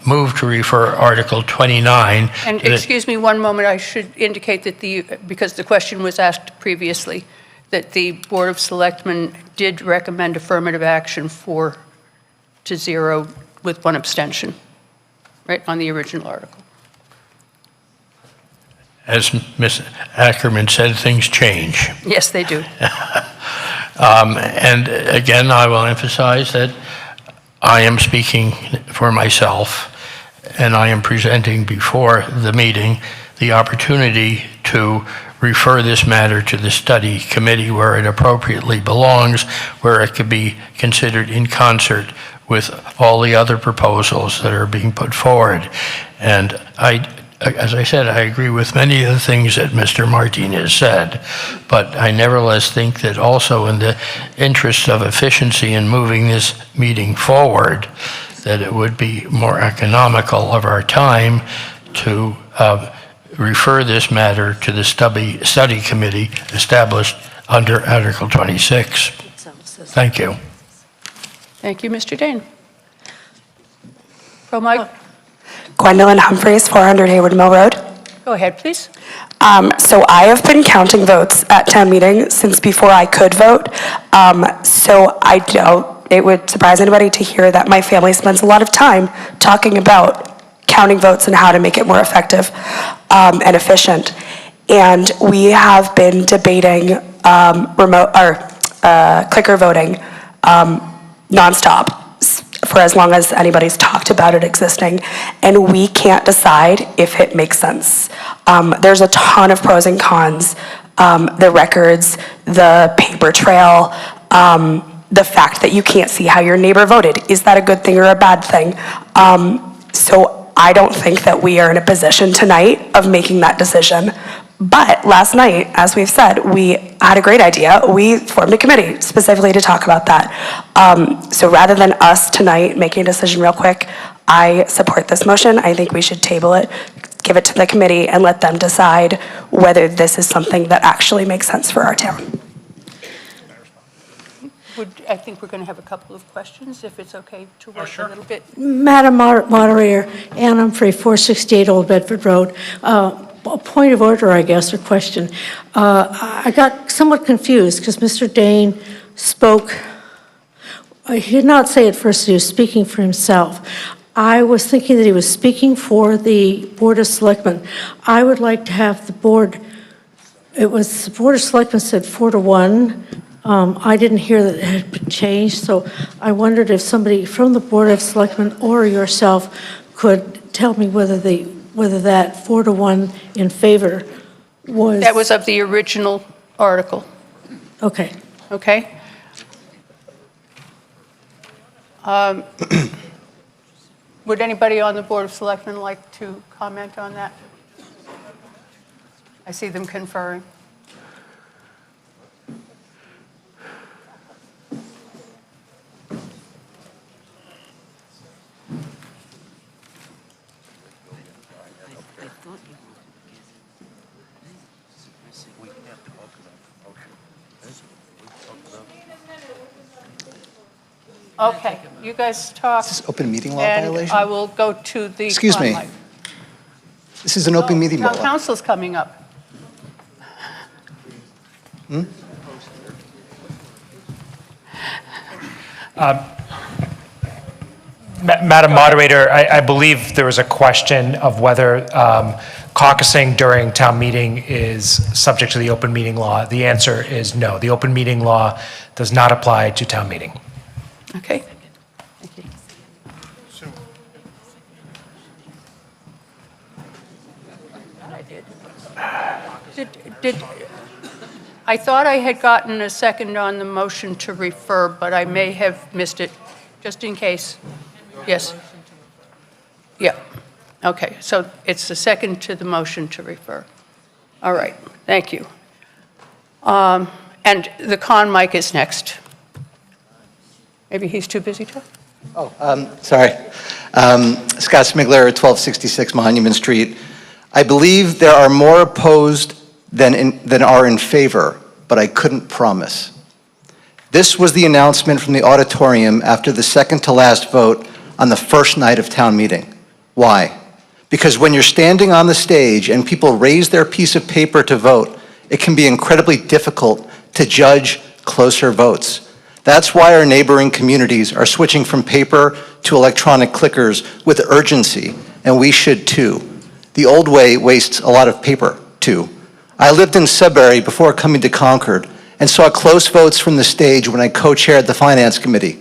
move to refer Article 29. And excuse me one moment, I should indicate that because the question was asked previously, that the Board of Selectmen did recommend affirmative action 4-0 with one abstention. right, on the original article. As Ms. Ackerman said, things change. Yes, they do. And again, I will emphasize that I am speaking for myself, and I am presenting before the meeting the opportunity to refer this matter to the study committee where it appropriately belongs, where it could be considered in concert with all the other proposals that are being put forward. And as I said, I agree with many of the things that Mr. Martinez said, but I nevertheless think that also in the interest of efficiency in moving this meeting forward, that it would be more economical of our time to refer this matter to the study committee established under Article 26. Thank you. Thank you, Mr. Dane. Pro Mike, Gwendolyn Humphreys, 400 Hayward Mill Road. go ahead, please. So I have been counting votes at town meeting since before I could vote. So I doubt it would surprise anybody to hear that my family spends a lot of time talking about counting votes and how to make it more effective and efficient. And we have been debating clicker voting nonstop for as long as anybody's talked about it existing, and we can't decide if it makes sense. There's a ton of pros and cons, the records, the paper trail, the fact that you can't see how your neighbor voted. Is that a good thing or a bad thing? So I don't think that we are in a position tonight of making that decision. But last night, as we've said, we had a great idea. We formed a committee specifically to talk about that. So rather than us tonight making a decision real quick, I support this motion. I think we should table it, give it to the committee, and let them decide whether this is something that actually makes sense for our town. I think we're going to have a couple of questions, if it's okay to wait a little bit. Madam Moderator, Ann Humphrey, 468 Old Bedford Road. A point of order, I guess, or question. I got somewhat confused because Mr. Dane spoke, he did not say at first that he was speaking for himself. I was thinking that he was speaking for the Board of Selectmen. I would like to have the board, it was, the Board of Selectmen said 4-1. I didn't hear that it had been changed, so I wondered if somebody from the Board of Selectmen or yourself could tell me whether that 4-1 in favor was... That was of the original article. Okay. Okay? Would anybody on the Board of Selectmen like to comment on that? I see them conferring. Okay, you guys talk. Is this open meeting law and violation? I will go to the... Excuse me. Conley. This is an open meeting Town law. council's coming up. Madam Moderator, I believe there was a question of whether caucusing during town meeting is subject to the open meeting law. The answer is no. The open meeting law does not apply to town meeting. Okay. Thank you. I thought I had gotten a second on the motion to refer, but I may have missed it, just in case. Yes. Yeah. Okay, so it's the second to the motion to refer. All right, thank you. And the con mic is next. Maybe he's too busy to? Sorry. Scott Smigler, 1266 Monument Street. I believe there are more opposed than are in favor, but I couldn't promise. This was the announcement from the auditorium after the second to last vote on the first night of town meeting. Why? Because when you're standing on the stage and people raise their piece of paper to vote, it can be incredibly difficult to judge closer votes. That's why our neighboring communities are switching from paper to electronic clickers with urgency, and we should too. The old way wastes a lot of paper, too. I lived in Sudbury before coming to Concord and saw close votes from the stage when I co-chaired the Finance Committee.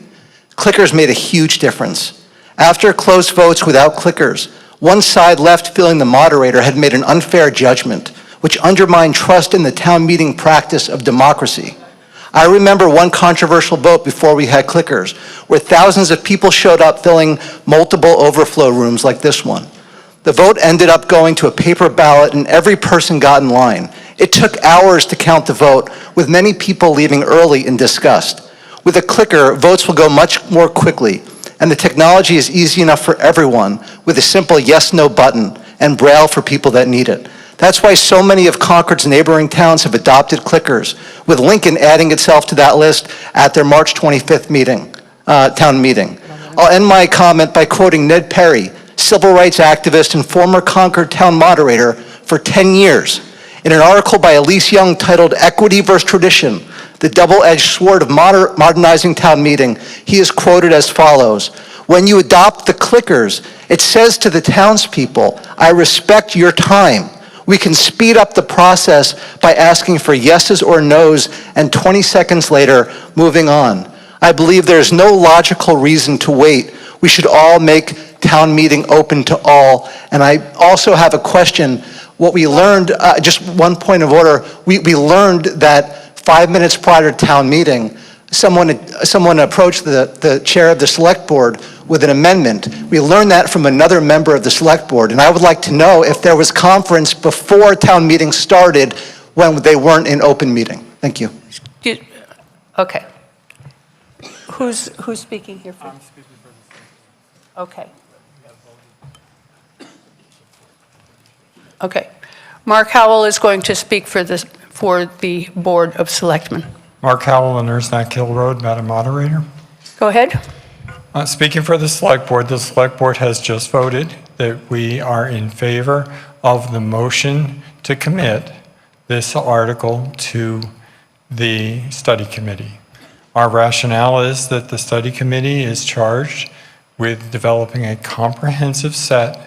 Clickers made a huge difference. After close votes without clickers, one side left feeling the moderator had made an unfair judgment, which undermined trust in the town meeting practice of democracy. I remember one controversial vote before we had clickers, where thousands of people showed up filling multiple overflow rooms like this one. The vote ended up going to a paper ballot and every person got in line. It took hours to count the vote, with many people leaving early in disgust. With a clicker, votes will go much more quickly, and the technology is easy enough for everyone with a simple yes/no button and Braille for people that need it. That's why so many of Concord's neighboring towns have adopted clickers, with Lincoln adding itself to that list at their March 25th town meeting. I'll end my comment by quoting Ned Perry, civil rights activist and former Concord town moderator for 10 years. In an article by Elise Young titled Equity versus Tradition, the double-edged sword of modernizing town meeting, he is quoted as follows: "When you adopt the clickers, it says to the townspeople, I respect your time. We can speed up the process by asking for yeses or nos and 20 seconds later, moving on. I believe there's no logical reason to wait. We should all make town meeting open to all." And I also have a question. What we learned, just one point of order, we learned that 5 minutes prior to town meeting, someone approached the chair of the select board with an amendment. We learned that from another member of the select board, and I would like to know if there was conference before town meeting started when they weren't in open meeting. Thank you. Okay. Who's speaking here for? I'm speaking for the Okay. Okay. Mark Howell is going to speak for the Board of Selectmen. Mark Howell, on Ersnack Hill Road, Madam Moderator. Go ahead. Speaking for the Select Board has just voted that we are in favor of the motion to commit this article to the study committee. Our rationale is that the study committee is charged with developing a comprehensive set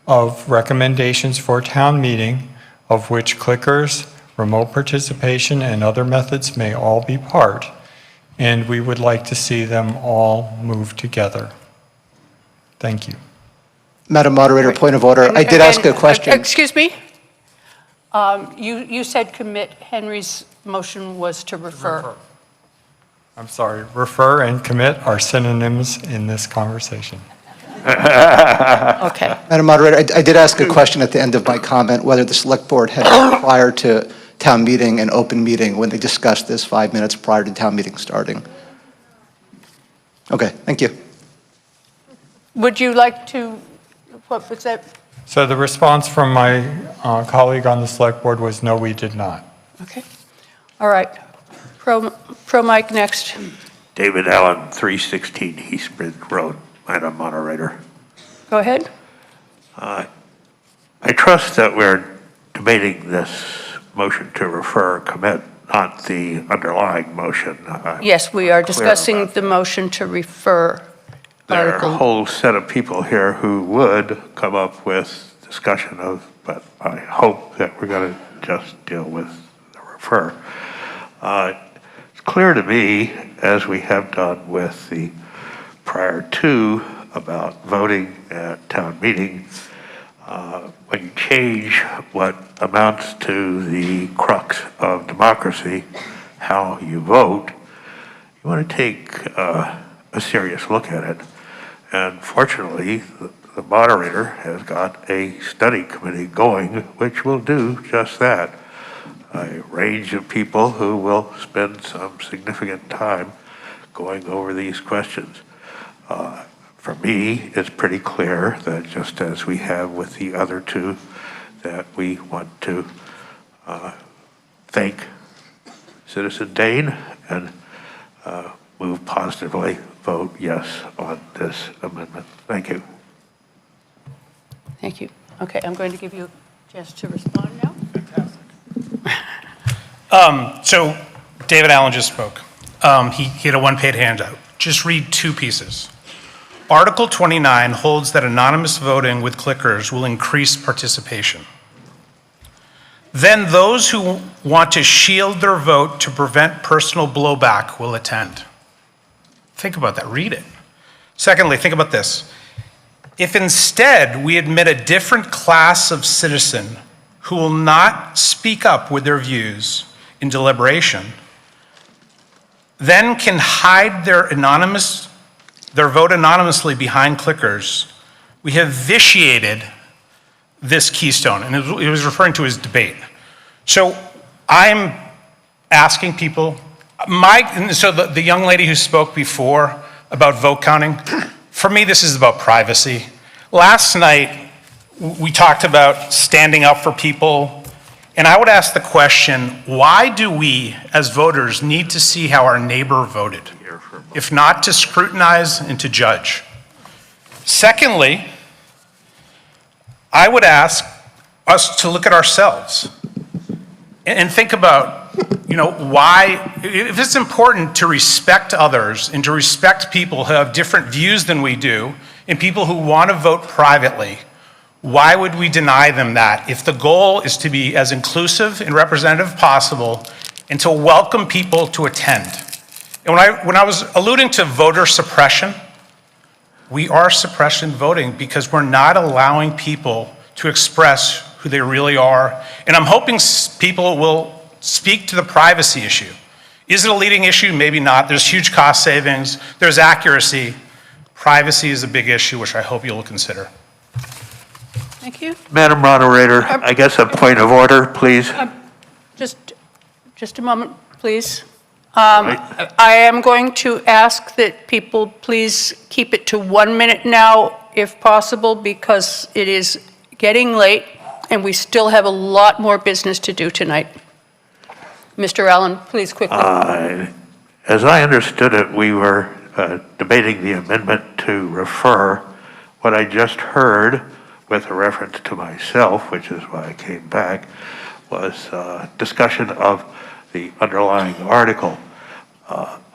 of recommendations for town meeting, of which clickers, remote participation, and other methods may all be part, and we would like to see them all move together. Thank you. Madam Moderator, point of order. I did ask a question. Excuse me? You said commit. Henry's motion was to refer. I'm sorry, refer and commit are synonyms in this conversation. Okay. Madam Moderator, I did ask a question at the end of my comment whether the select board had prior to town meeting an open meeting when they discussed this 5 minutes prior to town meeting starting. Okay, thank you. Would you like to, what was that? So the response from my colleague on the select board was no, we did not. Okay. All right. Pro Mike next. David Allen, 316 East Bridge Road, Madam Moderator. Go ahead. I trust that we're debating this motion to refer commit, not the underlying motion. Yes, we are discussing the motion to refer There are article. a whole set of people here who would come up with discussion of, but I hope that we're going to just deal with the refer. It's clear to me, as we have done with the prior two about voting at town meeting, when you change what amounts to the crux of democracy, how you vote, you want to take a serious look at it. And fortunately, the moderator has got a study committee going, which will do just that. A range of people who will spend some significant time going over these questions. For me, it's pretty clear that just as we have with the other two, that we want to thank Citizen Dane and move positively, vote yes on this amendment. Thank you. Thank you. Okay, I'm going to give you a chance to respond now. So David Allen just spoke. He had a one-page handout. Just read two pieces. Article 29 holds that anonymous voting with clickers will increase participation. Then those who want to shield their vote to prevent personal blowback will attend. Think about that, read it. Secondly, think about this. If instead we admit a different class of citizen who will not speak up with their views in deliberation, then can hide their vote anonymously behind clickers, we have vitiated this keystone, and it was referring to as debate. So I'm asking people, the young lady who spoke before about vote counting, for me this is about privacy. Last night we talked about standing up for people, and I would ask the question, why do we as voters need to see how our neighbor voted, if not to scrutinize and to judge? Secondly, I would ask us to look at ourselves and think about, why, if it's important to respect others and to respect people who have different views than we do and people who want to vote privately, why would we deny them that if the goal is to be as inclusive and representative possible and to welcome people to attend? And when I was alluding to voter suppression, we are suppressing voting because we're not allowing people to express who they really are. And I'm hoping people will speak to the privacy issue. Is it a leading issue? Maybe not. There's huge cost savings. There's accuracy. Privacy is a big issue, which I hope you'll consider. Thank you. Madam Moderator, I guess a point of order, please. Just a moment, please. I am going to ask that people please keep it to 1 minute now, if possible, because it is getting late and we still have a lot more business to do tonight. Mr. Allen, please quickly. As I understood it, we were debating the amendment to refer. What I just heard, with a reference to myself, which is why I came back, was discussion of the underlying article.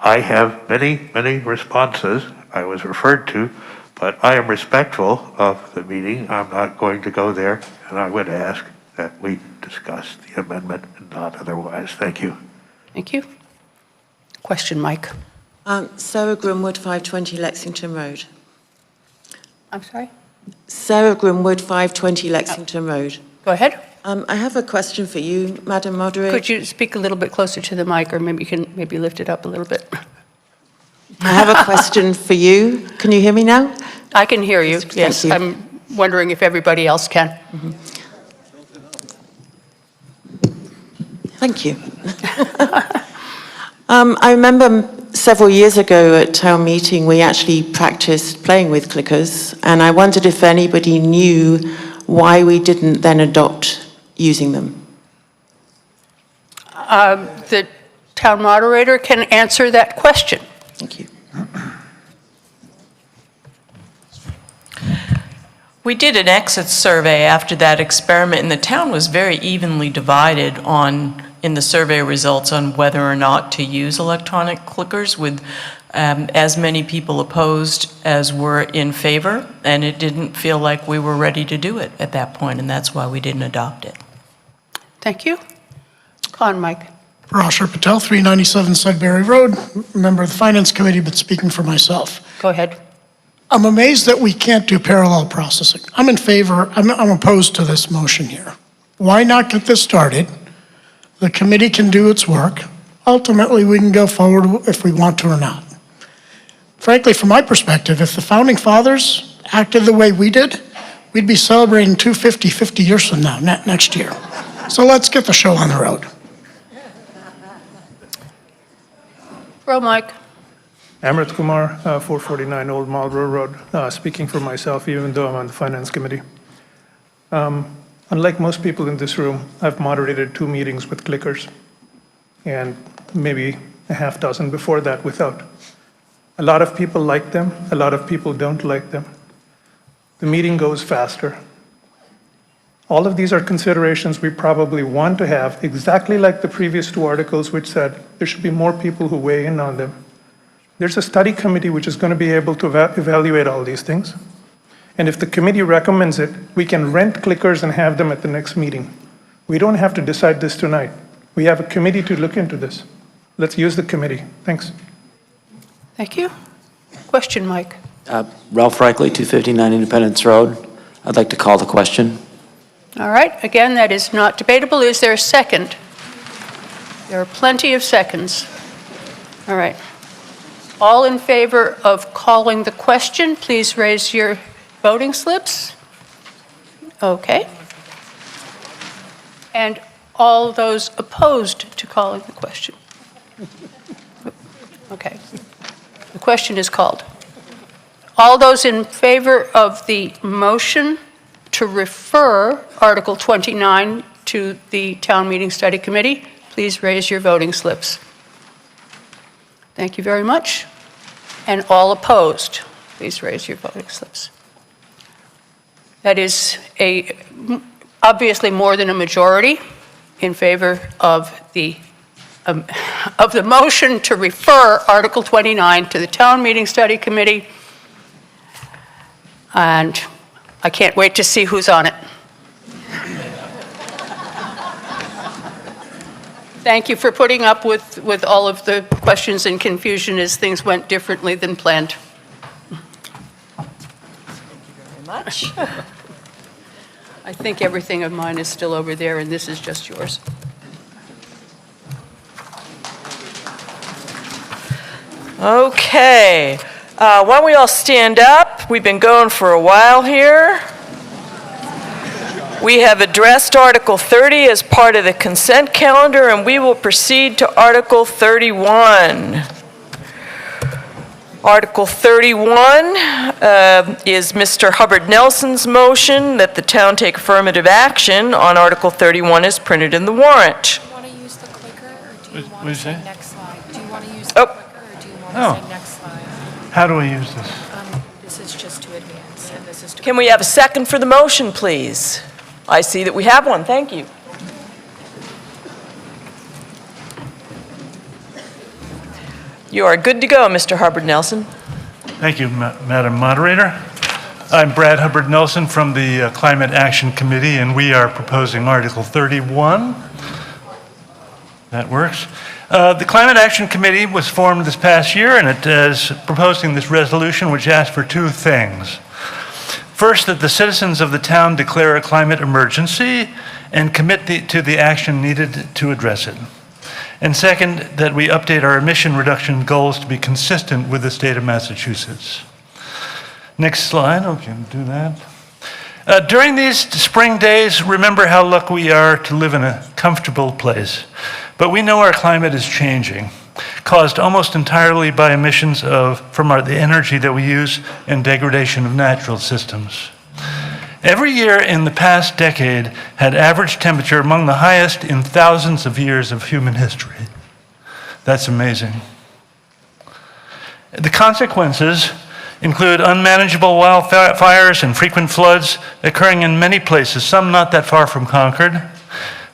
I have many responses I was referred to, but I am respectful of the meeting. I'm not going to go there, and I would ask that we discuss the amendment and not otherwise. Thank you. Thank you. Question, Mike. Sarah Grimwood, 520 Lexington Road. I'm sorry? Sarah Grimwood, 520 Lexington Road. Go ahead. I have a question for you, Madam Moderator. Could you speak a little bit closer to the mic, or maybe you can lift it up a little bit? I have a question for you. Can you hear me now? I can hear you, yes. you. I'm wondering if everybody else can. Thank you. I remember several years ago at town meeting, we actually practiced playing with clickers, and I wondered if anybody knew why we didn't then adopt using them. The town moderator can answer that question. Thank you. We did an exit survey after that experiment, and the town was very evenly divided in the survey results on whether or not to use electronic clickers, with as many people opposed as were in favor, and it didn't feel like we were ready to do it at that point, and that's why we didn't adopt it. Thank you. On, Mike. Parashar Patel, 397 Sudbury Road, member of the Finance Committee, but speaking for myself. Go ahead. I'm amazed that we can't do parallel processing. I'm opposed to this motion here. Why not get this started? The committee can do its work. Ultimately, we can go forward if we want to or not. Frankly, from my perspective, if the Founding Fathers acted the way we did, we'd be celebrating 250 50 years from now, next year. So let's get the show on the road. Roll, Mike. Amrit Kumar, 449 Old Marlborough Road, speaking for myself, even though I'm on the Finance Committee. Unlike most people in this room, I've moderated 2 meetings with clickers, and maybe a half dozen before that without. A lot of people like them, a lot of people don't like them. The meeting goes faster. All of these are considerations we probably want to have, exactly like the previous 2 articles which said there should be more people who weigh in on them. There's a study committee which is going to be able to evaluate all these things. And if the committee recommends it, we can rent clickers and have them at the next meeting. We don't have to decide this tonight. We have a committee to look into this. Let's use the committee. Thanks. Thank you. Question, Mike. Ralph Reichley, 259 Independence Road. I'd like to call the question. All right, again, that is not debatable. Is there a second? There are plenty of seconds. All right. All in favor of calling the question, please raise your voting slips. Okay. And all those opposed to calling the question? Okay. The question is called. All those in favor of the motion to refer Article 29 to the Town Meeting Study Committee, please raise your voting slips. Thank you very much. And all opposed, please raise your voting slips. That is obviously more than a majority in favor of the motion to refer Article 29 to the Town Meeting Study Committee. And I can't wait to see who's on it. Thank you for putting up with all of the questions and confusion as things went differently than planned. Very much. I think everything of mine is still over there, and this is just yours. Okay. Why don't we all stand up? We've been going for a while here. We have addressed Article 30 as part of the consent calendar, and we will proceed to Article 31. Article 31 is Mr. Hubbard Nelson's motion that the town take affirmative action on Article 31 as printed in the warrant. Do you want to use the clicker, or do you want What to is say that? next slide? Do you want to use the clicker, or do you want to say next slide? How do I use this? This is just to advance, and this is to... Can we have a second for the motion, please? I see that we have one. Thank you. You are good to go, Mr. Hubbard Nelson. Thank you, Madam Moderator. I'm Brad Hubbard Nelson from the Climate Action Committee, and we are proposing Article 31. That works. The Climate Action Committee was formed this past year, and it is proposing this resolution which asks for two things. First, that the citizens of the town declare a climate emergency and commit to the action needed to address it. And second, that we update our emission reduction goals to be consistent with the state of Massachusetts. Next slide, okay, do that. During these spring days, remember how lucky we are to live in a comfortable place. But we know our climate is changing, caused almost entirely by emissions from the energy that we use and degradation of natural systems. Every year in the past decade had average temperature among the highest in thousands of years of human history. That's amazing. The consequences include unmanageable wildfires and frequent floods occurring in many places, some not that far from Concord.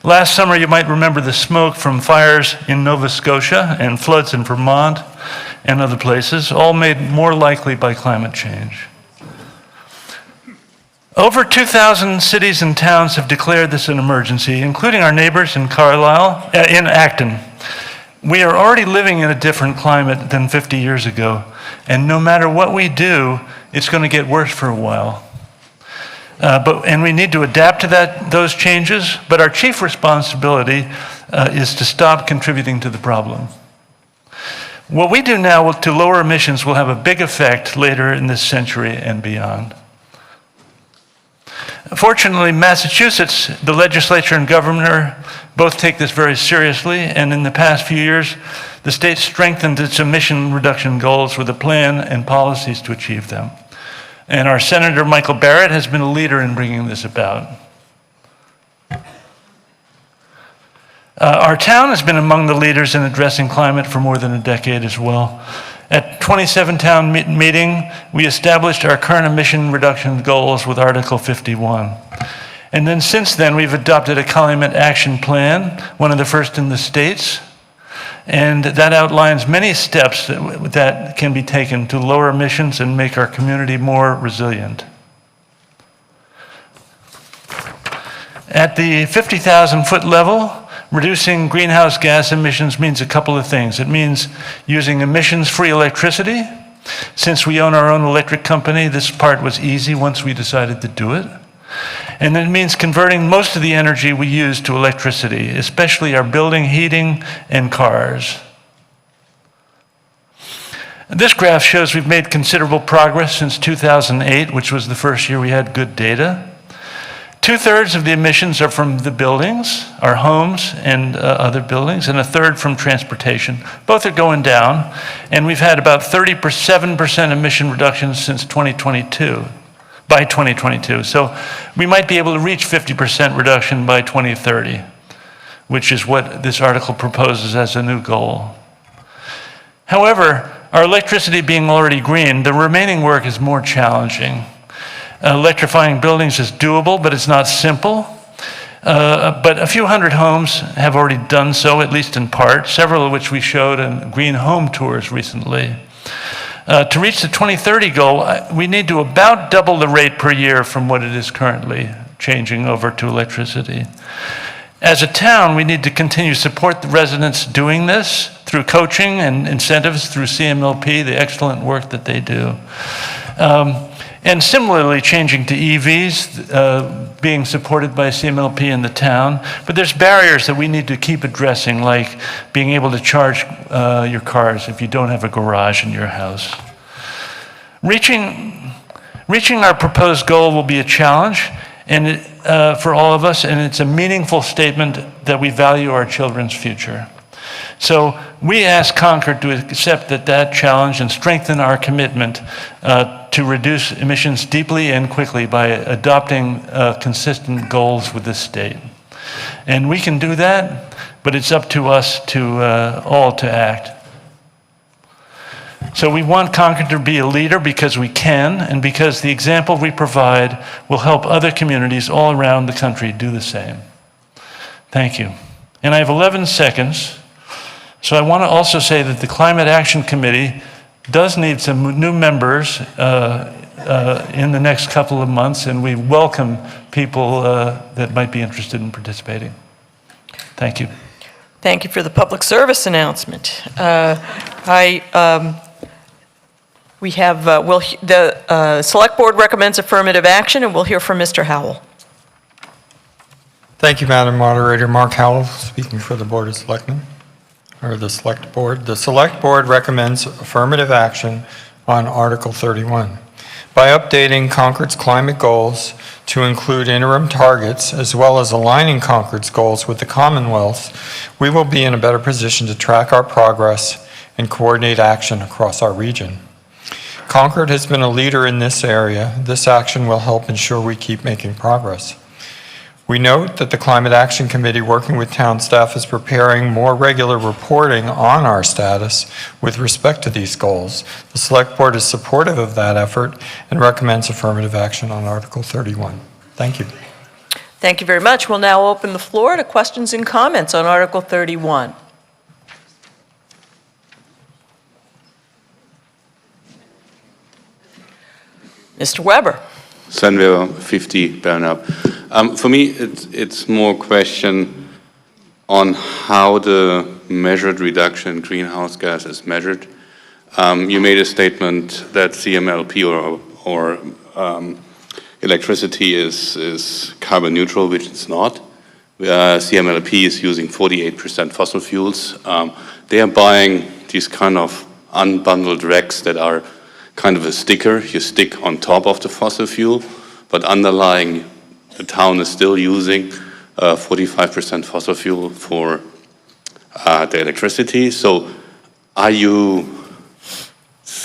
Last summer, you might remember the smoke from fires in Nova Scotia and floods in Vermont and other places, all made more likely by climate change. Over 2,000 cities and towns have declared this an emergency, including our neighbors in Acton. We are already living in a different climate than 50 years ago, and no matter what we do, it's going to get worse for a while. And we need to adapt to those changes, but our chief responsibility is to stop contributing to the problem. What we do now to lower emissions will have a big effect later in this century and beyond. Fortunately, Massachusetts, the legislature and governor both take this very seriously, and in the past few years, the state strengthened its emission reduction goals with a plan and policies to achieve them. And our Senator Michael Barrett has been a leader in bringing this about. Our town has been among the leaders in addressing climate for more than a decade as well. At 27 town meeting, we established our current emission reduction goals with Article 51. And then since then, we've adopted a climate action plan, one of the first in the states. And that outlines many steps that can be taken to lower emissions and make our community more resilient. At the 50,000-foot level, reducing greenhouse gas emissions means a couple of things. It means using emissions-free electricity. Since we own our own electric company, this part was easy once we decided to do it. And it means converting most of the energy we use to electricity, especially our building heating and cars. This graph shows we've made considerable progress since 2008, which was the first year we had good data. 2/3 of the emissions are from the buildings, our homes and other buildings, and 1/3 from transportation. Both are going down, and we've had about 37% emission reductions since 2022, by 2022. So we might be able to reach 50% reduction by 2030, which is what this article proposes as a new goal. However, our electricity being already green, the remaining work is more challenging. Electrifying buildings is doable, but it's not simple. But a few hundred homes have already done so, at least in part, several of which we showed in green home tours recently. To reach the 2030 goal, we need to about double the rate per year from what it is currently changing over to electricity. As a town, we need to continue to support the residents doing this through coaching and incentives through CMLP, the excellent work that they do. And similarly, changing to EVs, being supported by CMLP in the town. But there's barriers that we need to keep addressing, like being able to charge your cars if you don't have a garage in your house. Reaching our proposed goal will be a challenge and for all of us, and it's a meaningful statement that we value our children's future. So we ask Concord to accept that challenge and strengthen our commitment to reduce emissions deeply and quickly by adopting consistent goals with the state. And we can do that, but it's up to us to all to act. So we want Concord to be a leader because we can, and because the example we provide will help other communities all around the country do the same. Thank you. And I have 11 seconds. So I want to also say that the Climate Action Committee does need some new members in the next couple of months, and we welcome people that might be interested in participating. Thank you. Thank you for the public service announcement. The Select Board recommends affirmative action, and we'll hear from Mr. Howell. Thank you, Madam Moderator. Mark Howell, speaking for the Board of Selectmen. Or the Select Board. The Select Board recommends affirmative action on Article 31. By updating Concord's climate goals to include interim targets, as well as aligning Concord's goals with the Commonwealth's, we will be in a better position to track our progress and coordinate action across our region. Concord has been a leader in this area. This action will help ensure we keep making progress. We note that the Climate Action Committee, working with town staff, is preparing more regular reporting on our status with respect to these goals. The Select Board is supportive of that effort and recommends affirmative action on Article 31. Thank you. Thank you very much. We'll now open the floor to questions and comments on Article 31. Mr. Weber. Sunweber, 50 Bernab. For me, it's more question on how the measured reduction in greenhouse gas is measured. You made a statement that CMLP or electricity is carbon neutral, which it's not. CMLP is using 48% fossil fuels. They are buying these kind of unbundled racks that are kind of a sticker you stick on top of the fossil fuel, but underlying the town is still using 45% fossil fuel for the electricity. So are you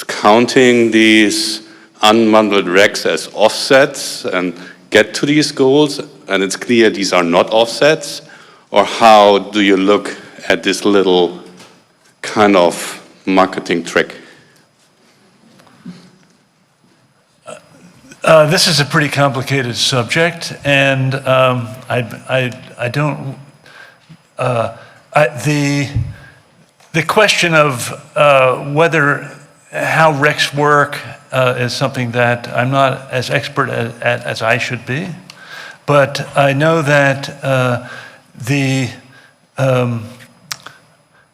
counting these unbundled racks as offsets and get to these goals, and it's clear these are not offsets? Or how do you look at this little kind of marketing trick? This is a pretty complicated subject, and the the question of how RECs work is something that I'm not as expert at as I should be. But I know that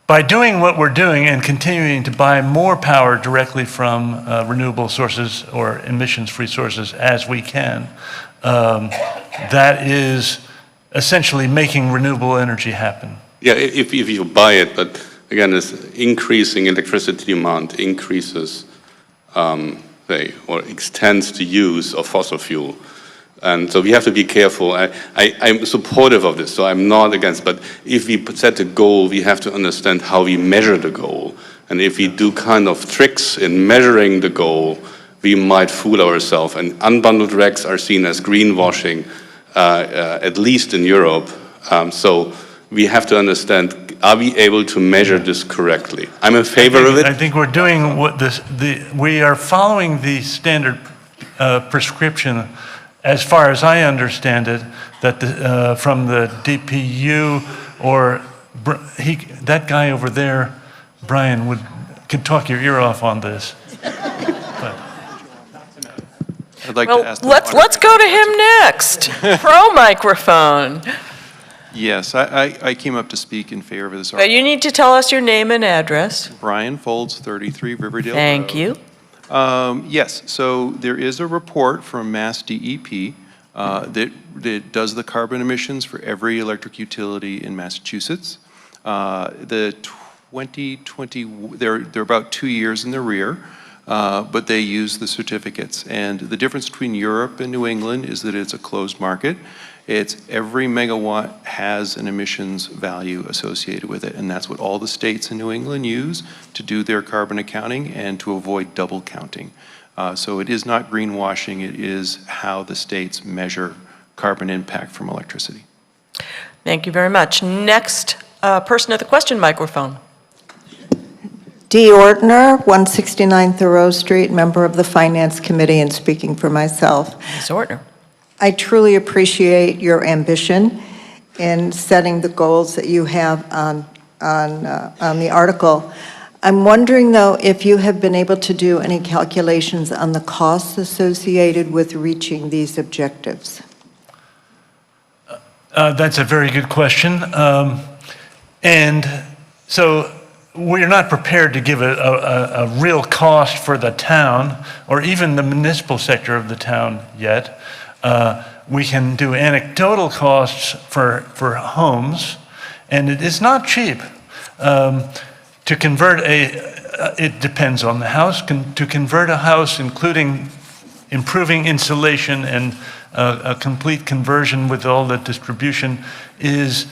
by doing what we're doing and continuing to buy more power directly from renewable sources or emissions-free sources as we can, that is essentially making renewable energy happen. Yeah, if you buy it, but again, this increasing electricity demand increases, or extends the use of fossil fuel. And so we have to be careful. I'm supportive of this, so I'm not against, but if we set a goal, we have to understand how we measure the goal. And if we do kind of tricks in measuring the goal, we might fool ourselves. And unbundled RECs are seen as greenwashing, at least in Europe. So we have to understand, are we able to measure this correctly? I'm in favor of it. I think we're doing we are following the standard prescription, as far as I understand it, that from the DPU or that guy over there, Brian, could talk your ear off on this. I'd like Well, to ask the let's go to him next. Pro microphone. Yes, I came up to speak in favor of this But article. you need to tell us your name and address. Brian Folds, 33 Riverdale Thank you. Yes, so there is a report from Mass DEP that does the carbon emissions for every electric utility in Massachusetts. The 2020, they're about 2 years in the rear, but they use the certificates. And the difference between Europe and New England is that it's a closed market. It's every megawatt has an emissions value associated with it, and that's what all the states in New England use to do their carbon accounting and to avoid double counting. So it is not greenwashing, it is how the states measure carbon impact from electricity. Thank you very much. Next person at the question microphone. Dee Ortner, 169 Thoreau Street, member of the Finance Committee and speaking for myself. Ms. Ortner. I truly appreciate your ambition in setting the goals that you have on the article. I'm wondering, though, if you have been able to do any calculations on the costs associated with reaching these objectives. That's a very good question. And so we're not prepared to give a real cost for the town or even the municipal sector of the town yet. We can do anecdotal costs for homes, and it is not cheap. To convert it depends on the house. To convert a house, including improving insulation and a complete conversion with all the distribution, is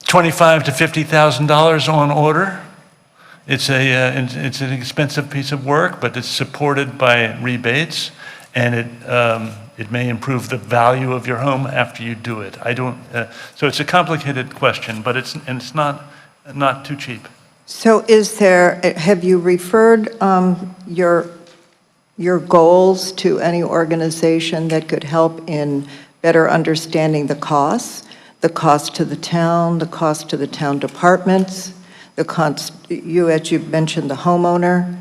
$25,000 to $50,000 on order. It's an expensive piece of work, but it's supported by rebates, and it may improve the value of your home after you do it. So it's a complicated question, but it's not too cheap. So have you referred your goals to any organization that could help in better understanding the cost to the town, the cost to the town departments, as you mentioned, the homeowner?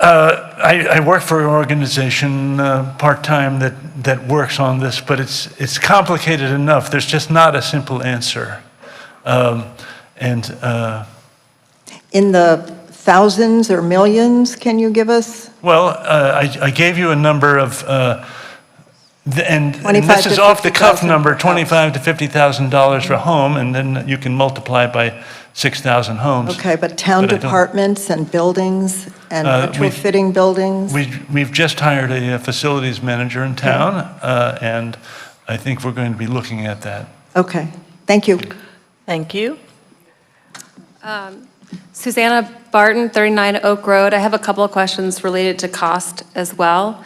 I work for an organization part-time that works on this, but it's complicated enough. There's just not a simple answer. In the thousands or millions, can you give us? Well, I gave you a number of, and this is off the cuff number, $25,000 to $50,000 for a home, and then you can multiply by 6,000 homes. Okay, but town departments and buildings and retrofitting buildings? We've just hired a facilities manager in town, and I think we're going to be looking at that. Okay, thank you. Thank you. Susanna Barton, 39 Oak Road. I have a couple of questions related to cost as well.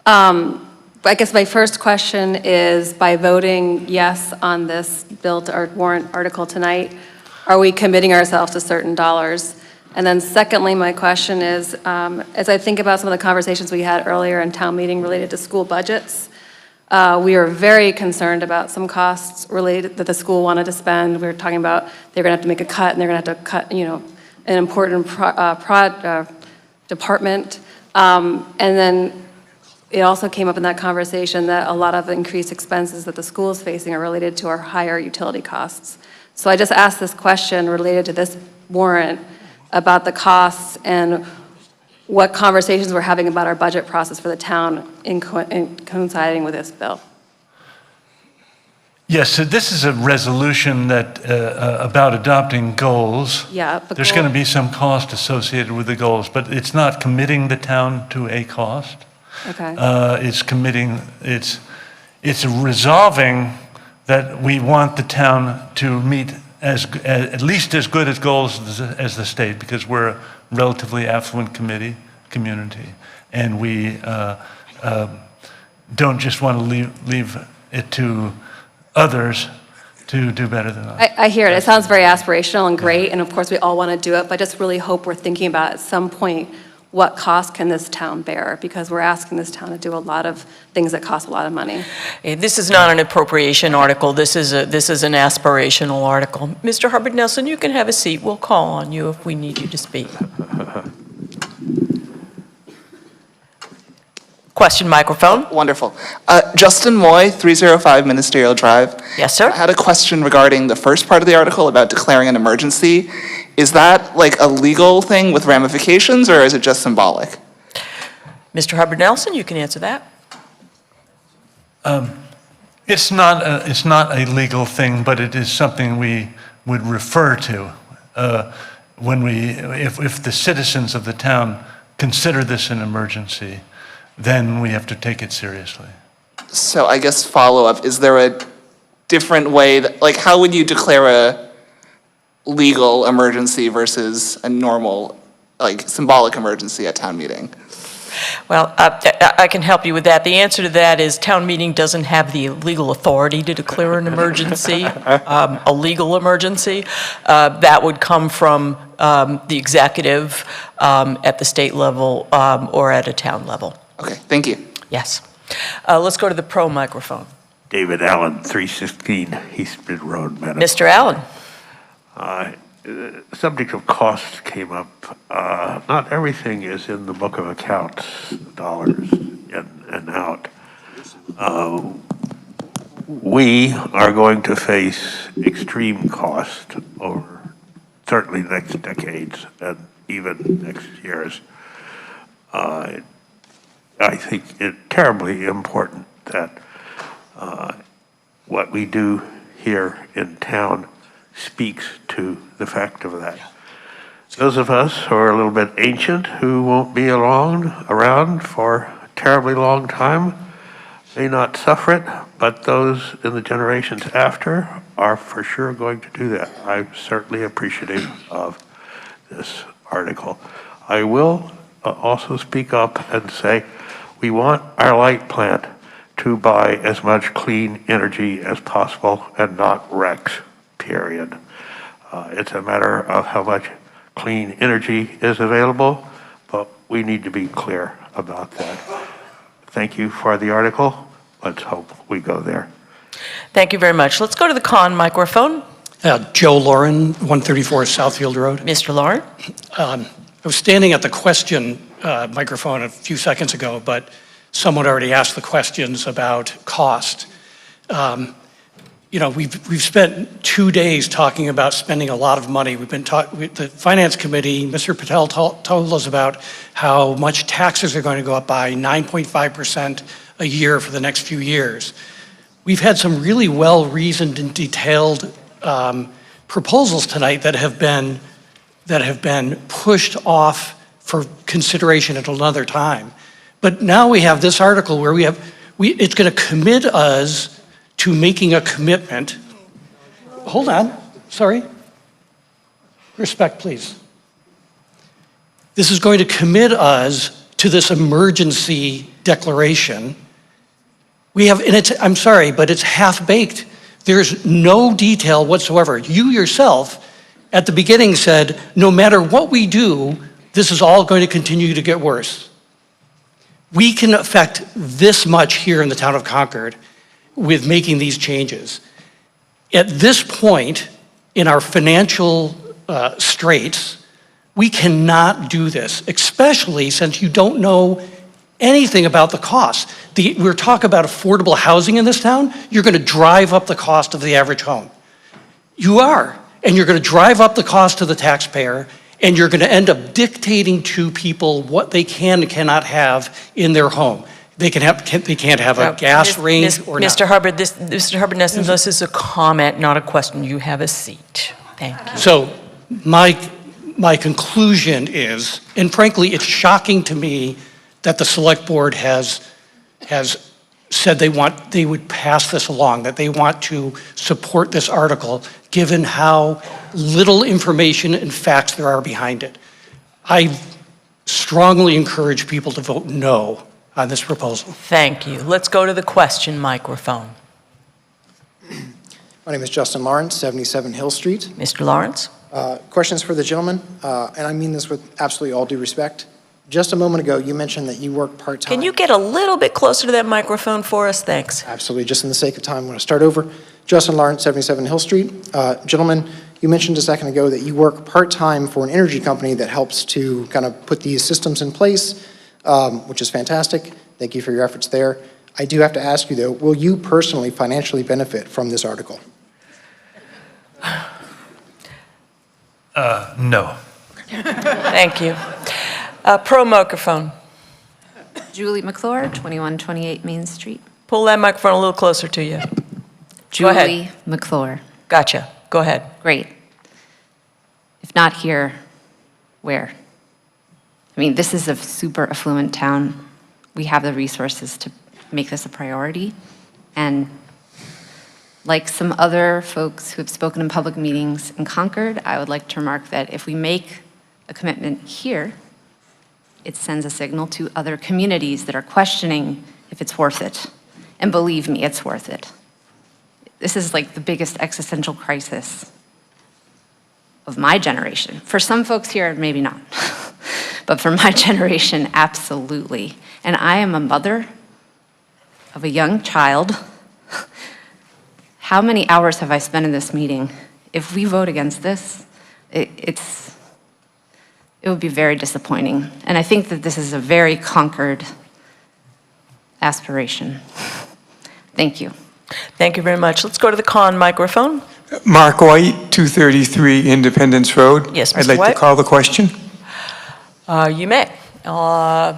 I guess my first question is, by voting yes on this bill to warrant article tonight, are we committing ourselves to certain dollars? And then secondly, my question is, as I think about some of the conversations we had earlier in town meeting related to school budgets, We are very concerned about some costs related that the school wanted to spend. We were talking about they're going to have to make a cut, and they're going to have to cut, an important department. And then it also came up in that conversation that a lot of increased expenses that the school is facing are related to our higher utility costs. So I just asked this question related to this warrant about the costs and what conversations we're having about our budget process for the town in coinciding with this bill. Yes, so this is a resolution that, about adopting goals. Yeah, but There's going to be some cost associated with the goals, but it's not committing the town to a cost. Okay. It's committing, it's resolving that we want the town to meet at least as good as goals as the state, because we're a relatively affluent community, and we don't just want to leave it to others to do better than us. I hear it. It sounds very aspirational and great, and of course we all want to do it, but I just really hope we're thinking about at some point what cost can this town bear, because we're asking this town to do a lot of things that cost a lot of money. This is not an appropriation article. This is an aspirational article. Mr. Hubbard Nelson, you can have a seat. We'll call on you if we need you to speak. Question microphone. Wonderful. Justin Moy, 305 Ministerial Drive. Yes, sir. I had a question regarding the first part of the article about declaring an emergency. Is that like a legal thing with ramifications, or is it just symbolic? Mr. Hubbard Nelson, you can answer that. It's not a legal thing, but it is something we would refer to if the citizens of the town consider this an emergency, then we have to take it seriously. So I guess follow-up, is there a different way that, like, how would you declare a legal emergency versus a normal, like, symbolic emergency at town meeting? Well, I can help you with that. The answer to that is town meeting doesn't have the legal authority to declare an emergency, a legal emergency. That would come from the executive at the state level or at a town level. Okay, thank you. Yes. Let's go to the pro microphone. David Allen, 316 Eastbridge Road, Madam. Mr. Allen. The subject of costs came up. Not everything is in the book of accounts, dollars in and out. We are going to face extreme cost over certainly next decades and even next years. I think it's terribly important that what we do here in town speaks to the fact of that. Those of us who are a little bit ancient, who won't be around for a terribly long time, may not suffer it, but those in the generations after are for sure going to do that. I'm certainly appreciative of this article. I will also speak up and say we want our light plant to buy as much clean energy as possible and not wrecks, period. It's a matter of how much clean energy is available, but we need to be clear about that. Thank you for the article. Let's hope we go there. Thank you very much. Let's go to the con microphone. Joe Lauren, 134 Southfield Road. Mr. Lauren. I was standing at the question microphone a few seconds ago, but someone already asked the questions about cost. We've spent 2 days talking about spending a lot of money. The Finance Committee, Mr. Patel told us about how much taxes are going to go up by 9.5% a year for the next few years. We've had some really well-reasoned and detailed proposals tonight that have been pushed off for consideration at another time. But now we have this article where it's going to commit us to making a commitment. Hold on, sorry. Respect, please. This is going to commit us to this emergency declaration. I'm sorry, but it's half-baked. There's no detail whatsoever. You yourself, at the beginning, said, no matter what we do, this is all going to continue to get worse. We can affect this much here in the town of Concord with making these changes. At this point in our financial straits, we cannot do this, especially since you don't know anything about the costs. We're talking about affordable housing in this town. You're going to drive up the cost of the average home. You are. And you're going to drive up the cost to the taxpayer, and you're going to end up dictating to people what they can and cannot have in their home. They can't have a gas range or not. Mr. Hubbard, Mr. Hubbard-Nesson, this is a comment, not a question. You have a seat. Thank you. So my conclusion is, and frankly, it's shocking to me that the select board has said they would pass this along, that they want to support this article, given how little information and facts there are behind it. I strongly encourage people to vote no on this proposal. Thank you. Let's go to the question microphone. My name is Justin Lawrence, 77 Hill Street. Mr. Lawrence? Questions for the gentleman, and I mean this with absolutely all due respect. Just a moment ago, you mentioned that you work part-time. Can you get a little bit closer to that microphone for us? Thanks. Absolutely. Just in the sake of time, I'm going to start over. Justin Lawrence, 77 Hill Street. Gentlemen, you mentioned a second ago that you work part-time for an energy company that helps to kind of put these systems in place, which is fantastic. Thank you for your efforts there. I do have to ask you, though, will you personally financially benefit from this article? No. Thank you. Pro microphone. Julie McClure, 2128 Main Street. Pull that microphone a little closer to you. Go Julie ahead. McClure. Gotcha. Go ahead. Great. If not here, where? I mean, this is a super affluent town. We have the resources to make this a priority. And like some other folks who have spoken in public meetings in Concord, I would like to remark that if we make a commitment here, it sends a signal to other communities that are questioning if it's worth it. And believe me, it's worth it. This is like the biggest existential crisis of my generation. For some folks here, maybe not. But for my generation, absolutely. And I am a mother of a young child. How many hours have I spent in this meeting? If we vote against this, it would be very disappointing. And I think that this is a very Concord aspiration. Thank you. Thank you very much. Let's go to the con microphone. Mark White, 233 Independence Road. Yes, Mr. I'd like White. to call the question. You may. All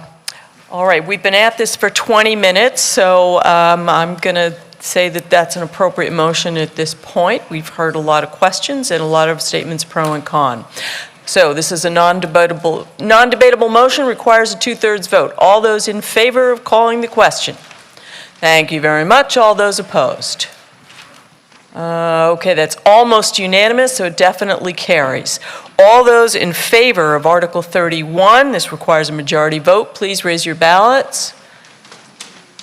right, we've been at this for 20 minutes, so I'm going to say that that's an appropriate motion at this point. We've heard a lot of questions and a lot of statements pro and con. So this is a non-debatable motion, requires a 2/3 vote. All those in favor of calling the question? Thank you very much. All those opposed? Okay, that's almost unanimous, so it definitely carries. All those in favor of Article 31, this requires a majority vote. Please raise your ballots.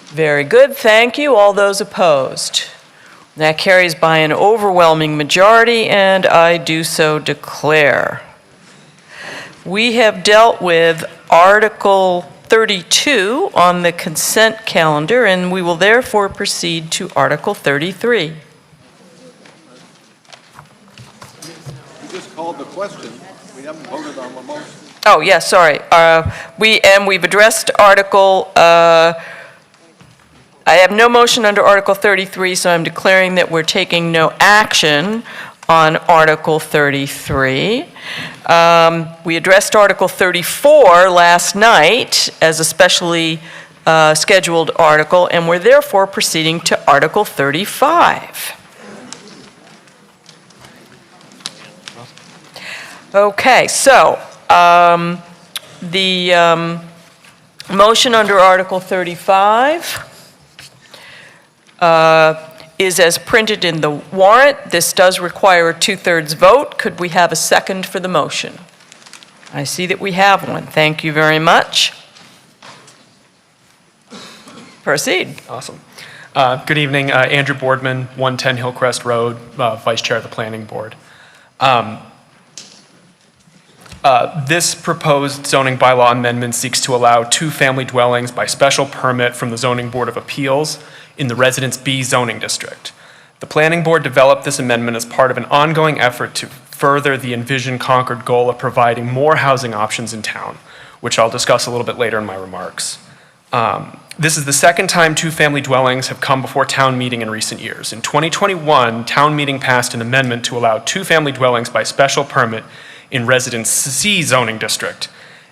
Very good, thank you. All those opposed? That carries by an overwhelming majority, and I do so declare. We have dealt with Article 32 on the consent calendar, and we will therefore proceed to Article 33. You just called the question. We haven't voted on the motion. Oh, yeah, sorry. We've addressed Article, I have no motion under Article 33, so I'm declaring that we're taking no action on Article 33. We addressed Article 34 last night as a specially scheduled article, and we're therefore proceeding to Article 35. Okay, so the motion under Article 35 is as printed in the warrant. This does require a 2/3 vote. Could we have a second for the motion? I see that we have one. Thank you very much. Proceed. Awesome. Good evening, Andrew Boardman, 110 Hillcrest Road, Vice Chair of the Planning Board. This proposed zoning bylaw amendment seeks to allow two-family dwellings by special permit from the Zoning Board of Appeals in the Residence B zoning district. The Planning Board developed this amendment as part of an ongoing effort to further the Envision Concord goal of providing more housing options in town, which I'll discuss a little bit later in my remarks. This is the second time two-family dwellings have come before town meeting in recent years. In 2021, town meeting passed an amendment to allow two-family dwellings by special permit in Residence C zoning district,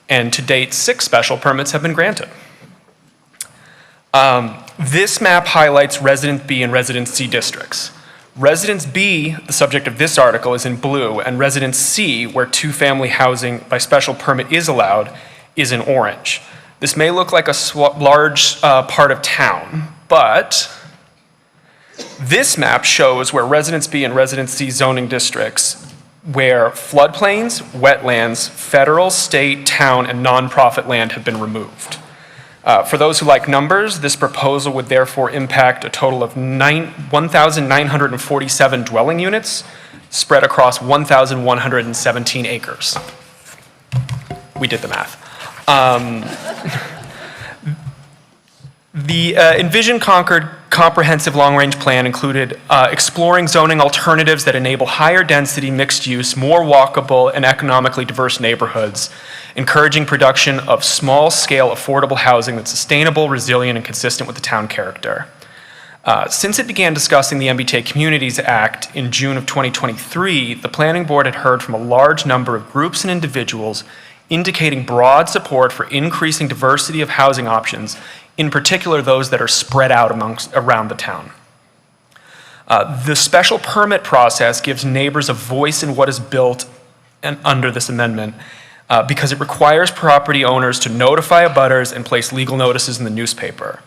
and to date, 6 special permits have been granted. This map highlights Residence B and Residence C districts. Residence B, the subject of this article, is in blue, and Residence C, where two-family housing by special permit is allowed, is in orange. This may look like a large part of town, but this map shows where Residence B and Residence C zoning districts where floodplains, wetlands, federal, state, town, and nonprofit land have been removed. For those who like numbers, this proposal would therefore impact a total of 1,947 dwelling units spread across 1,117 acres. We did the math. The Envision Concord comprehensive long-range plan included exploring zoning alternatives that enable higher density, mixed use, more walkable, and economically diverse neighborhoods, encouraging production of small-scale affordable housing that's sustainable, resilient, and consistent with the town character. Since it began discussing the MBTA Communities Act in June of 2023, the Planning Board had heard from a large number of groups and individuals indicating broad support for increasing diversity of housing options, in particular those that are spread out around the town. The special permit process gives neighbors a voice in what is built under this amendment because it requires property owners to notify abutters and place legal notices in the newspaper.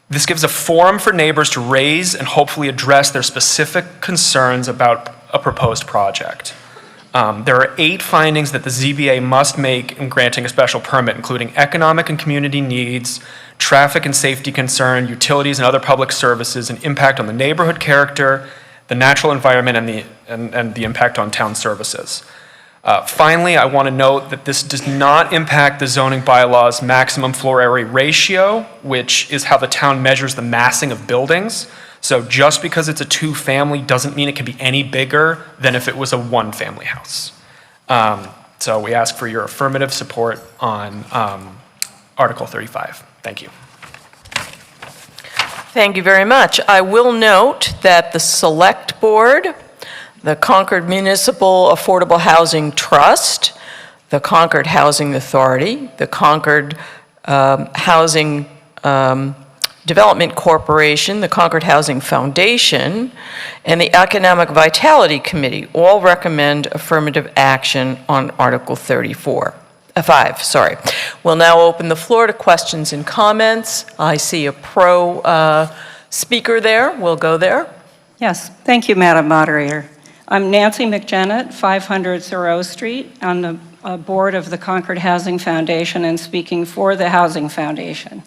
This gives a forum for neighbors to raise and hopefully address their specific concerns about a proposed project. There are 8 findings that the ZBA must make in granting a special permit, including economic and community needs, traffic and safety concern, utilities and other public services, and impact on the neighborhood character, the natural environment, and the impact on town services. Finally, I want to note that this does not impact the zoning bylaw's maximum floor area ratio, which is how the town measures the massing of buildings. So just because it's a two-family doesn't mean it can be any bigger than if it was a one-family house. So we ask for your affirmative support on Article 35. Thank you. Thank you very much. I will note that the Select Board, the Concord Municipal Affordable Housing Trust, the Concord Housing Authority, the Concord Housing Development Corporation, the Concord Housing Foundation, and the Economic Vitality Committee all recommend affirmative action on Article 5. We'll now open the floor to questions and comments. I see a pro speaker there. We'll go there. Yes, thank you, Madam Moderator. I'm Nancy McJennett, 500 Thoreau Street, on the board of the Concord Housing Foundation and speaking for the Housing Foundation.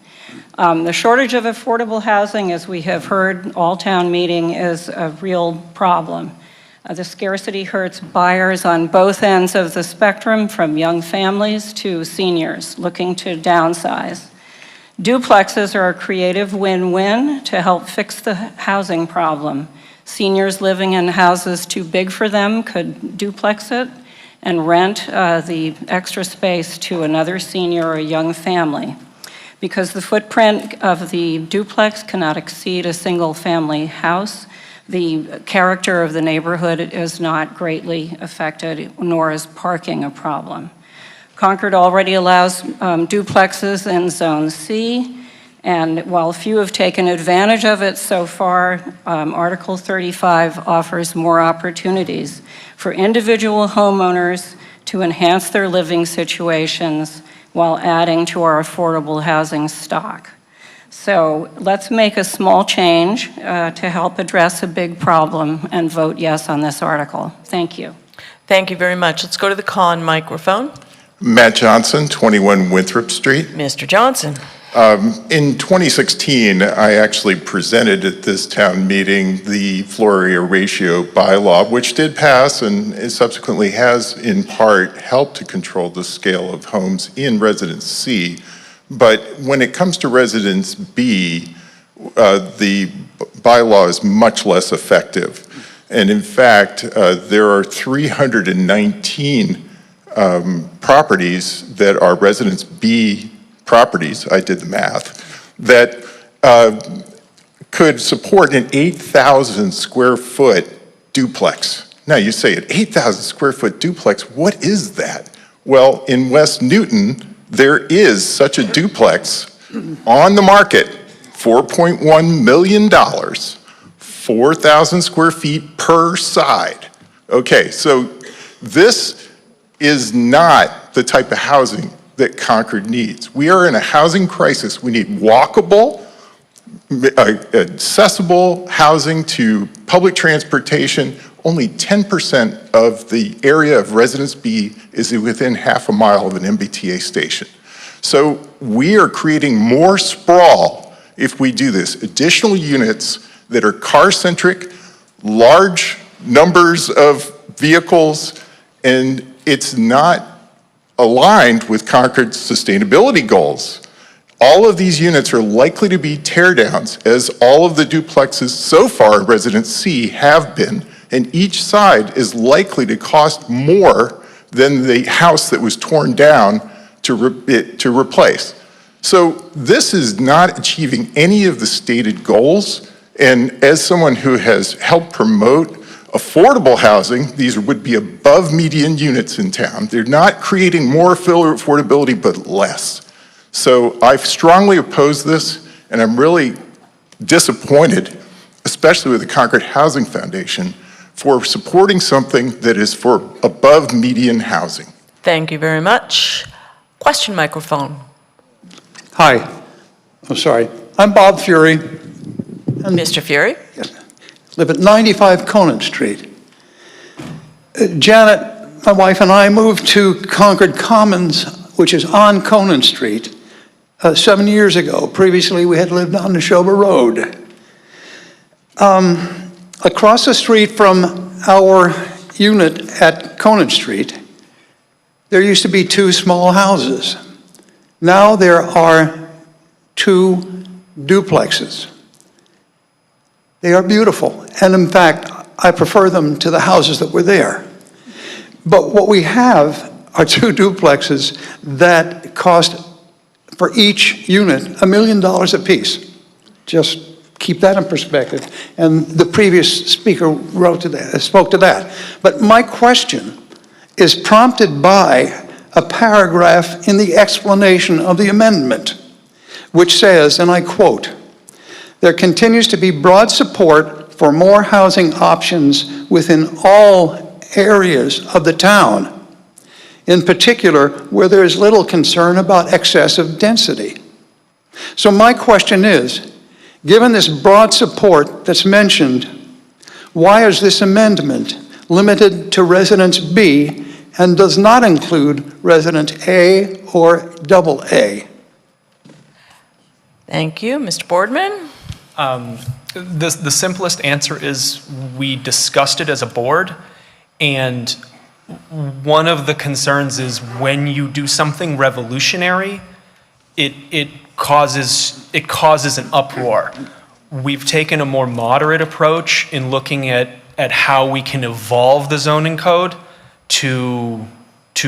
The shortage of affordable housing, as we have heard all town meeting, is a real problem. The scarcity hurts buyers on both ends of the spectrum, from young families to seniors looking to downsize. Duplexes are a creative win-win to help fix the housing problem. Seniors living in houses too big for them could duplex it and rent the extra space to another senior or a young family. Because the footprint of the duplex cannot exceed a single-family house, the character of the neighborhood is not greatly affected, nor is parking a problem. Concord already allows duplexes in Zone C, and while few have taken advantage of it so far, Article 35 offers more opportunities for individual homeowners to enhance their living situations while adding to our affordable housing stock. So let's make a small change to help address a big problem and vote yes on this article. Thank you. Thank you very much. Let's go to the con microphone. Matt Johnson, 21 Winthrop Street. Mr. Johnson. In 2016, I actually presented at this town meeting the floor area ratio bylaw, which did pass and it subsequently has in part helped to control the scale of homes in Residence C. But when it comes to Residence B, the bylaw is much less effective. And in fact, there are 319 properties that are Residence B properties, I did the math, that could support an 8,000 square foot duplex. Now you say an 8,000 square foot duplex, what is that? Well, in West Newton, there is such a duplex on the market, $4.1 million, 4,000 square feet per side. Okay, so this is not the type of housing that Concord needs. We are in a housing crisis. We need walkable, accessible housing to public transportation. Only 10% of the area of Residence B is within half a mile of an MBTA station. So we are creating more sprawl if we do this. Additional units that are car-centric, large numbers of vehicles, and it's not aligned with Concord's sustainability goals. All of these units are likely to be teardowns, as all of the duplexes so far in Residence C have been, and each side is likely to cost more than the house that was torn down to replace. So this is not achieving any of the stated goals, and as someone who has helped promote affordable housing, these would be above median units in town. They're not creating more affordability, but less. So I strongly oppose this, and I'm really disappointed, especially with the Concord Housing Foundation, for supporting something that is for above median housing. Thank you very much. Question microphone. Hi. I'm sorry. I'm Bob Fury. Mr. Fury? Live at 95 Conant Street. Janet, my wife, and I moved to Concord Commons, which is on Conant Street, 7 years ago. Previously, we had lived on Neshoba Road. Across the street from our unit at Conant Street, there used to be 2 small houses. Now there are 2 duplexes. They are beautiful, and in fact, I prefer them to the houses that were there. But what we have are 2 duplexes that cost, for each unit, $1 million apiece. Just keep that in perspective. And the previous speaker spoke to that. But my question is prompted by a paragraph in the explanation of the amendment, which says, and I quote, "There continues to be broad support for more housing options within all areas of the town, in particular where there is little concern about excessive density." So my question is, given this broad support that's mentioned, why is this amendment limited to Residence B and does not include Residence A or AA? Thank you. Mr. Boardman? The simplest answer is we discussed it as a board, and one of the concerns is when you do something revolutionary, it causes an uproar. We've taken a more moderate approach in looking at how we can evolve the zoning code to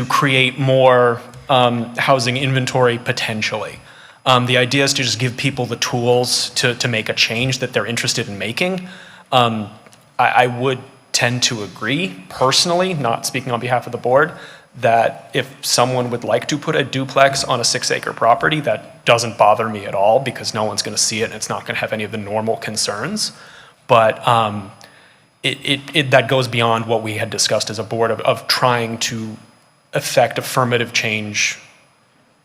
create more housing inventory potentially. The idea is to just give people the tools to make a change that they're interested in making. I would tend to agree, personally, not speaking on behalf of the board, that if someone would like to put a duplex on a 6-acre property, that doesn't bother me at all because no one's going to see it and it's not going to have any of the normal concerns. But that goes beyond what we had discussed as a board of trying to effect affirmative change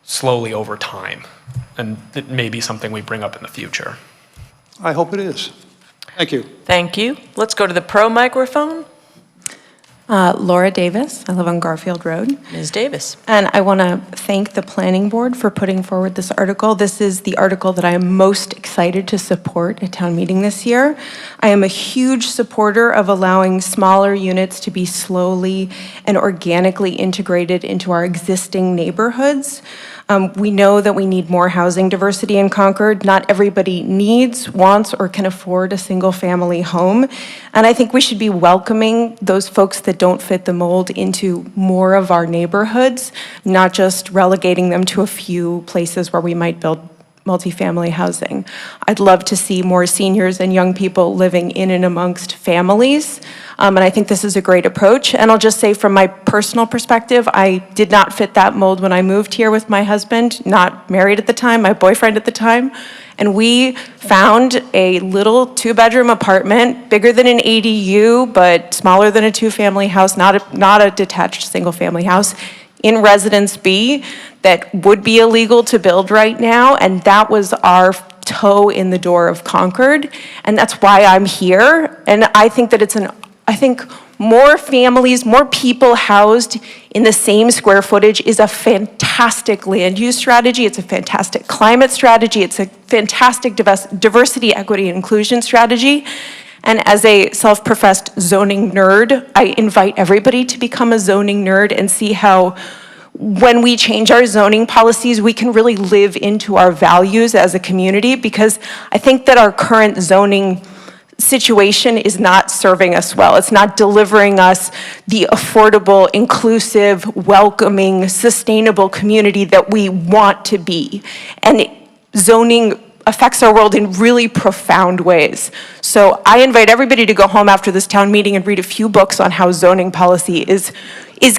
slowly over time. And it may be something we bring up in the future. I hope it is. Thank you. Thank you. Let's go to the pro microphone. Laura Davis. I live on Garfield Road. Ms. Davis. And I want to thank the planning board for putting forward this article. This is the article that I am most excited to support at town meeting this year. I am a huge supporter of allowing smaller units to be slowly and organically integrated into our existing neighborhoods. We know that we need more housing diversity in Concord. Not everybody needs, wants, or can afford a single-family home. And I think we should be welcoming those folks that don't fit the mold into more of our neighborhoods, not just relegating them to a few places where we might build multifamily housing. I'd love to see more seniors and young people living in and amongst families. And I think this is a great approach. And I'll just say from my personal perspective, I did not fit that mold when I moved here with my husband, not married at the time, my boyfriend at the time. And we found a little 2-bedroom apartment, bigger than an ADU, but smaller than a 2-family house, not a detached single-family house, in Residence B that would be illegal to build right now. And that was our toe in the door of Concord. And that's why I'm here. And I think that I think more families, more people housed in the same square footage is a fantastic land use strategy. It's a fantastic climate strategy. It's a fantastic diversity, equity, and inclusion strategy. And as a self-professed zoning nerd, I invite everybody to become a zoning nerd and see how when we change our zoning policies, we can really live into our values as a community, because I think that our current zoning situation is not serving us well. It's not delivering us the affordable, inclusive, welcoming, sustainable community that we want to be. And zoning affects our world in really profound ways. So I invite everybody to go home after this town meeting and read a few books on how zoning policy is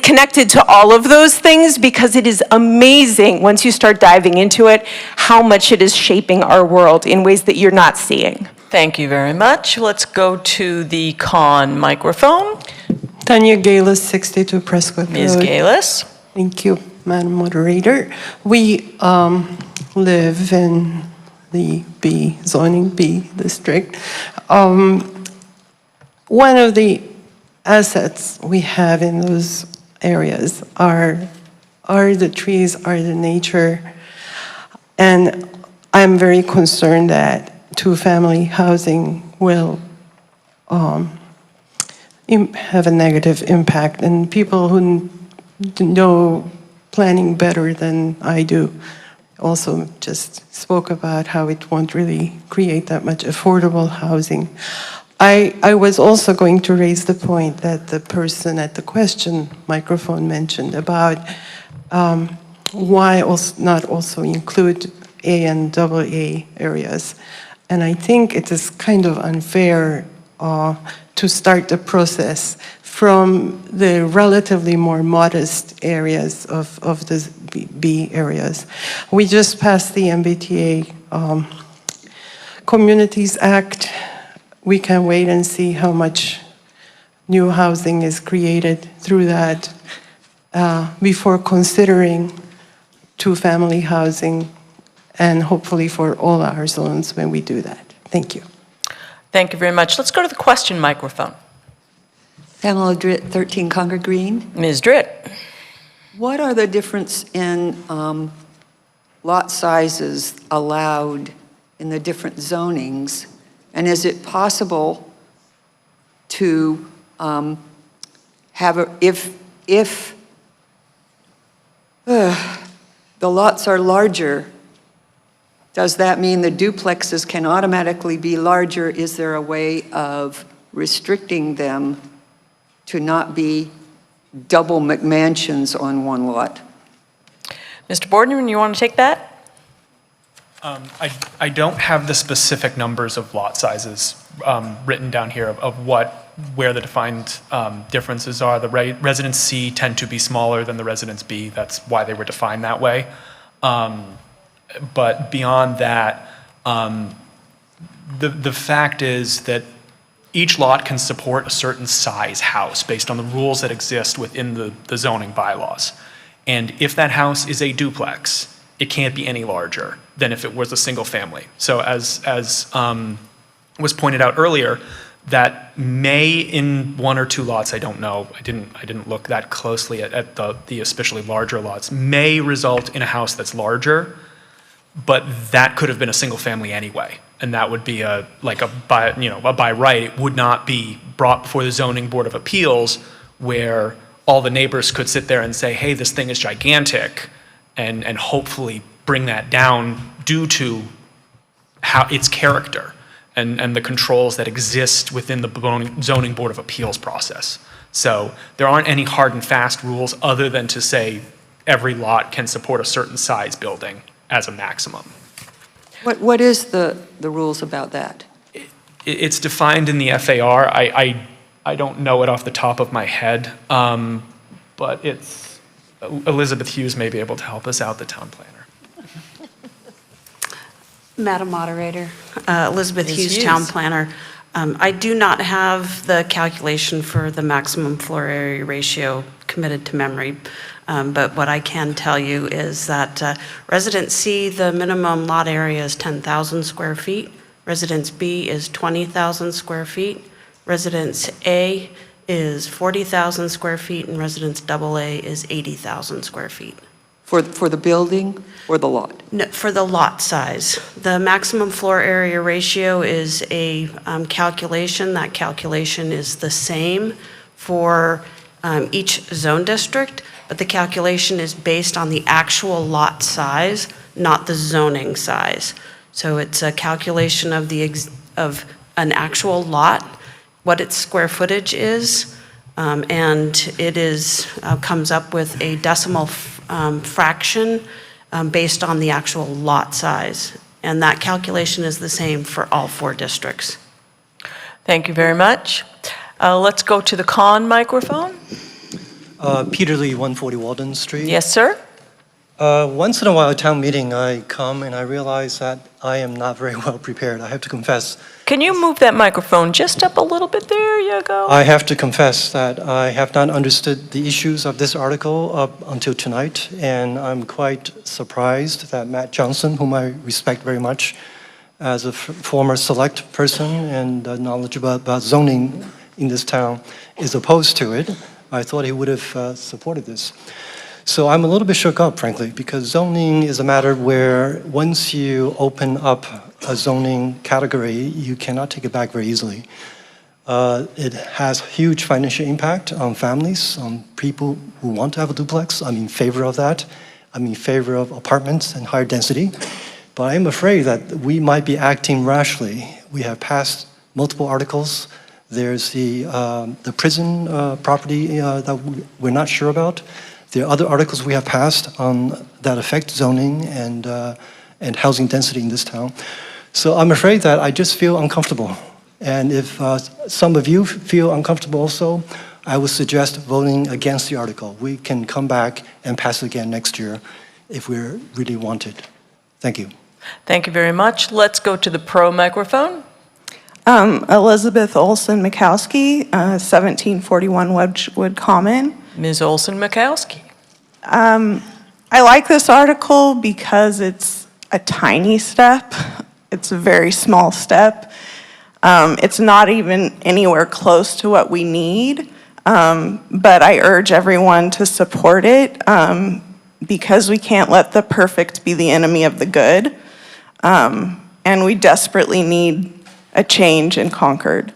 connected to all of those things, because it is amazing once you start diving into it, how much it is shaping our world in ways that you're not seeing. Thank you very much. Let's go to the con microphone. Tanya Galis, 62 Prescott Road. Ms. Galis. Thank you, Madam Moderator. We live in the zoning B district. One of the assets we have in those areas are the trees, are the nature. And I'm very concerned that 2-family housing will have a negative impact. And people who know planning better than I do also just spoke about how it won't really create that much affordable housing. I was also going to raise the point that the person at the question microphone mentioned about why not also include A and AA areas. And I think it is kind of unfair to start the process from the relatively more modest areas of the B areas. We just passed the MBTA Communities Act. We can wait and see how much new housing is created through that before considering 2-family housing, and hopefully for all our zones when we do that. Thank you. Thank you very much. Let's go to the question microphone. Pamela Dritt, 13 Concord Green. Ms. Dritt. What are the difference in lot sizes allowed in the different zonings? And is it possible to have if the lots are larger, does that mean the duplexes can automatically be larger? Is there a way of restricting them to not be double McMansions on one lot? Mr. Boardman, you want to take that? I don't have the specific numbers of lot sizes written down here of where the defined differences are. The Residence C tend to be smaller than the Residence B. That's why they were defined that way. But beyond that, the fact is that each lot can support a certain size house based on the rules that exist within the zoning bylaws. And if that house is a duplex, it can't be any larger than if it was a single family. So as was pointed out earlier, that may, in one or two lots, I don't know, I didn't look that closely at the especially larger lots, may result in a house that's larger, but that could have been a single family anyway. And that would be by right, it would not be brought before the Zoning Board of Appeals where all the neighbors could sit there and say, hey, this thing is gigantic, and hopefully bring that down due to how its character and the controls that exist within the Zoning Board of Appeals process. So there aren't any hard and fast rules other than to say every lot can support a certain size building as a maximum. What is the rules about that? It's defined in the FAR. I don't know it off the top of my head, but it's, Elizabeth Hughes may be able to help us out, the town planner. Madam Moderator, Elizabeth Ms. Hughes, Town Planner. I do not have the calculation for the maximum floor area ratio committed to memory, but what I can tell you is that Residence C, the minimum lot area is 10,000 square feet. Residence B is 20,000 square feet. Residence A is 40,000 square feet, and Residence AA is 80,000 square feet. For the building or the lot? No, for the lot size. The maximum floor area ratio is a calculation. That calculation is the same for each zone district, but the calculation is based on the actual lot size, not the zoning size. So it's a calculation of of an actual lot, what its square footage is, and it is comes up with a decimal fraction based on the actual lot size. And that calculation is the same for all 4 districts. Thank you very much. Let's go to the con microphone. Peter Lee, 140 Walden Street. Yes, sir. Once in a while at town meeting, I come and I realize that I am not very well prepared. I have to confess. Can you move that microphone just up a little bit? There you go. I have to confess that I have not understood the issues of this article up until tonight, and I'm quite surprised that Matt Johnson, whom I respect very much as a former select person and knowledgeable about zoning in this town, is opposed to it. I thought he would have supported this. So I'm a little bit shook up, frankly, because zoning is a matter where once you open up a zoning category, you cannot take it back very easily. It has huge financial impact on families, on people who want to have a duplex. I'm in favor of that. I'm in favor of apartments and higher density. But I'm afraid that we might be acting rashly. We have passed multiple articles. There's the prison property that we're not sure about. There are other articles we have passed that affect zoning and housing density in this town. So I'm afraid that I just feel uncomfortable. And if some of you feel uncomfortable also, I would suggest voting against the article. We can come back and pass it again next year if we really want it. Thank you. Thank you very much. Let's go to the pro microphone. Elizabeth Olson Mikowski, 1741 Wedgwood Common. Ms. Olson Mikowski. I like this article because it's a tiny step. It's a very small step. It's not even anywhere close to what we need, but I urge everyone to support it because we can't let the perfect be the enemy of the good, and we desperately need a change in Concord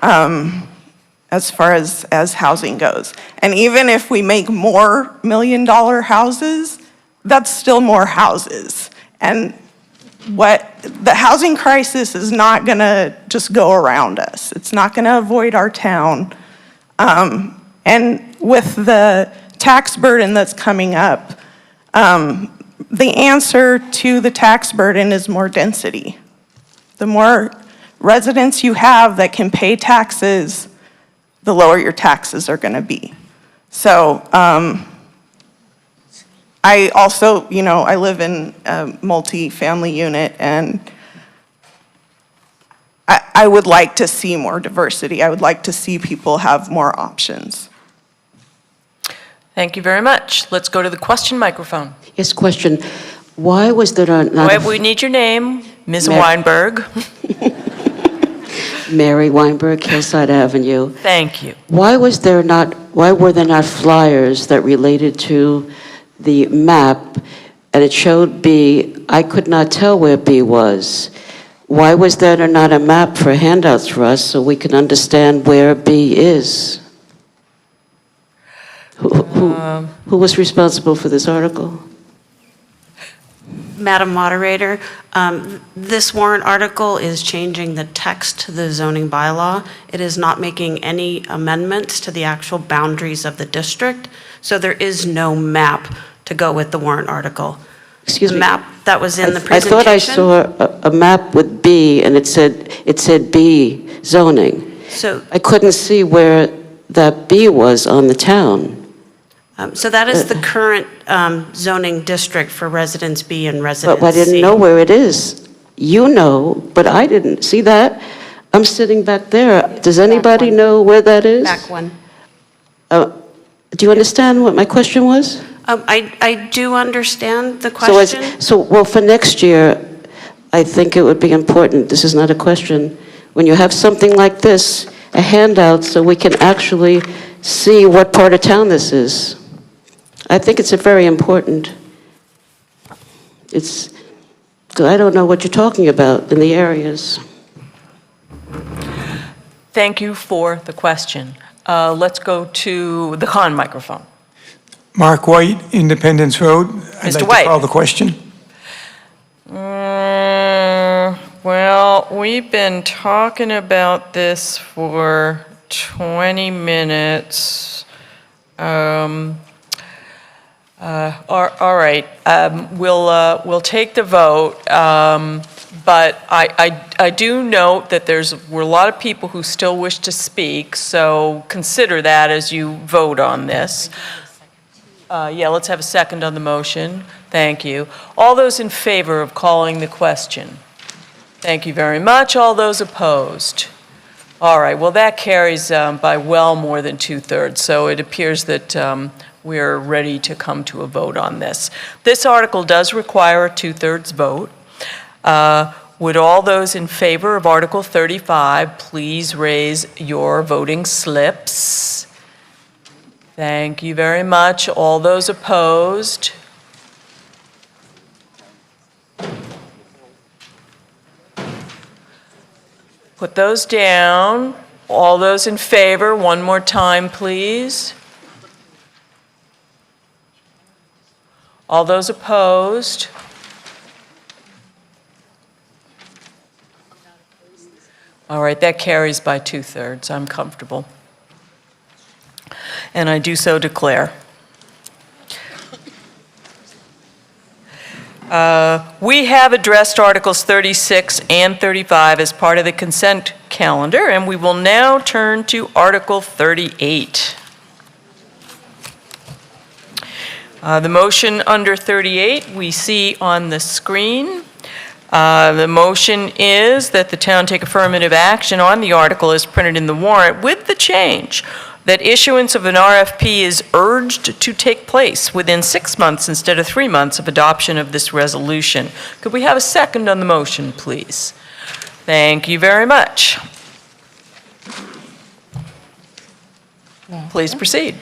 as far as housing goes. And even if we make more $1 million houses, that's still more houses. And the housing crisis is not gonna just go around us. It's not gonna avoid our town. And with the tax burden that's coming up, the answer to the tax burden is more density. The more residents you have that can pay taxes, the lower your taxes are gonna be. So I also, I live in a multi-family unit, and I would like to see more diversity. I would like to see people have more options. Thank you very much. Let's go to the question microphone. Yes, question. Why was there not... We need your name, Ms. Weinberg. Mary Weinberg, Hillside Avenue. Thank you. Why were there not flyers that related to the map, and it showed B? I could not tell where B was. Why was there not a map for handouts for us so we can understand where B is? Who was responsible for this article? Madam Moderator, this warrant article is changing the text to the zoning bylaw. It is not making any amendments to the actual boundaries of the district, so there is no map to go with the warrant article. Excuse me. The map that was in the I thought I presentation. saw a map with B, and it said B zoning. So, I couldn't see where that B was on the town. so that is the current zoning district for Residence B and Residence C. But I didn't know where it is. You know, but I didn't see that. I'm sitting back there. Does anybody know where that is? Back one. Do you understand what my question was? I do understand the So, question. well, for next year, I think it would be important, this is not a question, when you have something like this, a handout, so we can actually see what part of town this is. I think it's a very important. Because I don't know what you're talking about in the areas. Thank you for the question. Let's go to the Con microphone. Mark White, Independence Road. I'd Mr. like White. to call the question. Well, we've been talking about this for 20 minutes. All right, we'll take the vote, but I do note that we're a lot of people who still wish to speak, so consider that as you vote on this. Yeah, let's have a second on the motion. Thank you. All those in favor of calling the question? Thank you very much. All those opposed? All right, well, that carries by well more than 2/3, so it appears that we're ready to come to a vote on this. This article does require a 2/3 vote. Would all those in favor of Article 35 please raise your voting slips? Thank you very much. All those opposed? Put those down. All those in favor, one more time, please. All those opposed? All right, that carries by 2/3. I'm comfortable. And I do so declare. We have addressed Articles 36 and 35 as part of the consent calendar, and we will now turn to Article 38. The motion under 38 we see on the screen. The motion is that the town take affirmative action on the article as printed in the warrant with the change that issuance of an RFP is urged to take place within 6 months instead of 3 months of adoption of this resolution. Could we have a second on the motion, please? Thank you very much. Please proceed.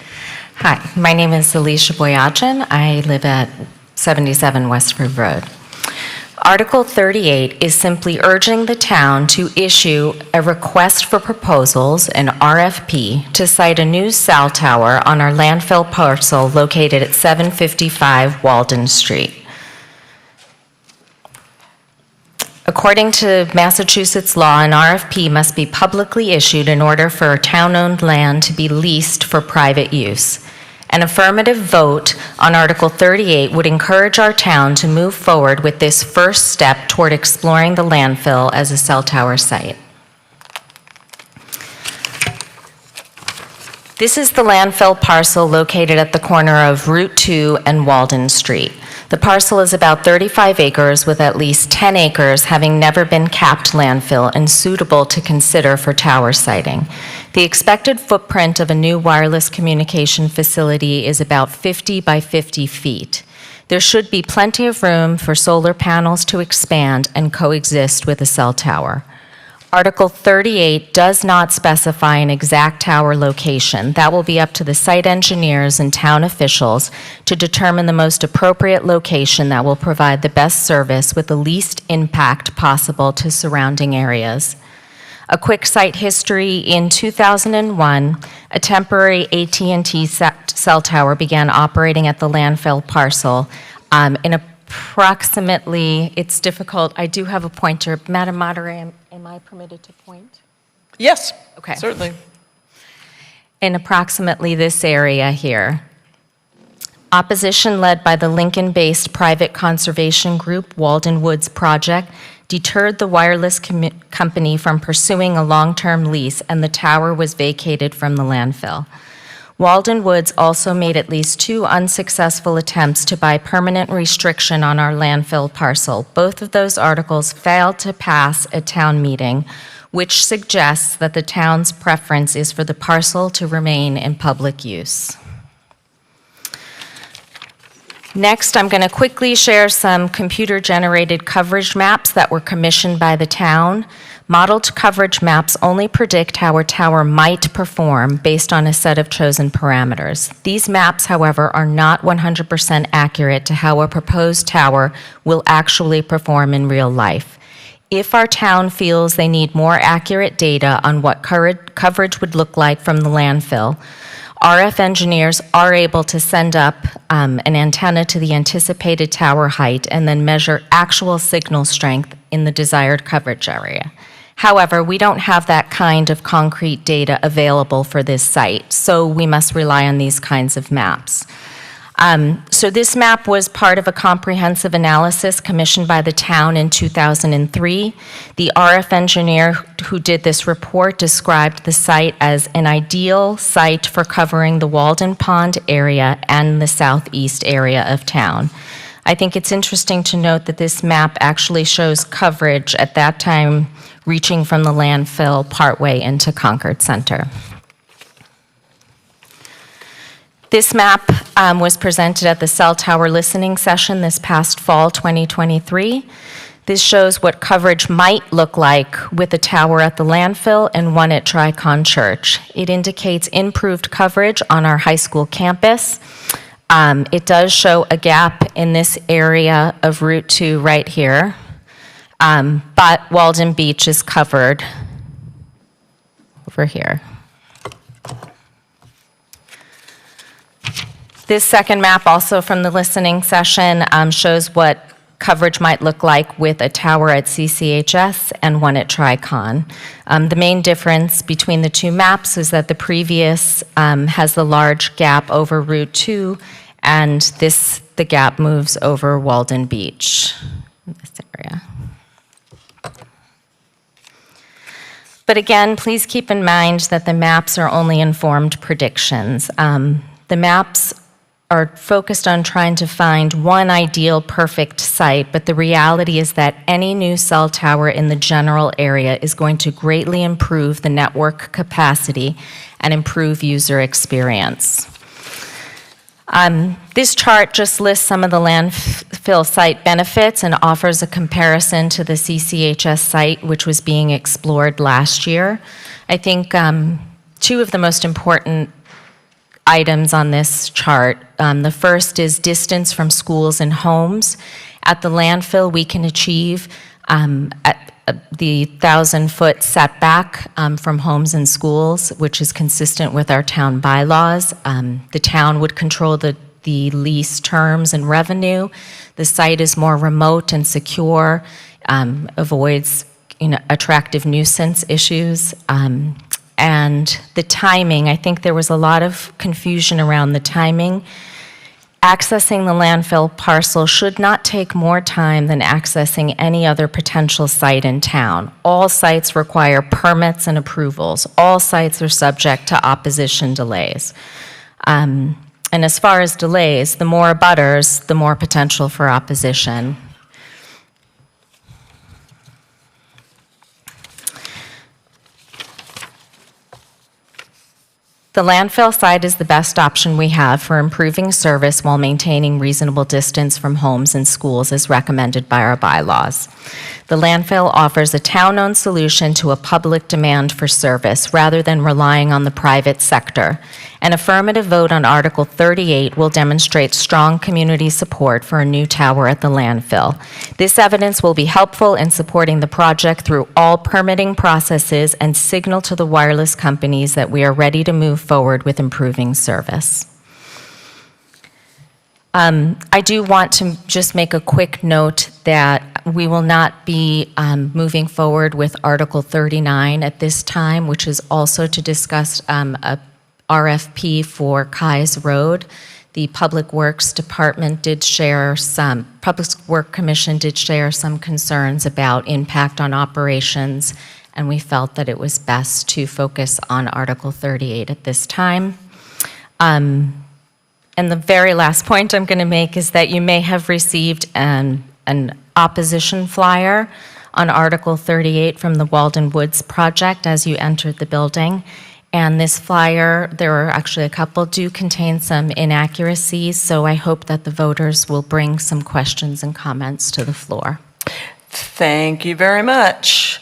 Hi, my name is Alicia Boyachin. I live at 77 Westford Road. Article 38 is simply urging the town to issue a request for proposals, an RFP, to site a new cell tower on our landfill parcel located at 755 Walden Street. According to Massachusetts law, an RFP must be publicly issued in order for town-owned land to be leased for private use. An affirmative vote on Article 38 would encourage our town to move forward with this first step toward exploring the landfill as a cell tower site. This is the landfill parcel located at the corner of Route 2 and Walden Street. The parcel is about 35 acres with at least 10 acres having never been capped landfill and suitable to consider for tower siting. The expected footprint of a new wireless communication facility is about 50 by 50 feet. There should be plenty of room for solar panels to expand and coexist with a cell tower. Article 38 does not specify an exact tower location. That will be up to the site engineers and town officials to determine the most appropriate location that will provide the best service with the least impact possible to surrounding areas. A quick site history: in 2001, a temporary AT&T cell tower began operating at the landfill parcel in approximately, it's difficult, I do have a pointer. Madam Moderator, am I permitted to point? Yes, Okay. certainly. In approximately this area here. Opposition led by the Lincoln-based private conservation group Walden Woods Project deterred the wireless company from pursuing a long-term lease, and the tower was vacated from the landfill. Walden Woods also made at least 2 unsuccessful attempts to buy permanent restriction on our landfill parcel. Both of those articles failed to pass at town meeting, which suggests that the town's preference is for the parcel to remain in public use. Next, I'm going to quickly share some computer-generated coverage maps that were commissioned by the town. Modeled coverage maps only predict how a tower might perform based on a set of chosen parameters. These maps, however, are not 100% accurate to how a proposed tower will actually perform in real life. If our town feels they need more accurate data on what coverage would look like from the landfill, RF engineers are able to send up an antenna to the anticipated tower height and then measure actual signal strength in the desired coverage area. However, we don't have that kind of concrete data available for this site, so we must rely on these kinds of maps. So this map was part of a comprehensive analysis commissioned by the town in 2003. The RF engineer who did this report described the site as an ideal site for covering the Walden Pond area and the southeast area of town. I think it's interesting to note that this map actually shows coverage at that time reaching from the landfill partway into Concord Center. This map was presented at the cell tower listening session this past fall 2023. This shows what coverage might look like with a tower at the landfill and one at Tricon Church. It indicates improved coverage on our high school campus. It does show a gap in this area of Route 2 right here, but Walden Beach is covered over here. This second map, also from the listening session, shows what coverage might look like with a tower at CCHS and one at Tricon. The main difference between the two maps is that the previous has the large gap over Route 2, and the gap moves over Walden Beach, in this area. But again, please keep in mind that the maps are only informed predictions. The maps are focused on trying to find one ideal perfect site, but the reality is that any new cell tower in the general area is going to greatly improve the network capacity and improve user experience. This chart just lists some of the landfill site benefits and offers a comparison to the CCHS site, which was being explored last year. I think 2 of the most important items on this chart. The first is distance from schools and homes. At the landfill, we can achieve at the 1,000-foot setback from homes and schools, which is consistent with our town bylaws. The town would control the lease terms and revenue. The site is more remote and secure, avoids attractive nuisance issues. And the timing, I think there was a lot of confusion around the timing. Accessing the landfill parcel should not take more time than accessing any other potential site in town. All sites require permits and approvals. All sites are subject to opposition delays. And as far as delays, the more abutters, the more potential for opposition. The landfill site is the best option we have for improving service while maintaining reasonable distance from homes and schools as recommended by our bylaws. The landfill offers a town-owned solution to a public demand for service rather than relying on the private sector. An affirmative vote on Article 38 will demonstrate strong community support for a new tower at the landfill. This evidence will be helpful in supporting the project through all permitting processes and signal to the wireless companies that we are ready to move forward with improving service. I do want to just make a quick note that we will not be moving forward with Article 39 at this time, which is also to discuss a RFP for Kai's Road. The Public Works Department did share some, Public Works Commission did share some concerns about impact on operations, and we felt that it was best to focus on Article 38 at this time. And the very last point I'm going to make is that you may have received an opposition flyer on Article 38 from the Walden Woods project as you entered the building. And this flyer, there are actually a couple, do contain some inaccuracies, so I hope that the voters will bring some questions and comments to the floor. Thank you very much.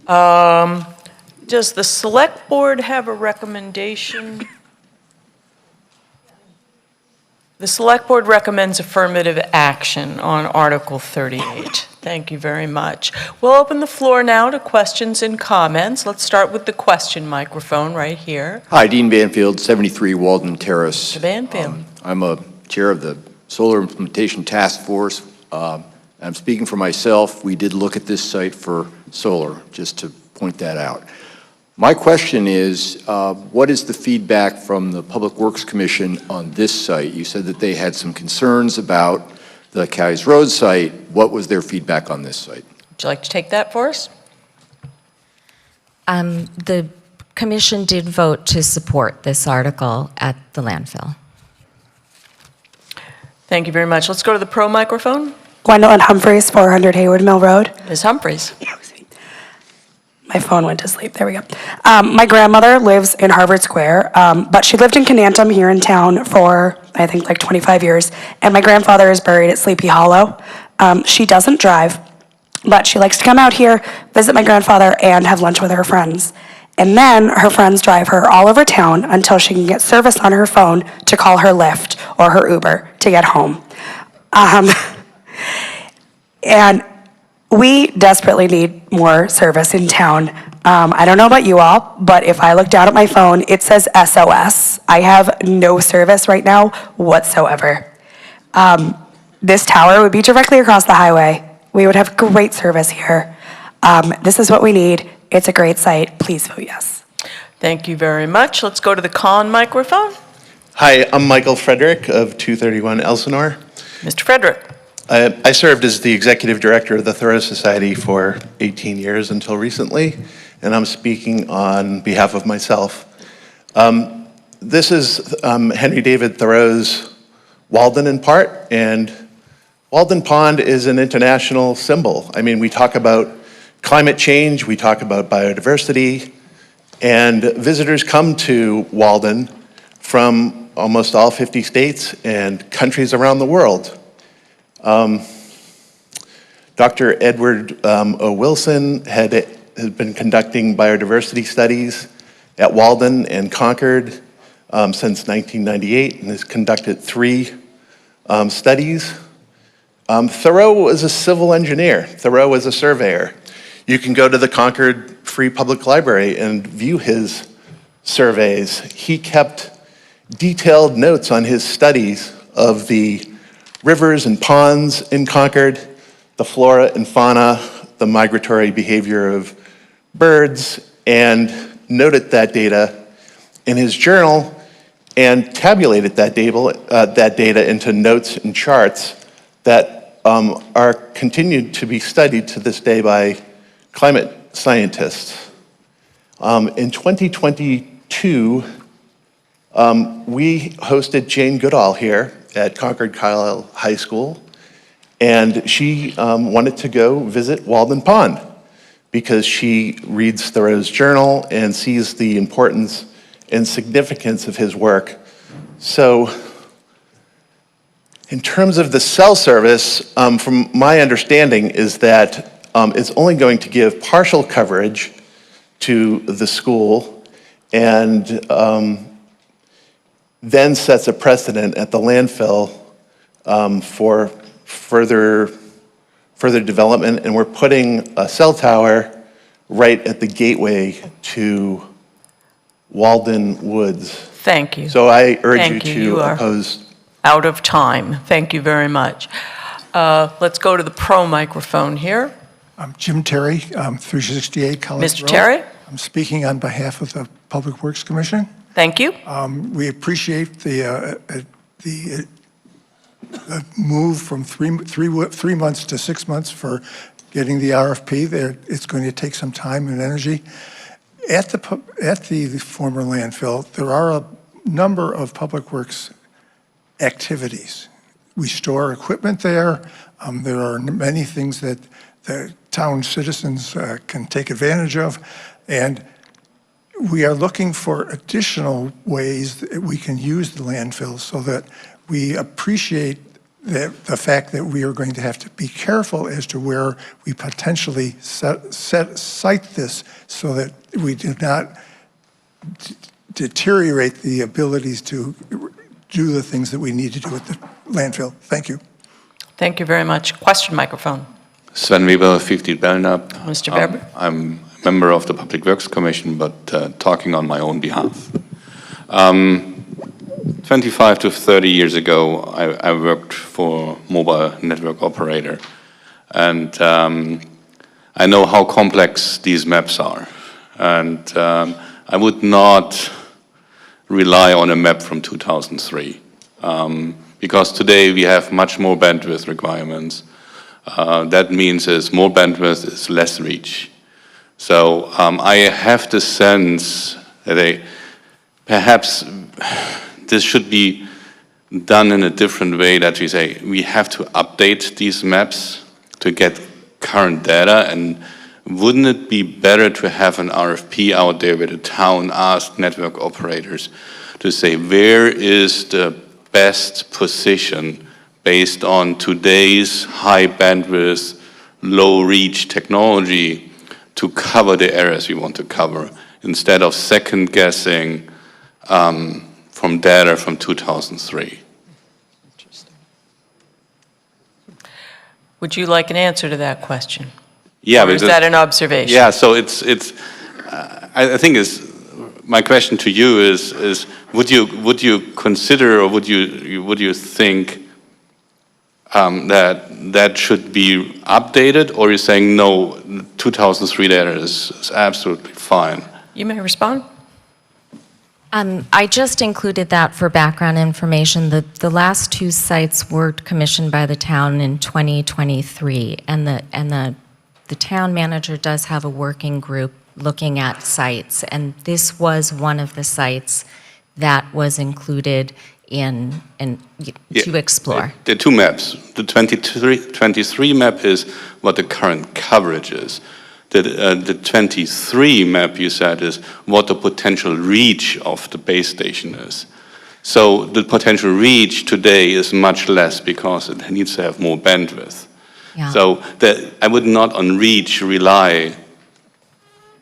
Does the Select Board have a recommendation? The Select Board recommends affirmative action on Article 38. Thank you very much. We'll open the floor now to questions and comments. Let's start with the question microphone right here. Hi, Dean Banfield, 73 Walden Terrace. Mr. Banfield. I'm a chair of the Solar Implementation Task Force. I'm speaking for myself. We did look at this site for solar, just to point that out. My question is, what is the feedback from the Public Works Commission on this site? You said that they had some concerns about the Kai's Road site. What was their feedback on this site? Would you like to take that for us? The commission did vote to support this article at the landfill. Thank you very much. Let's go to the pro microphone. Gwendolyn Humphreys, 400 Haywood Mill Road. Ms. Humphreys. My phone went to sleep. There we go. My grandmother lives in Harvard Square, but she lived in Canantum here in town for, I think, like 25 years. And my grandfather is buried at Sleepy Hollow. She doesn't drive, but she likes to come out here, visit my grandfather, and have lunch with her friends. And then her friends drive her all over town until she can get service on her phone to call her Lyft or her Uber to get home. And we desperately need more service in town. I don't know about you all, but if I look down at my phone, it says SOS. I have no service right now whatsoever. This tower would be directly across the highway. We would have great service here. This is what we need. It's a great site. Please vote yes. Thank you very much. Let's go to the con microphone. Hi, I'm Michael Frederick of 231 Elsinore. Mr. Frederick. I served as the executive director of the Thoreau Society for 18 years until recently, and I'm speaking on behalf of myself. This is Henry David Thoreau's Walden in part, and Walden Pond is an international symbol. I mean, we talk about climate change, we talk about biodiversity, and visitors come to Walden from almost all 50 states and countries around the world. Dr. Edward O. Wilson has been conducting biodiversity studies at Walden and Concord since 1998 and has conducted 3 studies. Thoreau was a civil engineer. Thoreau was a surveyor. You can go to the Concord Free Public Library and view his surveys. He kept detailed notes on his studies of the rivers and ponds in Concord, the flora and fauna, the migratory behavior of birds, and noted that data in his journal and tabulated that data into notes and charts that are continued to be studied to this day by climate scientists. In 2022, we hosted Jane Goodall here at Concord Carlisle High School, and she wanted to go visit Walden Pond because she reads Thoreau's journal and sees the importance and significance of his work. So in terms of the cell service, from my understanding is that it's only going to give partial coverage to the school and then sets a precedent at the landfill for further development. And we're putting a cell tower right at the gateway to Walden Woods. Thank you. So I urge Thank you you. to You are oppose. Out of time. Thank you very much. Let's go to the pro microphone here. I'm Jim Terry, 368 College Road. Mr. Terry? I'm speaking on behalf of the Public Works Commission. Thank you. We appreciate the move from three months to 6 months for getting the RFP. It's going to take some time and energy. At the former landfill, there are a number of Public Works activities. We store equipment there. There are many things that the town citizens can take advantage of. And we are looking for additional ways that we can use the landfill so that we appreciate the fact that we are going to have to be careful as to where we potentially site this so that we do not deteriorate the abilities to do the things that we need to do at the landfill. Thank you. Thank you very much. Question microphone. Sven Weber, 50 Belknap. Mr. Weber. I'm a member of the Public Works Commission, but talking on my own behalf. 25 to 30 years ago, I worked for a mobile network operator, and I know how complex these maps are. And I would not rely on a map from 2003, because today we have much more bandwidth requirements. That means there's more bandwidth, is less reach. So I have the sense that perhaps this should be done in a different way, that we say we have to update these maps to get current data. And wouldn't it be better to have an RFP out there where the town asked network operators to say where is the best position based on today's high bandwidth, low reach technology to cover the areas we want to cover, instead of second guessing from data from 2003. Would you like an answer to that question? Yeah, or is that an observation? Yeah, so I think my question to you is would you consider, or would you think that should be updated, or are you saying no, 2003 data is absolutely fine? You may respond. I just included that for background information. The last two sites were commissioned by the town in 2023, and the town manager does have a working group looking at sites, and this was one of the sites that was included to explore. There are two maps. The 23 map is what the current coverage is. The 23 map, you said, is what the potential reach of the base station is. So the potential reach today is much less because it needs to have more bandwidth. Yeah. So I would not on reach rely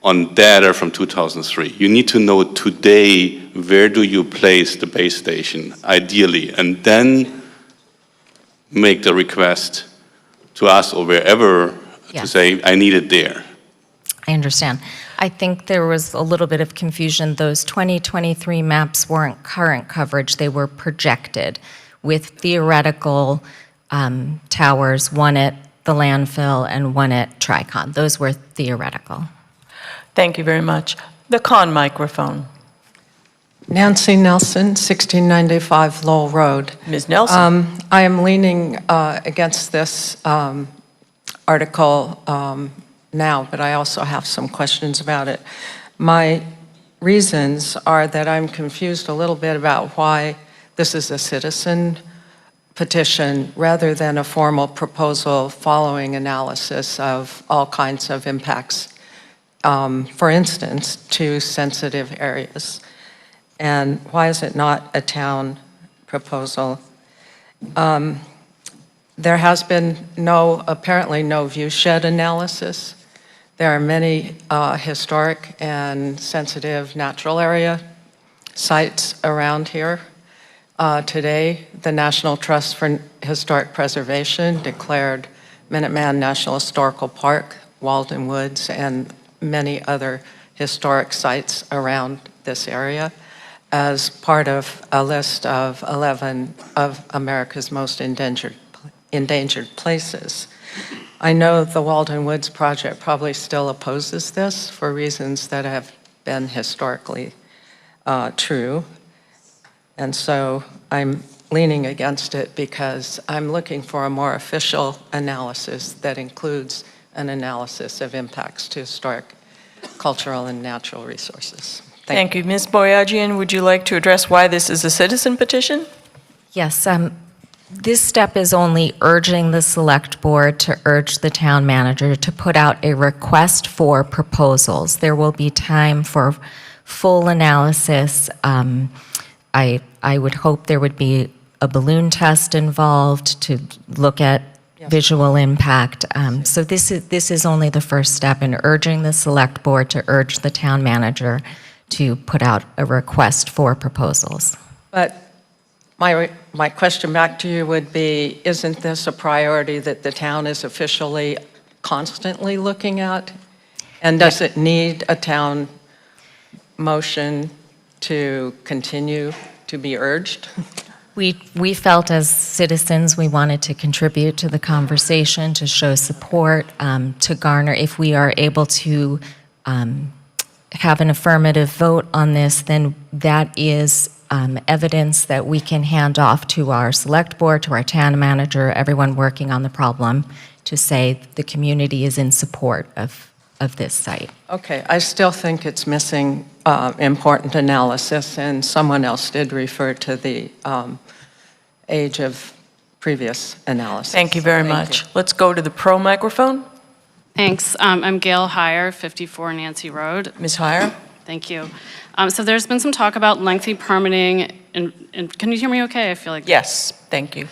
on data from 2003. You need to know today where do you place the base station, ideally, and then make the request to us or wherever to say, I need it there. I understand. I think there was a little bit of confusion. Those 2023 maps weren't current coverage, they were projected with theoretical towers, one at the landfill and one at Tricon. Those were theoretical. Thank you very much. The con microphone. Nancy Nelson, 1695 Lowell Road. Ms. Nelson. I am leaning against this article now, but I also have some questions about it. My reasons are that I'm confused a little bit about why this is a citizen petition rather than a formal proposal following analysis of all kinds of impacts, for instance, to sensitive areas. And why is it not a town proposal? There has been apparently no view shed analysis. There are many historic and sensitive natural area sites around here. Today, the National Trust for Historic Preservation declared Minuteman National Historical Park, Walden Woods, and many other historic sites around this area as part of a list of 11 of America's most endangered places. I know the Walden Woods project probably still opposes this for reasons that have been historically true. And so I'm leaning against it because I'm looking for a more official analysis that includes an analysis of impacts to historic, cultural, and natural resources. Thank you. Ms. Boyajian, would you like to address why this is a citizen petition? Yes, this step is only urging the select board to urge the town manager to put out a request for proposals. There will be time for full analysis. I would hope there would be a balloon test involved to look at visual impact. So this is only the first step in urging the select board to urge the town manager to put out a request for proposals. But my question back to you would be, isn't this a priority that the town is officially constantly looking at? And does it need a town motion to continue to be urged? We felt as citizens we wanted to contribute to the conversation, to show support, to garner, if we are able to have an affirmative vote on this, then that is evidence that we can hand off to our select board, to our town manager, everyone working on the problem, to say the community is in support of this site. Okay, I still think it's missing important analysis, and someone else did refer to the age of previous analysis. Thank you very much. Let's go to the pro microphone. Thanks. I'm Gail Heyer, 54 Nancy Road. Ms. Heyer. Thank you. So there's been some talk about lengthy permitting, and can you hear me okay? I feel like... Yes, thank you.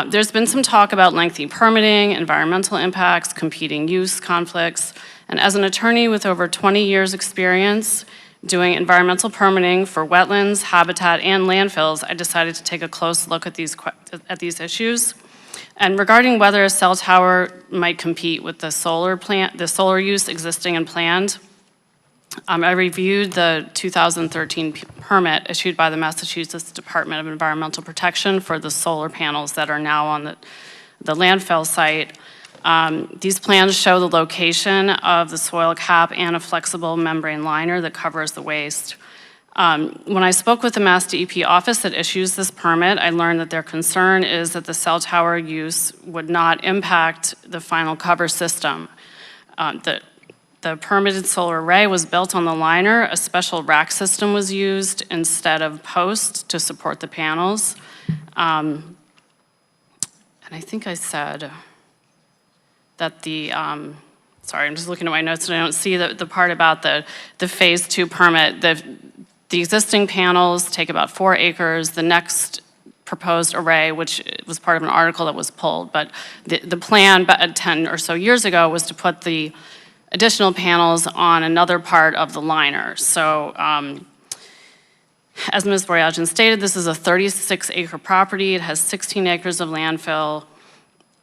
There's been some talk about lengthy permitting, environmental impacts, competing use conflicts, and as an attorney with over 20 years experience doing environmental permitting for wetlands, habitat, and landfills, I decided to take a close look at these issues. And regarding whether a cell tower might compete with the solar use existing and planned, I reviewed the 2013 permit issued by the Massachusetts Department of Environmental Protection for the solar panels that are now on the landfill site. These plans show the location of the soil cap and a flexible membrane liner that covers the waste. When I spoke with the Mass DEP office that issues this permit, I learned that their concern is that the cell tower use would not impact the final cover system. The permitted solar array was built on the liner. A special rack system was used instead of posts to support the panels. And I think I said that sorry, I'm just looking at my notes and I don't see the part about the phase 2 permit. The existing panels take about 4 acres. The next proposed array, which was part of an article that was pulled, but the plan 10 or so years ago was to put the additional panels on another part of the liner. So as Ms. Boyajian stated, this is a 36-acre property. It has 16 acres of landfill,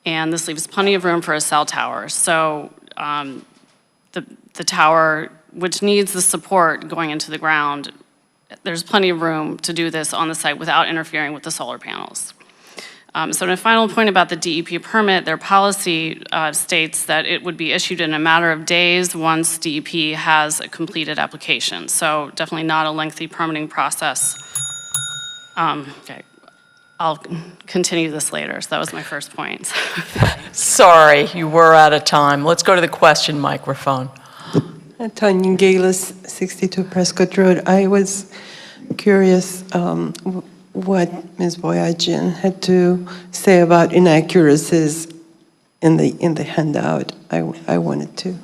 and this leaves plenty of room for a cell tower. So the tower, which needs the support going into the ground, there's plenty of room to do this on the site without interfering with the solar panels. So a final point about the DEP permit, their policy states that it would be issued in a matter of days once DEP has a completed application. So definitely not a lengthy permitting process. Okay, I'll continue this later. So that was my first point. Sorry, you were out of time. Let's go to the question microphone. Tanya Galis, 62 Prescott Road. I was curious what Ms. Boyajian had to say about inaccuracies in the handout. I wanted to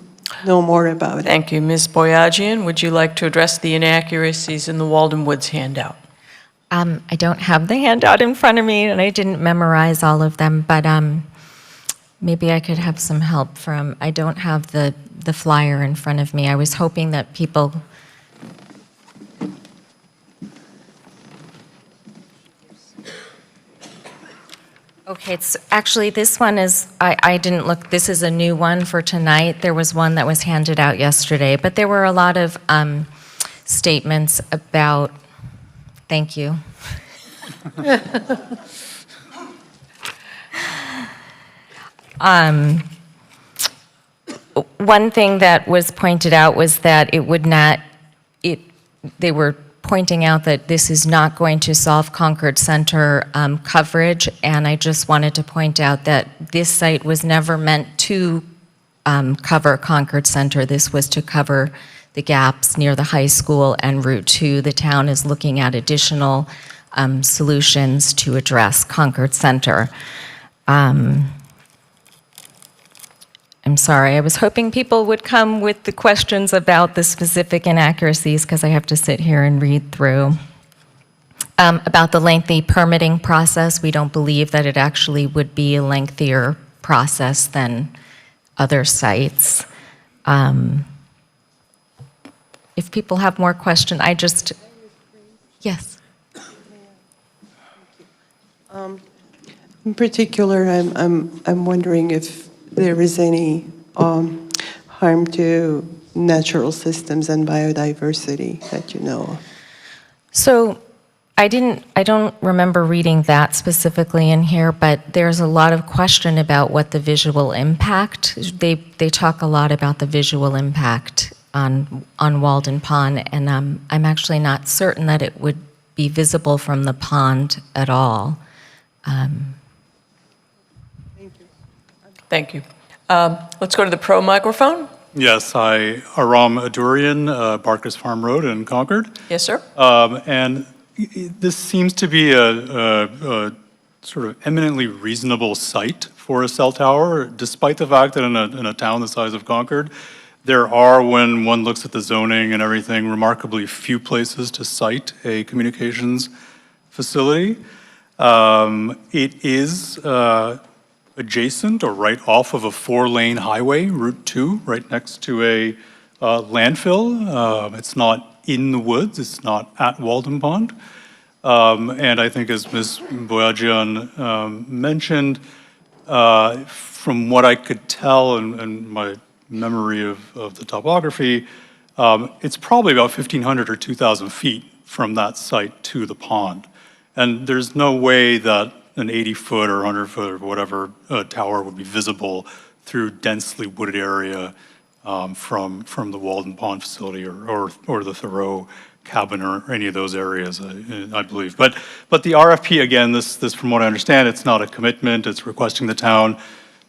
know more about it. Thank you. Ms. Boyajian, would you like to address the inaccuracies in the Walden Woods handout? I don't have the handout in front of me, and I didn't memorize all of them, but maybe I could have some help from, I don't have the flyer in front of me. I was hoping that people... Okay, it's actually, this one is, I didn't look, this is a new one for tonight. There was one that was handed out yesterday, but there were a lot of statements about, thank you. One thing that was pointed out was that it would not, they were pointing out that this is not going to solve Concord Center coverage, and I just wanted to point out that this site was never meant to cover Concord Center. This was to cover the gaps near the high school and Route 2. The town is looking at additional solutions to address Concord Center. I'm sorry, I was hoping people would come with the questions about the specific inaccuracies because I have to sit here and read through. About the lengthy permitting process, we don't believe that it actually would be a lengthier process than other sites. If people have more questions, yes. In particular, I'm wondering if there is any harm to natural systems and biodiversity that you know of. So I don't remember reading that specifically in here, but there's a lot of question about what the visual impact, they talk a lot about the visual impact on Walden Pond, and I'm actually not certain that it would be visible from the pond at all. Thank you. Let's go to the pro microphone. Yes, hi, Aram Adurian, Barkus Farm Road in Concord. Yes, sir. And this seems to be a sort of eminently reasonable site for a cell tower, despite the fact that in a town the size of Concord, there are, when one looks at the zoning and everything, remarkably few places to site a communications facility. It is adjacent or right off of a 4-lane highway, Route 2, right next to a landfill. It's not in the woods, it's not at Walden Pond. And I think as Ms. Boyajian mentioned, from what I could tell and my memory of the topography, it's probably about 1,500 or 2,000 feet from that site to the pond. And there's no way that an 80-foot or 100-foot or whatever tower would be visible through densely wooded area from the Walden Pond facility or the Thoreau cabin or any of those areas, I believe. But the RFP, again, this from what I understand, it's not a commitment. It's requesting the town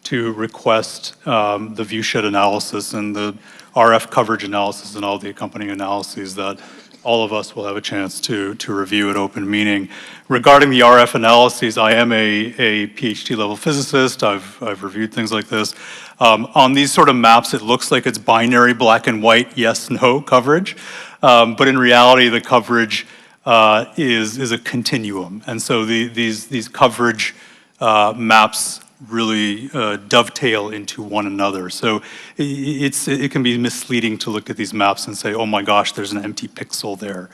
to request the viewshed analysis and the RF coverage analysis and all the accompanying analyses that all of us will have a chance to review at open meeting. Regarding the RF analyses, I am a PhD level physicist. I've reviewed things like this. On these sort of maps, it looks like it's binary black and white, yes, no coverage. But in reality, the coverage is a continuum. And so these coverage maps really dovetail into one another. So it can be misleading to look at these maps and say, oh my gosh, there's an empty pixel there.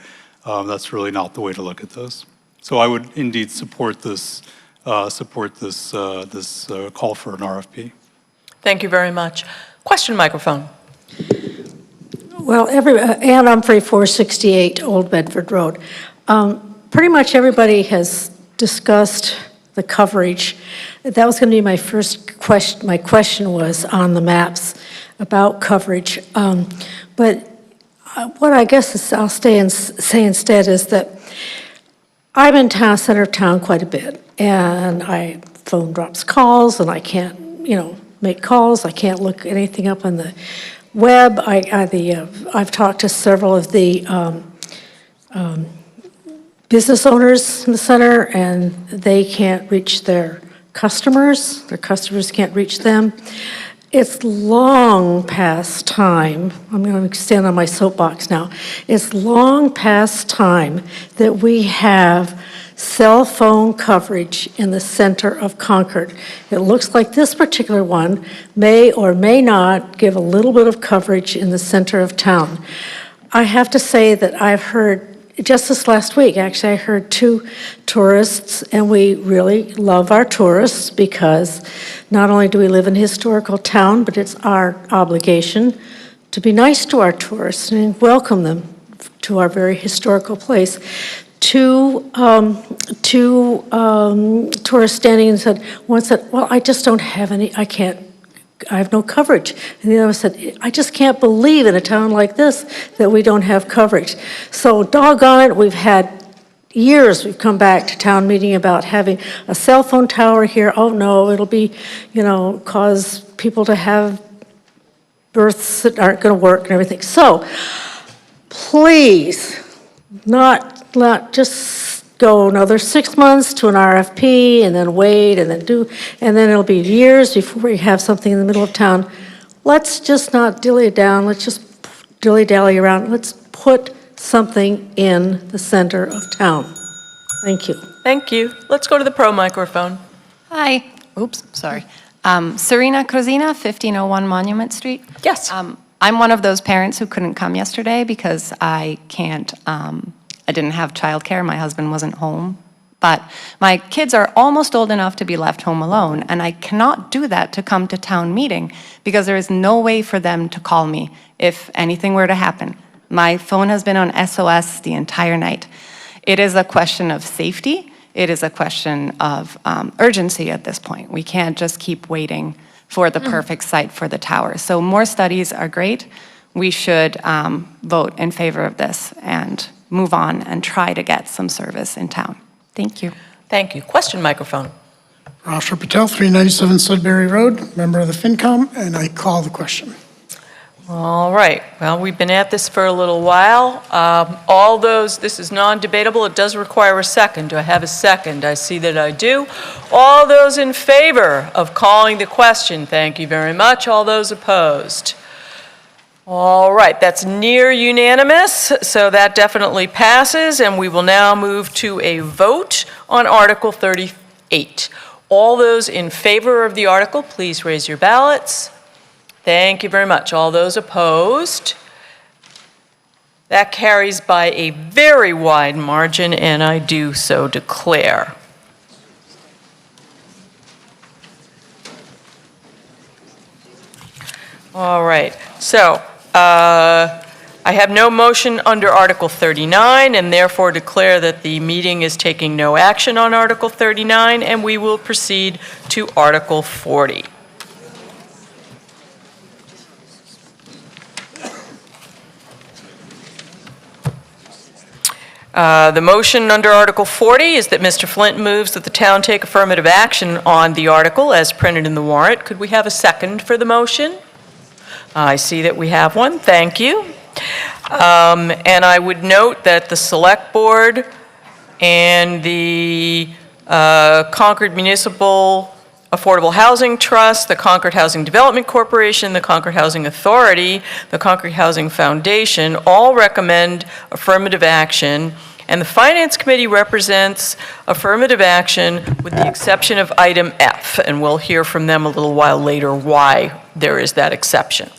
That's really not the way to look at this. So I would indeed support this call for an RFP. Thank you very much. Question microphone. Well, Ann Humphrey, 468 Old Bedford Road. Pretty much everybody has discussed the coverage. That was going to be my first question. My question was on the maps about coverage. But what I guess I'll say instead is that I'm in town, center of town quite a bit, and phone drops calls, and I can't, make calls. I can't look anything up on the web. I've talked to several of the business owners in the center, and they can't reach their customers. Their customers can't reach them. it's long past time, I'm going to stand on my soapbox now, it's long past time that we have cell phone coverage in the center of Concord. It looks like this particular one may or may not give a little bit of coverage in the center of town. I have to say that I've heard, just this last week, actually, I heard 2 tourists, and we really love our tourists because not only do we live in a historical town, but it's our obligation to be nice to our tourists and welcome them to our very historical place. Two tourists standing and said, one said, well, I just don't have any, I have no coverage. And the other said, I just can't believe in a town like this that we don't have coverage. So doggone it, we've had years, we've come back to town meeting about having a cell phone tower here. Oh no, it'll be, cause people to have births that aren't gonna work and everything. So please, not just go another 6 months to an RFP and then wait and then it'll be years before we have something in the middle of town. Let's just not dilly down, let's just dilly-dally around. Let's put something in the center of town. Thank you. Thank you. Let's go to the pro microphone. Hi. Oops, sorry. Serena Cruzina, 1501 Monument Street. Yes. I'm one of those parents who couldn't come yesterday because I didn't have childcare. My husband wasn't home. But my kids are almost old enough to be left home alone, and I cannot do that to come to town meeting because there is no way for them to call me if anything were to happen. My phone has been on SOS the entire night. It is a question of safety. It is a question of urgency at this point. We can't just keep waiting for the perfect site for the tower. So more studies are great. We should vote in favor of this and move on and try to get some service in town. Thank you. Thank you. Question microphone. Rashtra Patel, 397 Sudbury Road, member of the FinCom, and I call the question. All right. Well, we've been at this for a little while. All those, this is non-debatable. It does require a second. Do I have a second? I see that I do. All those in favor of calling the question, thank you very much. All those opposed? All right, that's near unanimous, so that definitely passes, and we will now move to a vote on Article 38. All those in favor of the article, please raise your ballots. Thank you very much. All those opposed? That carries by a very wide margin, and I do so declare. All right, so I have no motion under Article 39 and therefore declare that the meeting is taking no action on Article 39, and we will proceed to Article 40. The motion under Article 40 is that Mr. Flint moves that the town take affirmative action on the article as printed in the warrant. Could we have a second for the motion? I see that we have one. Thank you. And I would note that the Select Board and the Concord Municipal Affordable Housing Trust, the Concord Housing Development Corporation, the Concord Housing Authority, the Concord Housing Foundation all recommend affirmative action, and the Finance Committee represents affirmative action with the exception of item F, and we'll hear from them a little while later why there is that exception.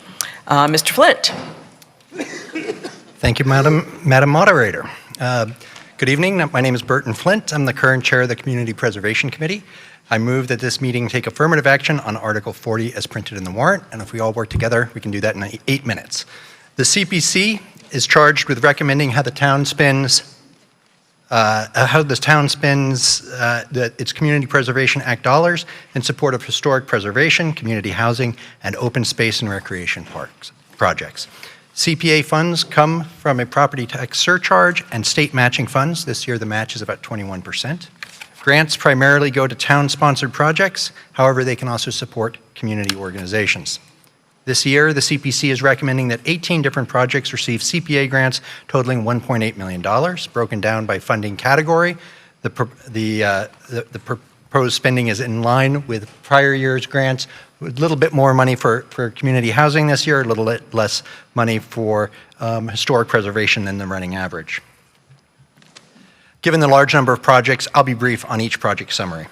Mr. Flint. Thank you, Madam Moderator. Good evening. My name is Burton Flint. I'm the current chair of the Community Preservation Committee. I move that this meeting take affirmative action on Article 40 as printed in the warrant, and if we all work together, we can do that in 8 minutes. The CPC is charged with recommending how the town spends its Community Preservation Act dollars in support of historic preservation, community housing, and open space and recreation parks projects. CPA funds come from a property tax surcharge and state matching funds. This year the match is about 21%. Grants primarily go to town-sponsored projects. However, they can also support community organizations. This year, the CPC is recommending that 18 different projects receive CPA grants totaling $1.8 million, broken down by funding category. The proposed spending is in line with prior year's grants, with a little bit more money for community housing this year, a little bit less money for historic preservation than the running average. Given the large number of projects, I'll be brief on each project summary.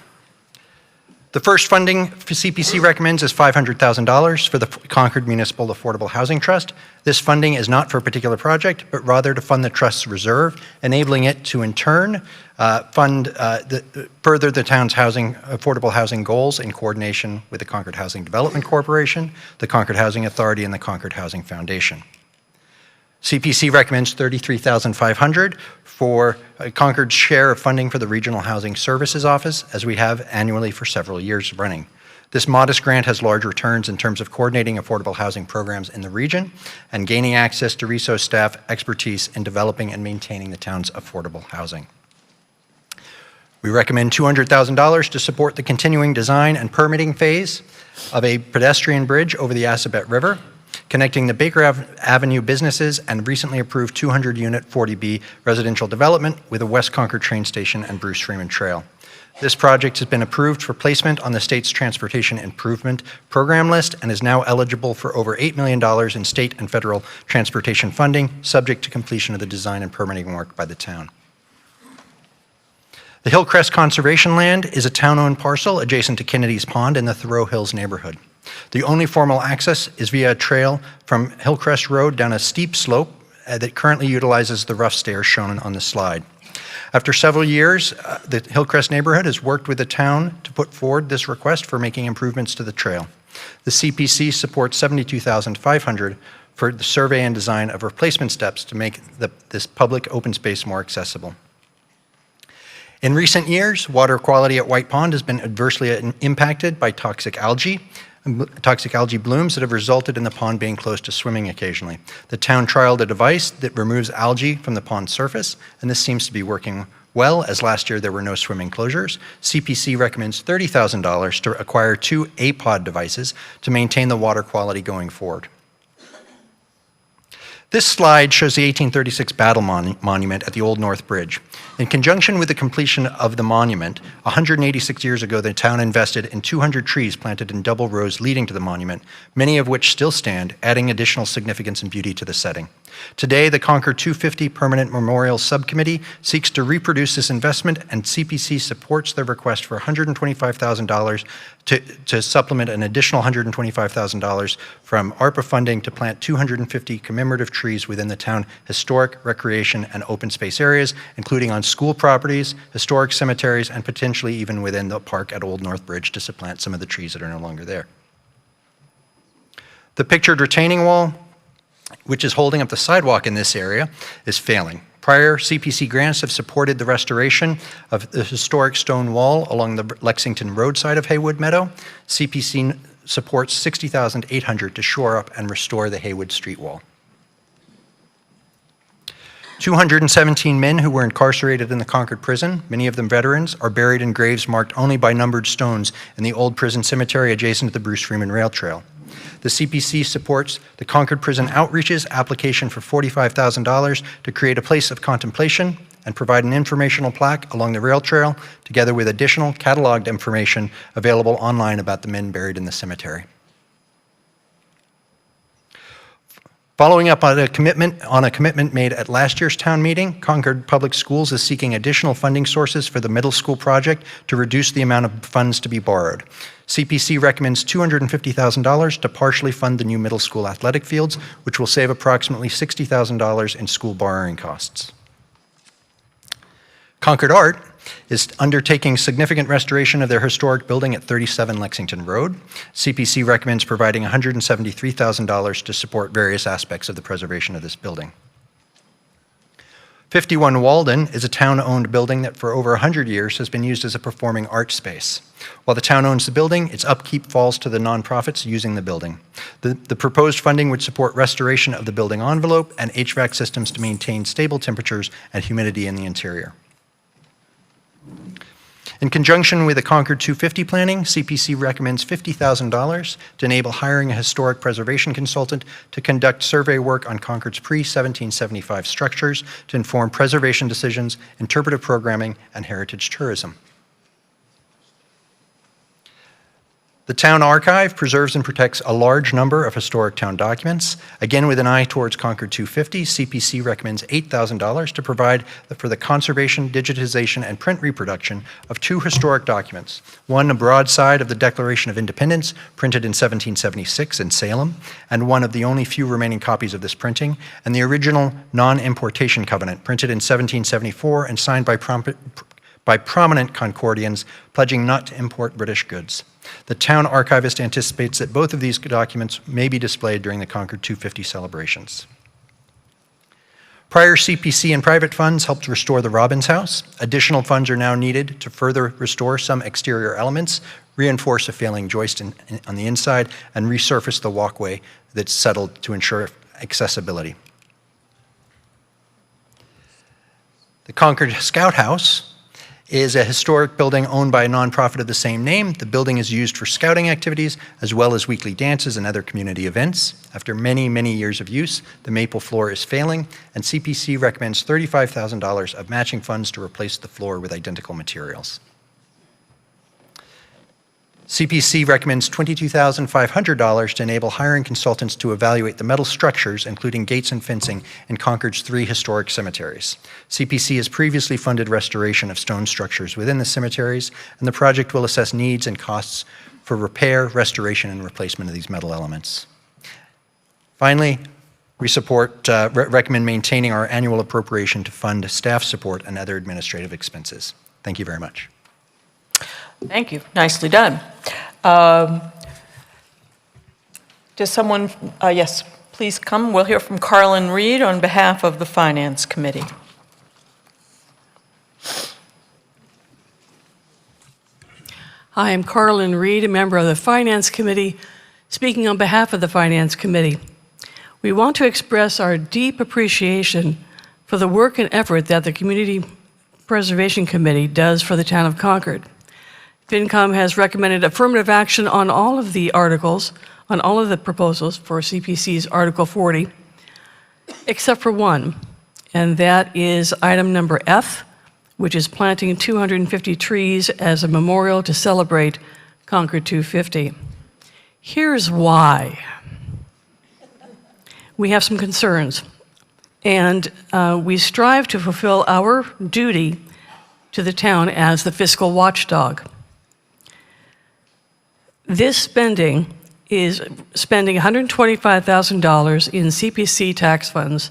The first funding for CPC recommends is $500,000 for the Concord Municipal Affordable Housing Trust. This funding is not for a particular project, but rather to fund the trust's reserve, enabling it to in turn further the town's affordable housing goals in coordination with the Concord Housing Development Corporation, the Concord Housing Authority, and the Concord Housing Foundation. CPC recommends $33,500 for Concord's share of funding for the Regional Housing Services Office, as we have annually for several years running. This modest grant has large returns in terms of coordinating affordable housing programs in the region and gaining access to resource staff expertise in developing and maintaining the town's affordable housing. We recommend $200,000 to support the continuing design and permitting phase of a pedestrian bridge over the Assabet River, connecting the Baker Avenue businesses and recently approved 200-unit 40B residential development with a West Concord train station and Bruce Freeman Trail. This project has been approved for placement on the state's Transportation Improvement Program list and is now eligible for over $8 million in state and federal transportation funding, subject to completion of the design and permitting work by the town. The Hillcrest Conservation Land is a town-owned parcel adjacent to Kennedy's Pond in the Thoreau Hills neighborhood. The only formal access is via a trail from Hillcrest Road down a steep slope that currently utilizes the rough stairs shown on the slide. After several years, the Hillcrest neighborhood has worked with the town to put forward this request for making improvements to the trail. The CPC supports $72,500 for the survey and design of replacement steps to make this public open space more accessible. In recent years, water quality at White Pond has been adversely impacted by toxic algae blooms that have resulted in the pond being closed to swimming occasionally. The town trialed a device that removes algae from the pond surface, and this seems to be working well, as last year there were no swimming closures. CPC recommends $30,000 to acquire 2 APOD devices to maintain the water quality going forward. This slide shows the 1836 battle monument at the Old North Bridge. In conjunction with the completion of the monument, 186 years ago, the town invested in 200 trees planted in double rows leading to the monument, many of which still stand, adding additional significance and beauty to the setting. Today, the Concord 250 Permanent Memorial Subcommittee seeks to reproduce this investment, and CPC supports their request for $125,000 to supplement an additional $125,000 from ARPA funding to plant 250 commemorative trees within the town historic, recreation, and open space areas, including on school properties, historic cemeteries, and potentially even within the park at Old North Bridge to supplant some of the trees that are no longer there. The pictured retaining wall, which is holding up the sidewalk in this area, is failing. Prior CPC grants have supported the restoration of the historic stone wall along the Lexington Road side of Haywood Meadow. CPC supports $60,800 to shore up and restore the Haywood Street wall. 217 men who were incarcerated in the Concord prison, many of them veterans, are buried in graves marked only by numbered stones in the old prison cemetery adjacent to the Bruce Freeman Rail Trail. The CPC supports the Concord Prison Outreach's application for $45,000 to create a place of contemplation and provide an informational plaque along the rail trail, together with additional cataloged information available online about the men buried in the cemetery. Following up on a commitment made at last year's town meeting, Concord Public Schools is seeking additional funding sources for the middle school project to reduce the amount of funds to be borrowed. CPC recommends $250,000 to partially fund the new middle school athletic fields, which will save approximately $60,000 in school borrowing costs. Concord Art is undertaking significant restoration of their historic building at 37 Lexington Road. CPC recommends providing $173,000 to support various aspects of the preservation of this building. 51 Walden is a town-owned building that for over 100 years has been used as a performing arts space. While the town owns the building, its upkeep falls to the nonprofits using the building. The proposed funding would support restoration of the building envelope and HVAC systems to maintain stable temperatures and humidity in the interior. In conjunction with the Concord 250 planning, CPC recommends $50,000 to enable hiring a historic preservation consultant to conduct survey work on Concord's pre-1775 structures to inform preservation decisions, interpretive programming, and heritage tourism. The Town Archive preserves and protects a large number of historic town documents. Again, with an eye towards Concord 250, CPC recommends $8,000 to provide for the conservation, digitization, and print reproduction of 2 historic documents. One, a broadside of the Declaration of Independence, printed in 1776 in Salem, and one of the only few remaining copies of this printing, and the original non-importation covenant, printed in 1774 and signed by prominent Concordians pledging not to import British goods. The town archivist anticipates that both of these documents may be displayed during the Concord 250 celebrations. Prior CPC and private funds helped restore the Robbins House. Additional funds are now needed to further restore some exterior elements, reinforce a failing joist on the inside, and resurface the walkway that's settled to ensure accessibility. The Concord Scout House is a historic building owned by a nonprofit of the same name. The building is used for scouting activities as well as weekly dances and other community events. After many, many years of use, the maple floor is failing, and CPC recommends $35,000 of matching funds to replace the floor with identical materials. CPC recommends $22,500 to enable hiring consultants to evaluate the metal structures, including gates and fencing, in Concord's 3 historic cemeteries. CPC has previously funded restoration of stone structures within the cemeteries, and the project will assess needs and costs for repair, restoration, and replacement of these metal elements. Finally, we recommend maintaining our annual appropriation to fund staff support and other administrative expenses. Thank you very much. Thank you. Nicely done. Does someone, yes, please come. We'll hear from Carlin Reed on behalf of the Finance Committee. Hi, I'm Carlin Reed, a member of the Finance Committee, speaking on behalf of the Finance Committee. We want to express our deep appreciation for the work and effort that the Community Preservation Committee does for the town of Concord. FinCom has recommended affirmative action on all of the articles, on all of the proposals for CPC's Article 40, except for one, and that is item number F, which is planting 250 trees as a memorial to celebrate Concord 250. Here's why. We have some concerns, and we strive to fulfill our duty to the town as the fiscal watchdog. This spending is spending $125,000 in CPC tax funds,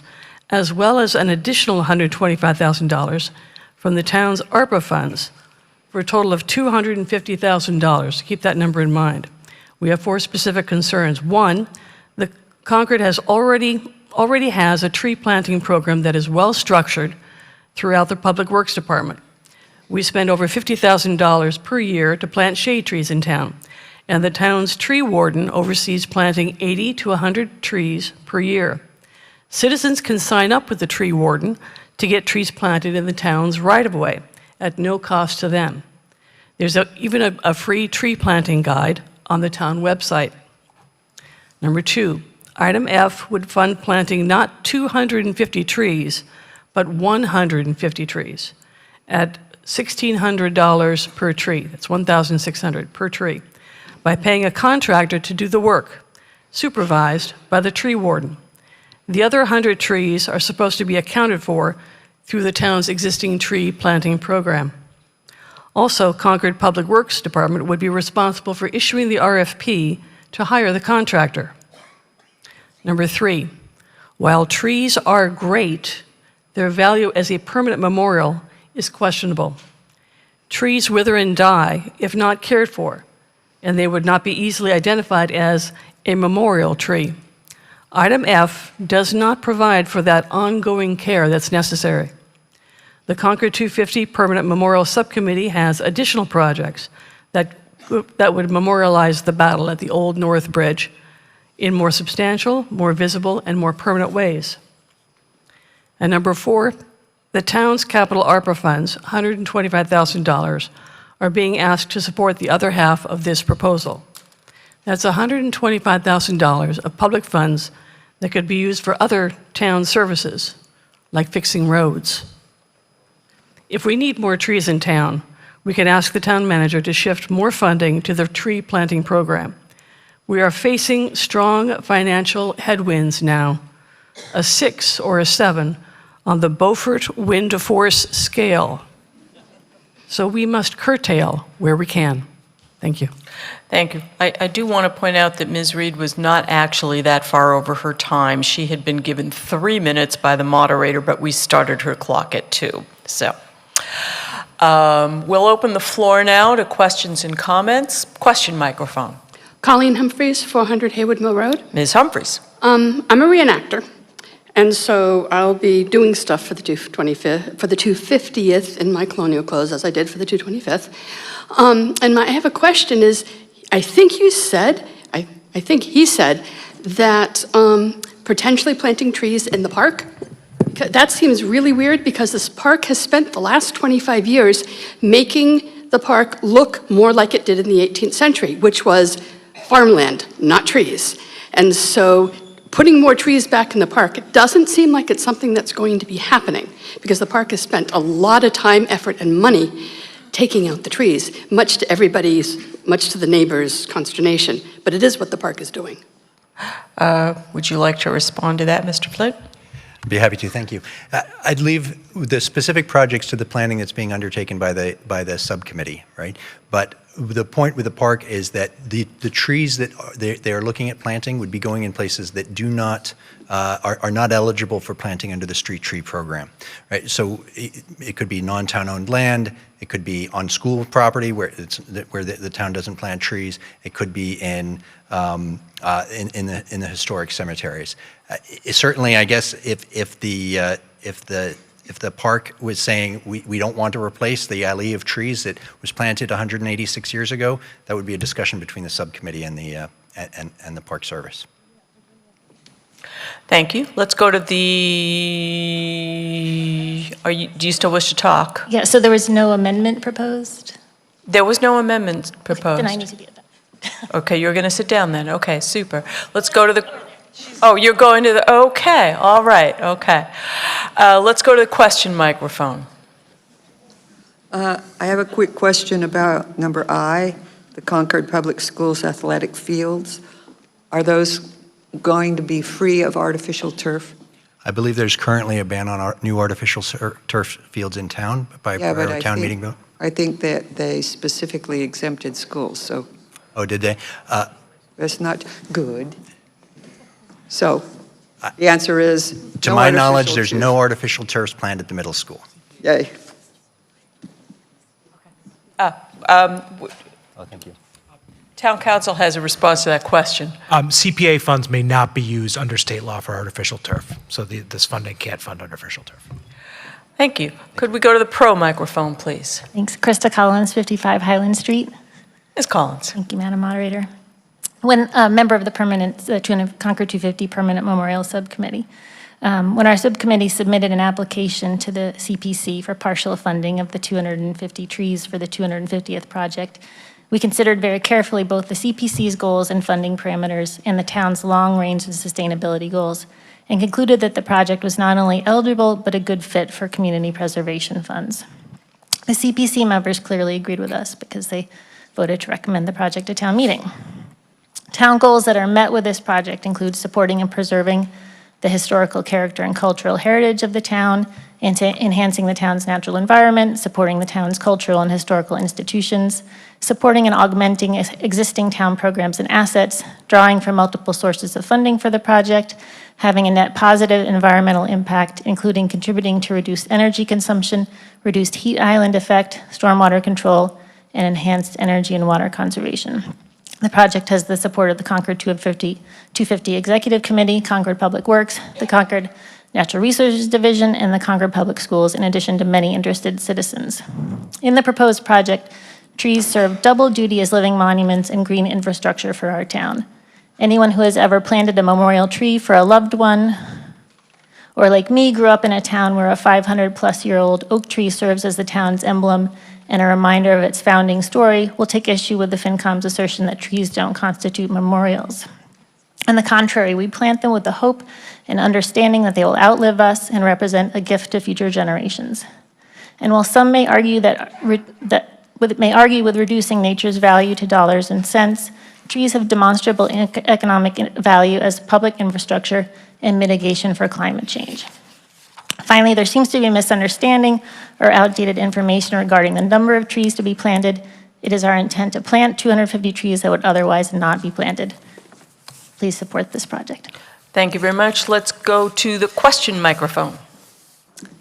as well as an additional $125,000 from the town's ARPA funds, for a total of $250,000. Keep that number in mind. We have 4 specific concerns. One, the Concord already has a tree planting program that is well structured throughout the Public Works Department. We spend over $50,000 per year to plant shade trees in town, and the town's tree warden oversees planting 80 to 100 trees per year. Citizens can sign up with the tree warden to get trees planted in the town's right-of-way at no cost to them. There's even a free tree planting guide on the town website. Number 2, item F would fund planting not 250 trees, but 150 trees at $1,600 per tree. That's $1,600 per tree, by paying a contractor to do the work, supervised by the tree warden. The other 100 trees are supposed to be accounted for through the town's existing tree planting program. Also, Concord Public Works Department would be responsible for issuing the RFP to hire the contractor. Number 3, while trees are great, their value as a permanent memorial is questionable. Trees wither and die if not cared for, and they would not be easily identified as a memorial tree. Item F does not provide for that ongoing care that's necessary. The Concord 250 Permanent Memorial Subcommittee has additional projects that would memorialize the battle at the Old North Bridge in more substantial, more visible, and more permanent ways. And number 4, the town's capital ARPA funds, $125,000, are being asked to support the other half of this proposal. That's $125,000 of public funds that could be used for other town services, like fixing roads. If we need more trees in town, we can ask the town manager to shift more funding to the tree planting program. We are facing strong financial headwinds now, a 6 or a 7 on the Beaufort wind force scale. So we must curtail where we can. Thank you. Thank you. I do want to point out that Ms. Reed was not actually that far over her time. She had been given 3 minutes by the moderator, but we started her clock at 2. So we'll open the floor now to questions and comments. Question microphone. Colleen Humphreys, 400 Haywood Mill Road. Ms. Humphreys. I'm a reenactor, and so I'll be doing stuff for the 250th in my colonial clothes, as I did for the 225th. I have a question is, I think you said, I think he said, that potentially planting trees in the park. That seems really weird because this park has spent the last 25 years making the park look more like it did in the 18th century, which was farmland, not trees. And so putting more trees back in the park, it doesn't seem like it's something that's going to be happening because the park has spent a lot of time, effort, and money taking out the trees, much to the neighbors' consternation. But it is what the park is doing. Would you like to respond to that, Mr. Flint? I'd be happy to, thank you. I'd leave the specific projects to the planning that's being undertaken by the subcommittee, right? But the point with the park is that the trees that they are looking at planting would be going in places that do not, are not eligible for planting under the street tree program, right? So it could be non-town owned land, it could be on school property where the town doesn't plant trees, it could be in the historic cemeteries. Certainly, I guess if the park was saying we don't want to replace the alley of trees that was planted 186 years ago, that would be a discussion between the subcommittee and the Park Service. Thank you. Let's go to the. Do you still wish to talk? Yeah. So there was no amendment proposed. There was no amendment proposed. Then I need to do that. Okay, you're going to sit down then. Okay, super. Let's go to the. Oh, you're going to the. Okay, all right. Okay. Let's go to the question microphone. I have a quick question about number I, the Concord Public Schools athletic fields. Are those going to be free of artificial turf? I believe there's currently a ban on new artificial turf fields in town by a town meeting vote. I think that they specifically exempted schools, so. Oh, did they? That's not good. So the answer is to my knowledge, there's no artificial turfs planned at the middle school. Yay. Oh, thank you. Town council has a response to that question. CPA funds may not be used under state law for artificial turf, so this funding can't fund artificial turf. Thank you. Could we go to the pro microphone, please? Thanks. Krista Collins, 55 Highland Street. Ms. Collins. Thank you, Madam Moderator. When a member of the Concord 250 Permanent Memorial Subcommittee, when our subcommittee submitted an application to the CPC for partial funding of the 250 trees for the 250th project, we considered very carefully both the CPC's goals and funding parameters and the town's long-range sustainability goals, and concluded that the project was not only eligible, but a good fit for community preservation funds. The CPC members clearly agreed with us because they voted to recommend the project to town meeting. Town goals that are met with this project include supporting and preserving the historical character and cultural heritage of the town, and enhancing the town's natural environment, supporting the town's cultural and historical institutions, supporting and augmenting existing town programs and assets, drawing from multiple sources of funding for the project, having a net positive environmental impact, including contributing to reduced energy consumption, reduced heat island effect, stormwater control, and enhanced energy and water conservation. The project has the support of the Concord 250 Executive Committee, Concord Public Works, the Concord Natural Resources Division, and the Concord Public Schools, in addition to many interested citizens. In the proposed project, trees serve double duty as living monuments and green infrastructure for our town. Anyone who has ever planted a memorial tree for a loved one, or like me, grew up in a town where a 500-plus-year-old oak tree serves as the town's emblem and a reminder of its founding story, will take issue with the FinCom's assertion that trees don't constitute memorials. On the contrary, we plant them with the hope and understanding that they will outlive us and represent a gift to future generations. And while some may argue that may argue with reducing nature's value to dollars and cents. Trees have demonstrable economic value as public infrastructure and mitigation for climate change. Finally, there seems to be a misunderstanding or outdated information regarding the number of trees to be planted. It is our intent to plant 250 trees that would otherwise not be planted. Please support this project. Thank you very much. Let's go to the question microphone.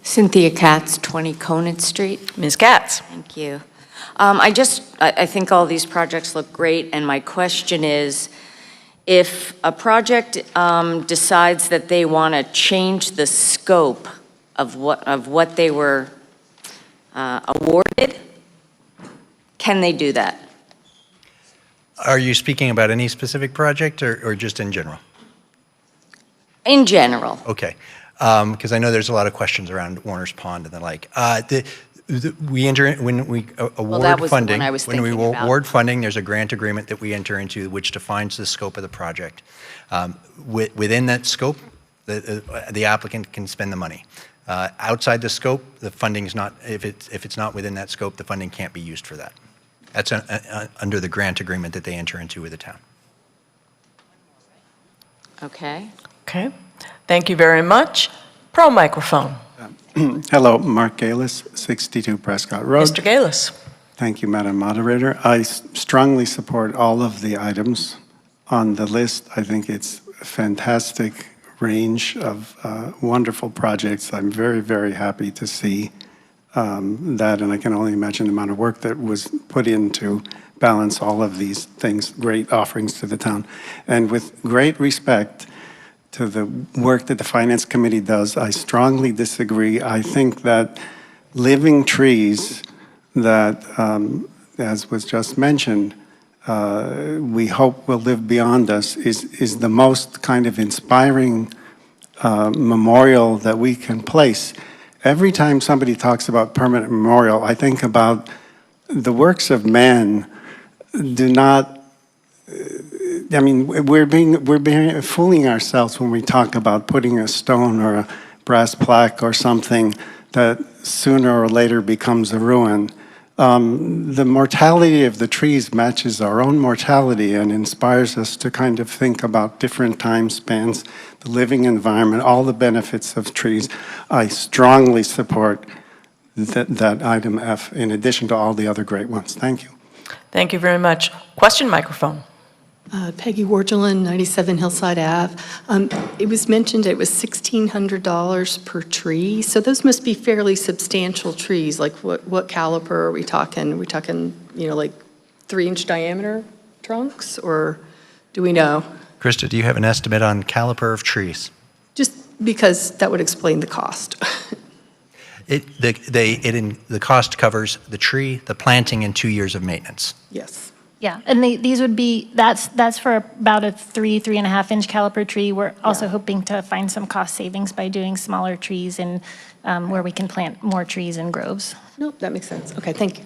Cynthia Katz, 20 Conant Street. Ms. Katz. Thank you. I think all these projects look great, and my question is, if a project decides that they want to change the scope of what they were awarded, can they do that? Are you speaking about any specific project or just in general? In general. Okay, because I know there's a lot of questions around Warner's Pond and the like. When we award funding, award funding, there's a grant agreement that we enter into which defines the scope of the project. Within that scope, the applicant can spend the money. Outside the scope, the funding is not. If it's not within that scope, the funding can't be used for that. That's under the grant agreement that they enter into with the town. Okay. Okay. Thank you very much. Pro microphone. Hello, Mark Galis, 62 Prescott Road. Mr. Galis. Thank you, Madam Moderator. I strongly support all of the items on the list. I think it's a fantastic range of wonderful projects. I'm very, very happy to see that, and I can only imagine the amount of work that was put in to balance all of these things, great offerings to the town. And with great respect to the work that the Finance Committee does, I strongly disagree. I think that living trees that, as was just mentioned, we hope will live beyond us is the most kind of inspiring memorial that we can place. Every time somebody talks about permanent memorial, I think about the works of man do not, I mean, we're fooling ourselves when we talk about putting a stone or a brass plaque or something that sooner or later becomes a ruin. The mortality of the trees matches our own mortality and inspires us to kind of think about different time spans, the living environment, all the benefits of trees. I strongly support that item F in addition to all the other great ones. Thank you. Thank you very much. Question microphone. Peggy Wargelin, 97 Hillside Ave. It was mentioned it was $1,600 per tree, so those must be fairly substantial trees. Like what caliper are we talking? Are we talking, like 3-inch diameter trunks, or do we know? Krista, do you have an estimate on caliper of trees? Just because that would explain the cost. The cost covers the tree, the planting, and 2 years of maintenance. Yes. Yeah, and these would be, that's for about a 3.5-inch caliper tree. We're also hoping to find some cost savings by doing smaller trees and where we can plant more trees in groves. Nope, that makes sense. Okay, thank you.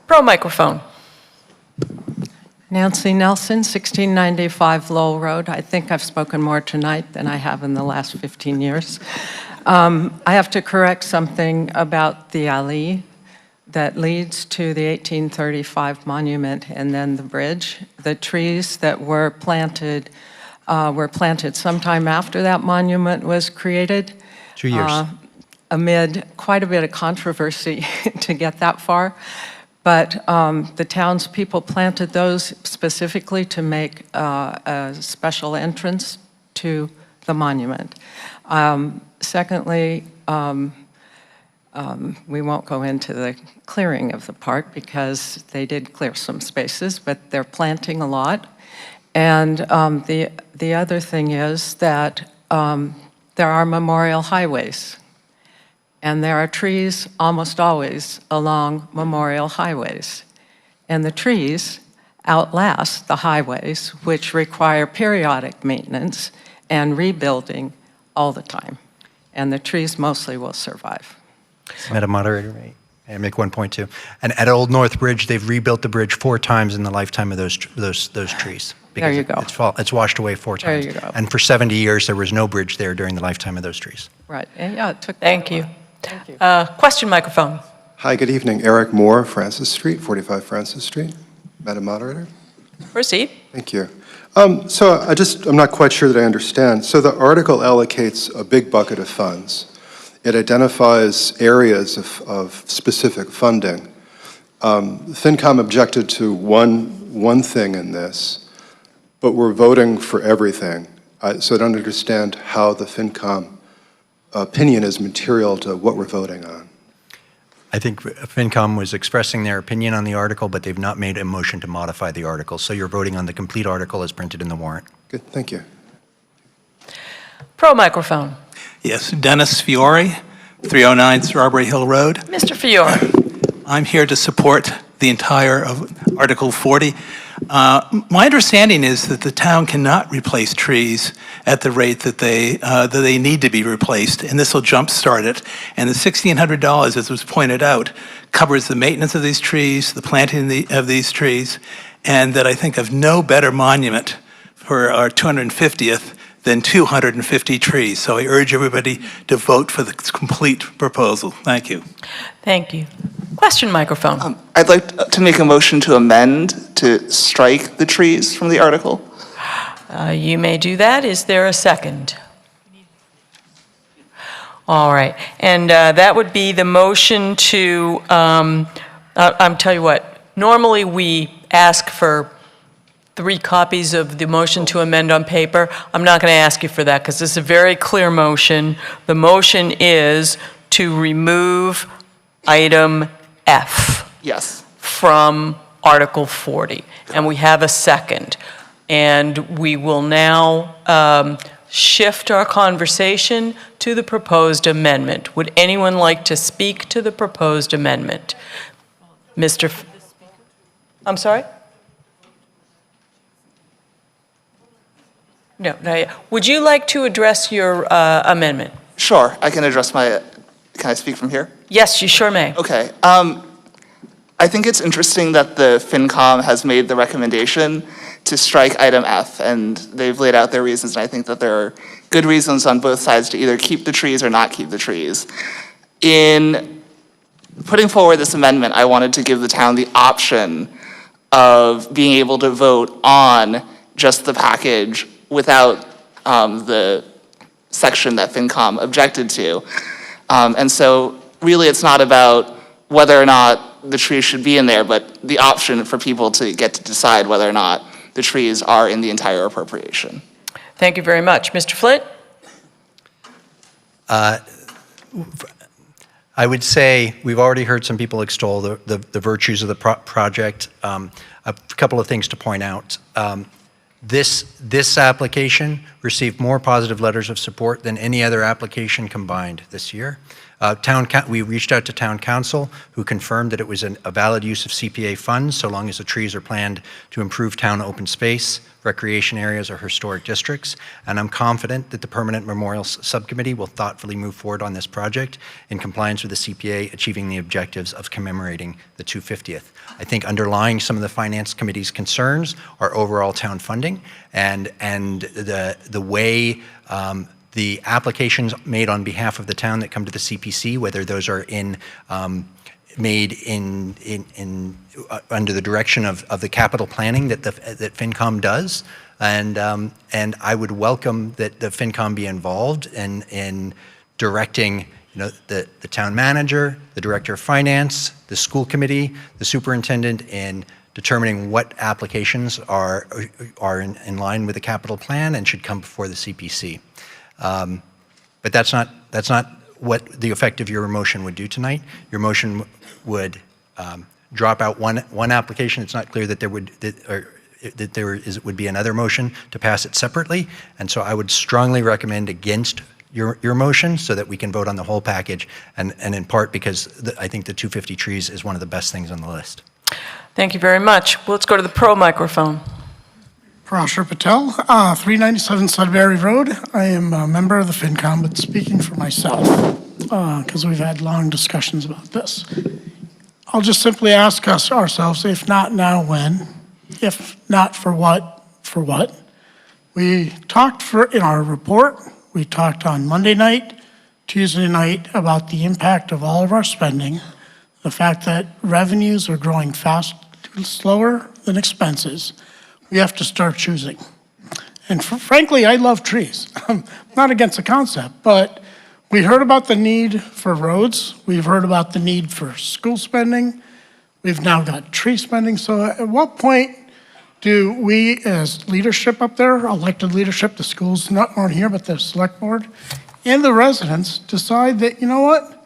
Pro microphone. Nancy Nelson, 1695 Lowell Road. I think I've spoken more tonight than I have in the last 15 years. I have to correct something about the alley that leads to the 1835 monument and then the bridge. The trees that were planted sometime after that monument was created. 2 years. Amid quite a bit of controversy to get that far. But the townspeople planted those specifically to make a special entrance to the monument. Secondly, we won't go into the clearing of the park because they did clear some spaces, but they're planting a lot. And the other thing is that there are memorial highways, and there are trees almost always along memorial highways. And the trees outlast the highways, which require periodic maintenance and rebuilding all the time. And the trees mostly will survive. Madam Moderator, may I make one point too? And at Old North Bridge, they've rebuilt the bridge 4 times in the lifetime of those trees. There you go. It's washed away 4 times. There you go. And for 70 years, there was no bridge there during the lifetime of those trees. Right. And yeah, it took. Thank you. Thank you. Question microphone. Hi, good evening. Eric Moore, Francis Street, 45 Francis Street. Madam Moderator. Proceed. Thank you. So I'm not quite sure that I understand. So the article allocates a big bucket of funds. It identifies areas of specific funding. FinCom objected to one thing in this, but we're voting for everything. So I don't understand how the FinCom opinion is material to what we're voting on. I think FinCom was expressing their opinion on the article, but they've not made a motion to modify the article. So you're voting on the complete article as printed in the warrant. Good, thank you. Pro microphone. Yes, Dennis Fiore, 309 Strawberry Hill Road. Mr. Fiore. I'm here to support the entire of Article 40. My understanding is that the town cannot replace trees at the rate that they need to be replaced, and this will jumpstart it. And the $1,600, as was pointed out, covers the maintenance of these trees, the planting of these trees, and that I think of no better monument for our 250th than 250 trees. So I urge everybody to vote for the complete proposal. Thank you. Thank you. Question microphone. I'd like to make a motion to amend to strike the trees from the article. You may do that. Is there a second? All right. And that would be the motion to, I'm tell you what, normally we ask for 3 copies of the motion to amend on paper. I'm not going to ask you for that because this is a very clear motion. The motion is to remove item F. Yes. From Article 40. And we have a second. And we will now shift our conversation to the proposed amendment. Would anyone like to speak to the proposed amendment? I'm sorry? No, not yet. Would you like to address your amendment? Sure, I can address can I speak from here? Yes, you sure may. Okay. I think it's interesting that the FinCom has made the recommendation to strike item F, and they've laid out their reasons, and I think that there are good reasons on both sides to either keep the trees or not keep the trees. In putting forward this amendment, I wanted to give the town the option of being able to vote on just the package without the section that FinCom objected to. And so really it's not about whether or not the trees should be in there, but the option for people to get to decide whether or not the trees are in the entire appropriation. Thank you very much. Mr. Flitt? I would say we've already heard some people extol the virtues of the project. A couple of things to point out. This application received more positive letters of support than any other application combined this year. We reached out to Town Council, who confirmed that it was a valid use of CPA funds so long as the trees are planned to improve town open space, recreation areas, or historic districts. And I'm confident that the Permanent Memorials Subcommittee will thoughtfully move forward on this project in compliance with the CPA, achieving the objectives of commemorating the 250th. I think underlying some of the Finance Committee's concerns are overall town funding and the way the applications made on behalf of the town that come to the CPC, whether those are made under the direction of the capital planning that FinCom does, and I would welcome that the FinCom be involved in directing the town manager, the director of finance, the school committee, the superintendent in determining what applications are in line with the capital plan and should come before the CPC. But that's not what the effect of your motion would do tonight. Your motion would drop out one application. It's not clear that there would be another motion to pass it separately, and so I would strongly recommend against your motion so that we can vote on the whole package, and in part because I think the 250 trees is one of the best things on the list. Thank you very much. Well, let's go to the pro microphone. Parashar Patel, 397 Sudbury Road. I am a member of the FinCom, but speaking for myself, because we've had long discussions about this. I'll just simply ask ourselves, if not now, when? If not for what, for what? We talked in our report, we talked on Monday night, Tuesday night about the impact of all of our spending, the fact that revenues are growing slower than expenses, we have to start choosing. And frankly, I love trees. I'm not against the concept, but we heard about the need for roads. We've heard about the need for school spending. We've now got tree spending. So at what point do we, as leadership up there, elected leadership, the schools aren't here, but the select board, and the residents decide that, you know what?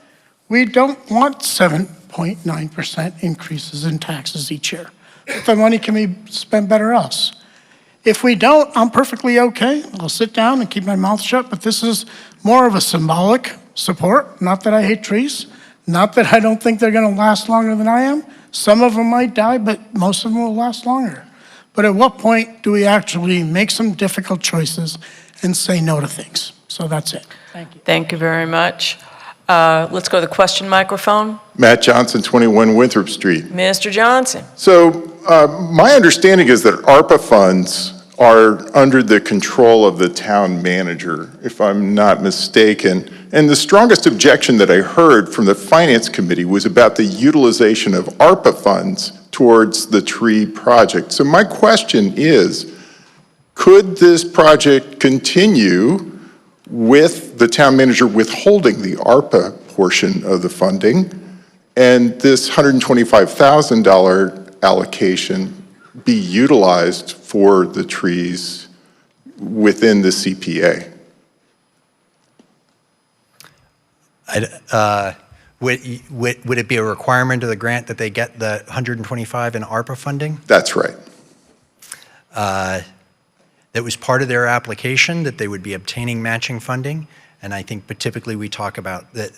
We don't want 7.9% increases in taxes each year. The money can be spent better else. If we don't, I'm perfectly okay. I'll sit down and keep my mouth shut, but this is more of a symbolic support. Not that I hate trees, not that I don't think they're gonna last longer than I am. Some of them might die, but most of them will last longer. But at what point do we actually make some difficult choices and say no to things? So that's it. Thank you. Thank you very much. Let's go to the question microphone. Matt Johnson, 21 Winthrop Street. Mr. Johnson. So my understanding is that ARPA funds are under the control of the town manager, if I'm not mistaken. And the strongest objection that I heard from the Finance Committee was about the utilization of ARPA funds towards the tree project. So my question is, could this project continue with the town manager withholding the ARPA portion of the funding and this $125,000 allocation be utilized for the trees within the CPA? Would it be a requirement of the grant that they get the 125 in ARPA funding? That's right. That was part of their application, that they would be obtaining matching funding. And I think, but typically we talk about that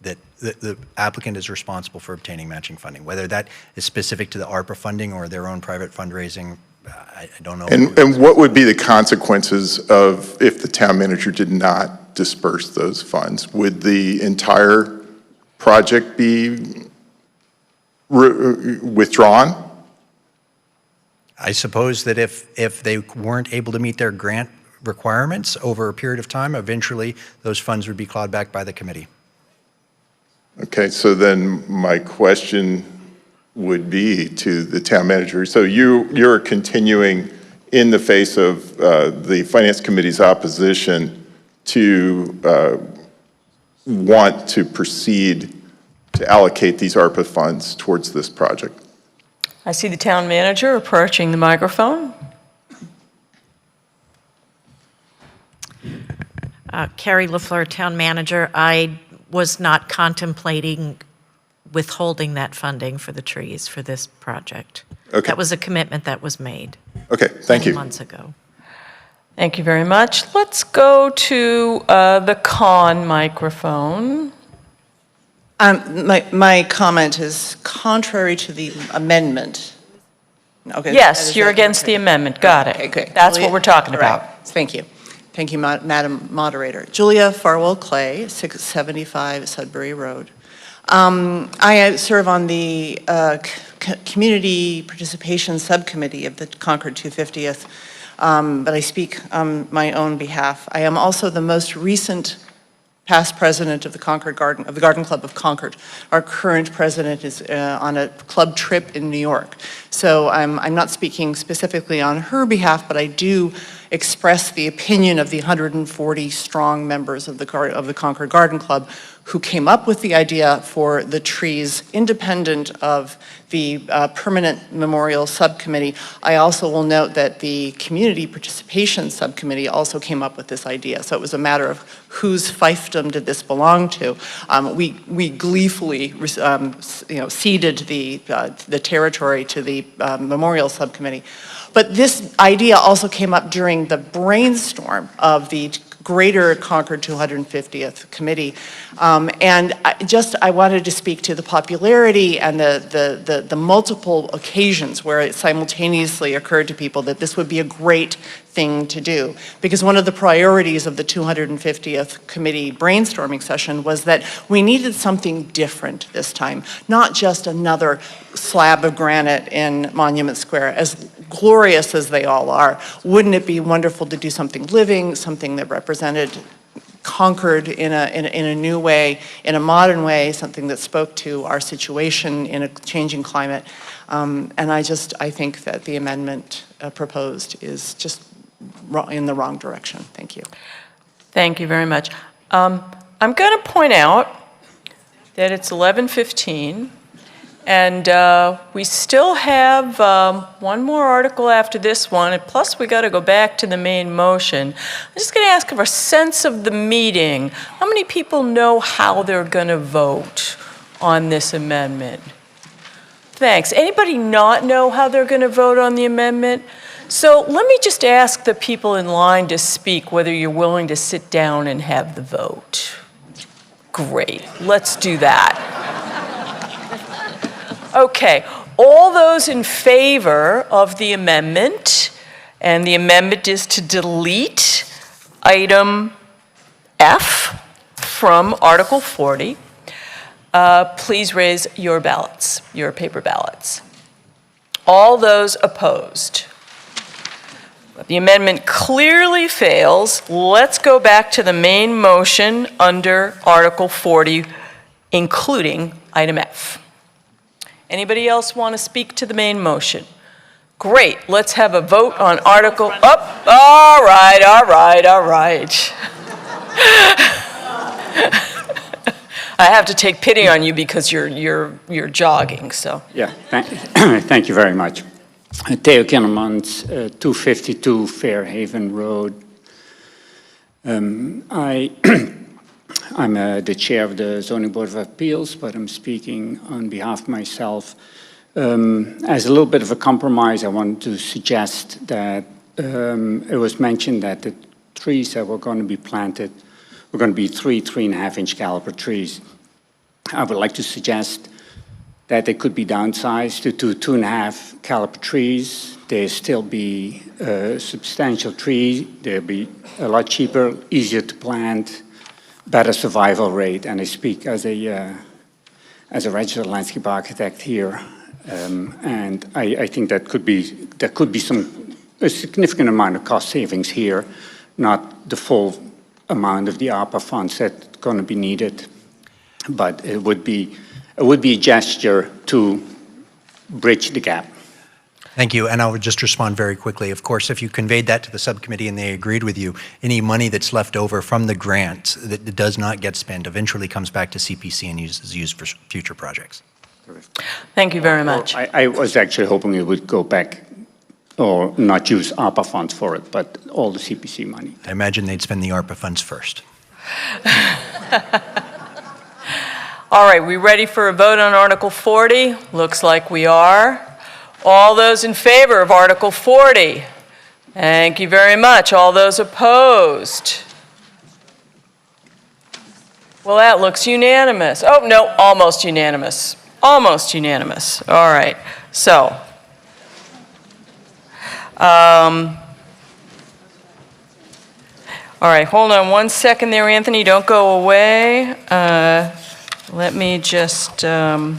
the applicant is responsible for obtaining matching funding. Whether that is specific to the ARPA funding or their own private fundraising, I don't know. And what would be the consequences of if the town manager did not disperse those funds? Would the entire project be withdrawn? I suppose that if they weren't able to meet their grant requirements over a period of time, eventually those funds would be clawed back by the committee. Okay, so then my question would be to the town manager. So you're continuing in the face of the Finance Committee's opposition to want to proceed to allocate these ARPA funds towards this project? I see the town manager approaching the microphone. Carrie LaFleur, town manager. I was not contemplating withholding that funding for the trees for this project. Okay. That was a commitment that was made. Okay, thank you. Many months ago. Thank you very much. Let's go to the con microphone. My comment is contrary to the amendment. Okay. Yes, you're against the amendment. Got it. Okay, good. That's what we're talking All right. about. Thank you. Thank you, Madam Moderator. Julia Farwell Clay, 675 Sudbury Road. I serve on the Community Participation Subcommittee of the Concord 250th, but I speak on my own behalf. I am also the most recent past president of the Garden Club of Concord. Our current president is on a club trip in New York. So I'm not speaking specifically on her behalf, but I do express the opinion of the 140 strong members of the Concord Garden Club who came up with the idea for the trees independent of the permanent memorial subcommittee. I also will note that the community participation subcommittee also came up with this idea. So it was a matter of whose fiefdom did this belong to. We gleefully ceded the territory to the memorial subcommittee. But this idea also came up during the brainstorm of the greater Concord 250th committee. And I wanted to speak to the popularity and the multiple occasions where it simultaneously occurred to people that this would be a great thing to do. Because one of the priorities of the 250th committee brainstorming session was that we needed something different this time, not just another slab of granite in Monument Square. As glorious as they all are, wouldn't it be wonderful to do something living, something that represented Concord in a new way, in a modern way, something that spoke to our situation in a changing climate. And I think that the amendment proposed is just in the wrong direction. Thank you. Thank you very much. I'm going to point out that it's 11:15, and we still have one more article after this one, and plus we got to go back to the main motion. I'm just going to ask for a sense of the meeting. How many people know how they're going to vote on this amendment? Thanks. Anybody not know how they're going to vote on the amendment? So let me just ask the people in line to speak whether you're willing to sit down and have the vote. Great, let's do that. Okay, all those in favor of the amendment, and the amendment is to delete item F from Article 40, please raise your ballots, your paper ballots. All those opposed? The amendment clearly fails. Let's go back to the main motion under Article 40, including item F. Anybody else want to speak to the main motion? Great, let's have a vote on Article, all right. I have to take pity on you because you're jogging, so. Yeah, thank you very much. Theo Kinnemans, 252 Fairhaven Road. I'm the chair of the Zoning Board of Appeals, but I'm speaking on behalf of myself. As a little bit of a compromise, I want to suggest that it was mentioned that the trees that were going to be planted were going to be 3.5-inch caliber trees. I would like to suggest that they could be downsized to 2.5 caliber trees. They'll still be a substantial tree. They'll be a lot cheaper, easier to plant, better survival rate. And I speak as a registered landscape architect here. And I think there could be a significant amount of cost savings here, not the full amount of the ARPA funds that's going to be needed, but it would be a gesture to bridge the gap. Thank you, and I would just respond very quickly. Of course, if you conveyed that to the subcommittee and they agreed with you, any money that's left over from the grant that does not get spent eventually comes back to CPC and is used for future projects. Thank you very much. Well, I was actually hoping it would go back or not use ARPA funds for it, but all the CPC money. I imagine they'd spend the ARPA funds first. All right, we ready for a vote on Article 40? Looks like we are. All those in favor of Article 40? Thank you very much. All those opposed? Well, that looks unanimous. Oh, no, almost unanimous. Almost unanimous. All right, so. All right, hold on one second there, Anthony. Don't go away. Let me just, all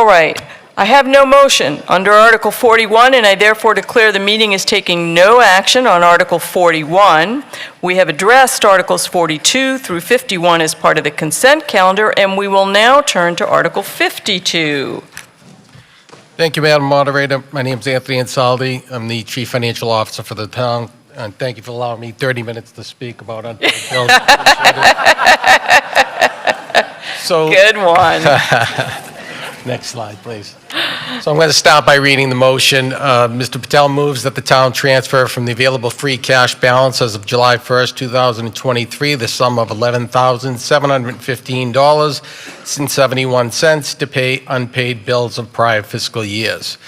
right. I have no motion under Article 41, and I therefore declare the meeting is taking no action on Article 41. We have addressed Articles 42 through 51 as part of the consent calendar, and we will now turn to Article 52. Thank you, Madam Moderator. My name is Anthony Ansaldi. I'm the Chief Financial Officer for the town. And thank you for allowing me 30 minutes to speak about unpaid bills. So, good one. Next slide, please. So I'm going to start by reading the motion. Mr. Patel moves that the town transfer from the available free cash balance as of July 1st, 2023, the sum of $11,715.71 to pay unpaid bills of prior fiscal years.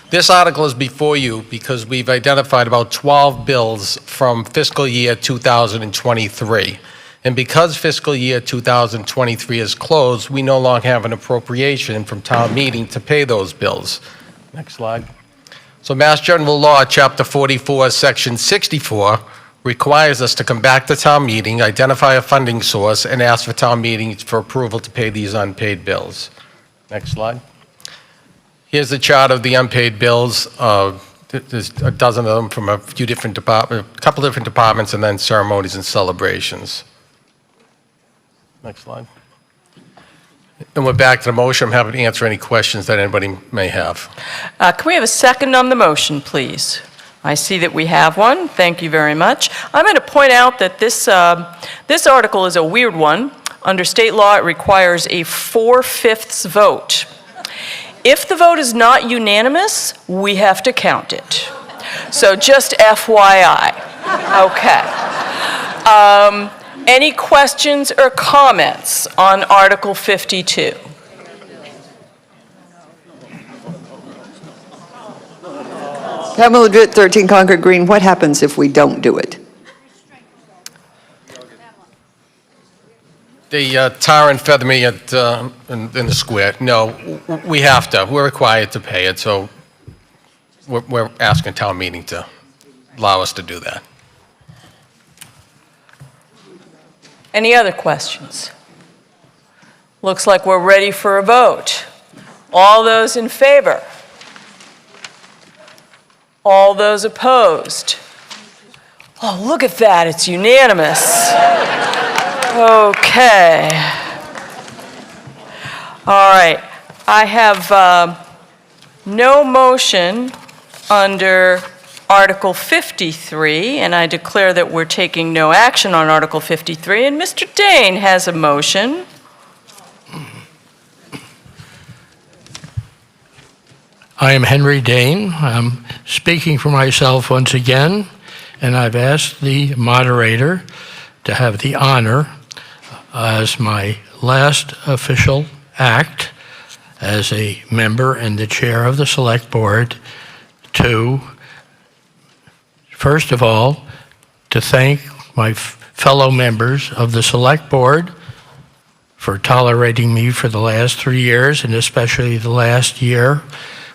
This article is before you because we've identified about 12 bills from fiscal year 2023. And because fiscal year 2023 is closed, we no longer have an appropriation from town meeting to pay those bills. Next slide. So Mass General Law, Chapter 44, Section 64, requires us to come back to town meeting, identify a funding source, and ask for town meeting for approval to pay these unpaid bills. Next slide. Here's the chart of the unpaid bills. There's a dozen of them from a few different departments, a couple different departments, and then ceremonies and celebrations. Next slide. And we're back to the motion. I'm happy to answer any questions that anybody may have. Can we have a second on the motion, please? I see that we have one. Thank you very much. I'm going to point out that this article is a weird one. Under state law, it requires a 4/5 vote. If the vote is not unanimous, we have to count it. So just FYI. Okay. Any questions or comments on Article 52? Pamela Dritt, 13 Concord Green, what happens if we don't do it? They tar and feather me in the square. No, we have to. We're required to pay it, so we're asking town meeting to allow us to do that. Any other questions? Looks like we're ready for a vote. All those in favor? All those opposed? Oh, look at that, it's unanimous. Okay. All right, I have no motion under Article 53, and I declare that we're taking no action on Article 53, and Mr. Dane has a motion. I am Henry Dane. I'm speaking for myself once again, and I've asked the moderator to have the honor as my last official act as a member and the chair of the Select Board to, first of all, to thank my fellow members of the Select Board for tolerating me for the last 3 years, and especially the last year,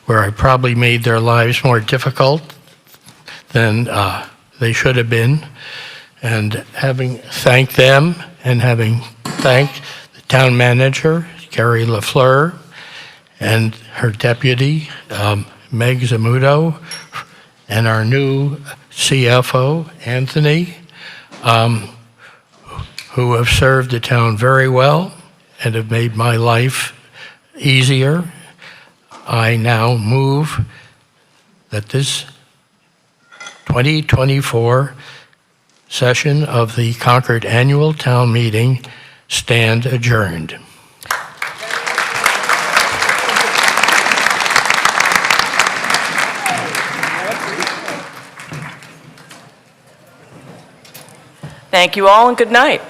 where I probably made their lives more difficult than they should have been. And having thanked them and having thanked the town manager, Gary LaFleur, and her deputy, Meg Zamuto, and our new CFO, Anthony, who have served the town very well and have made my life easier, I now move that this 2024 session of the Concord Annual Town Meeting stand adjourned. Thank you all and good night.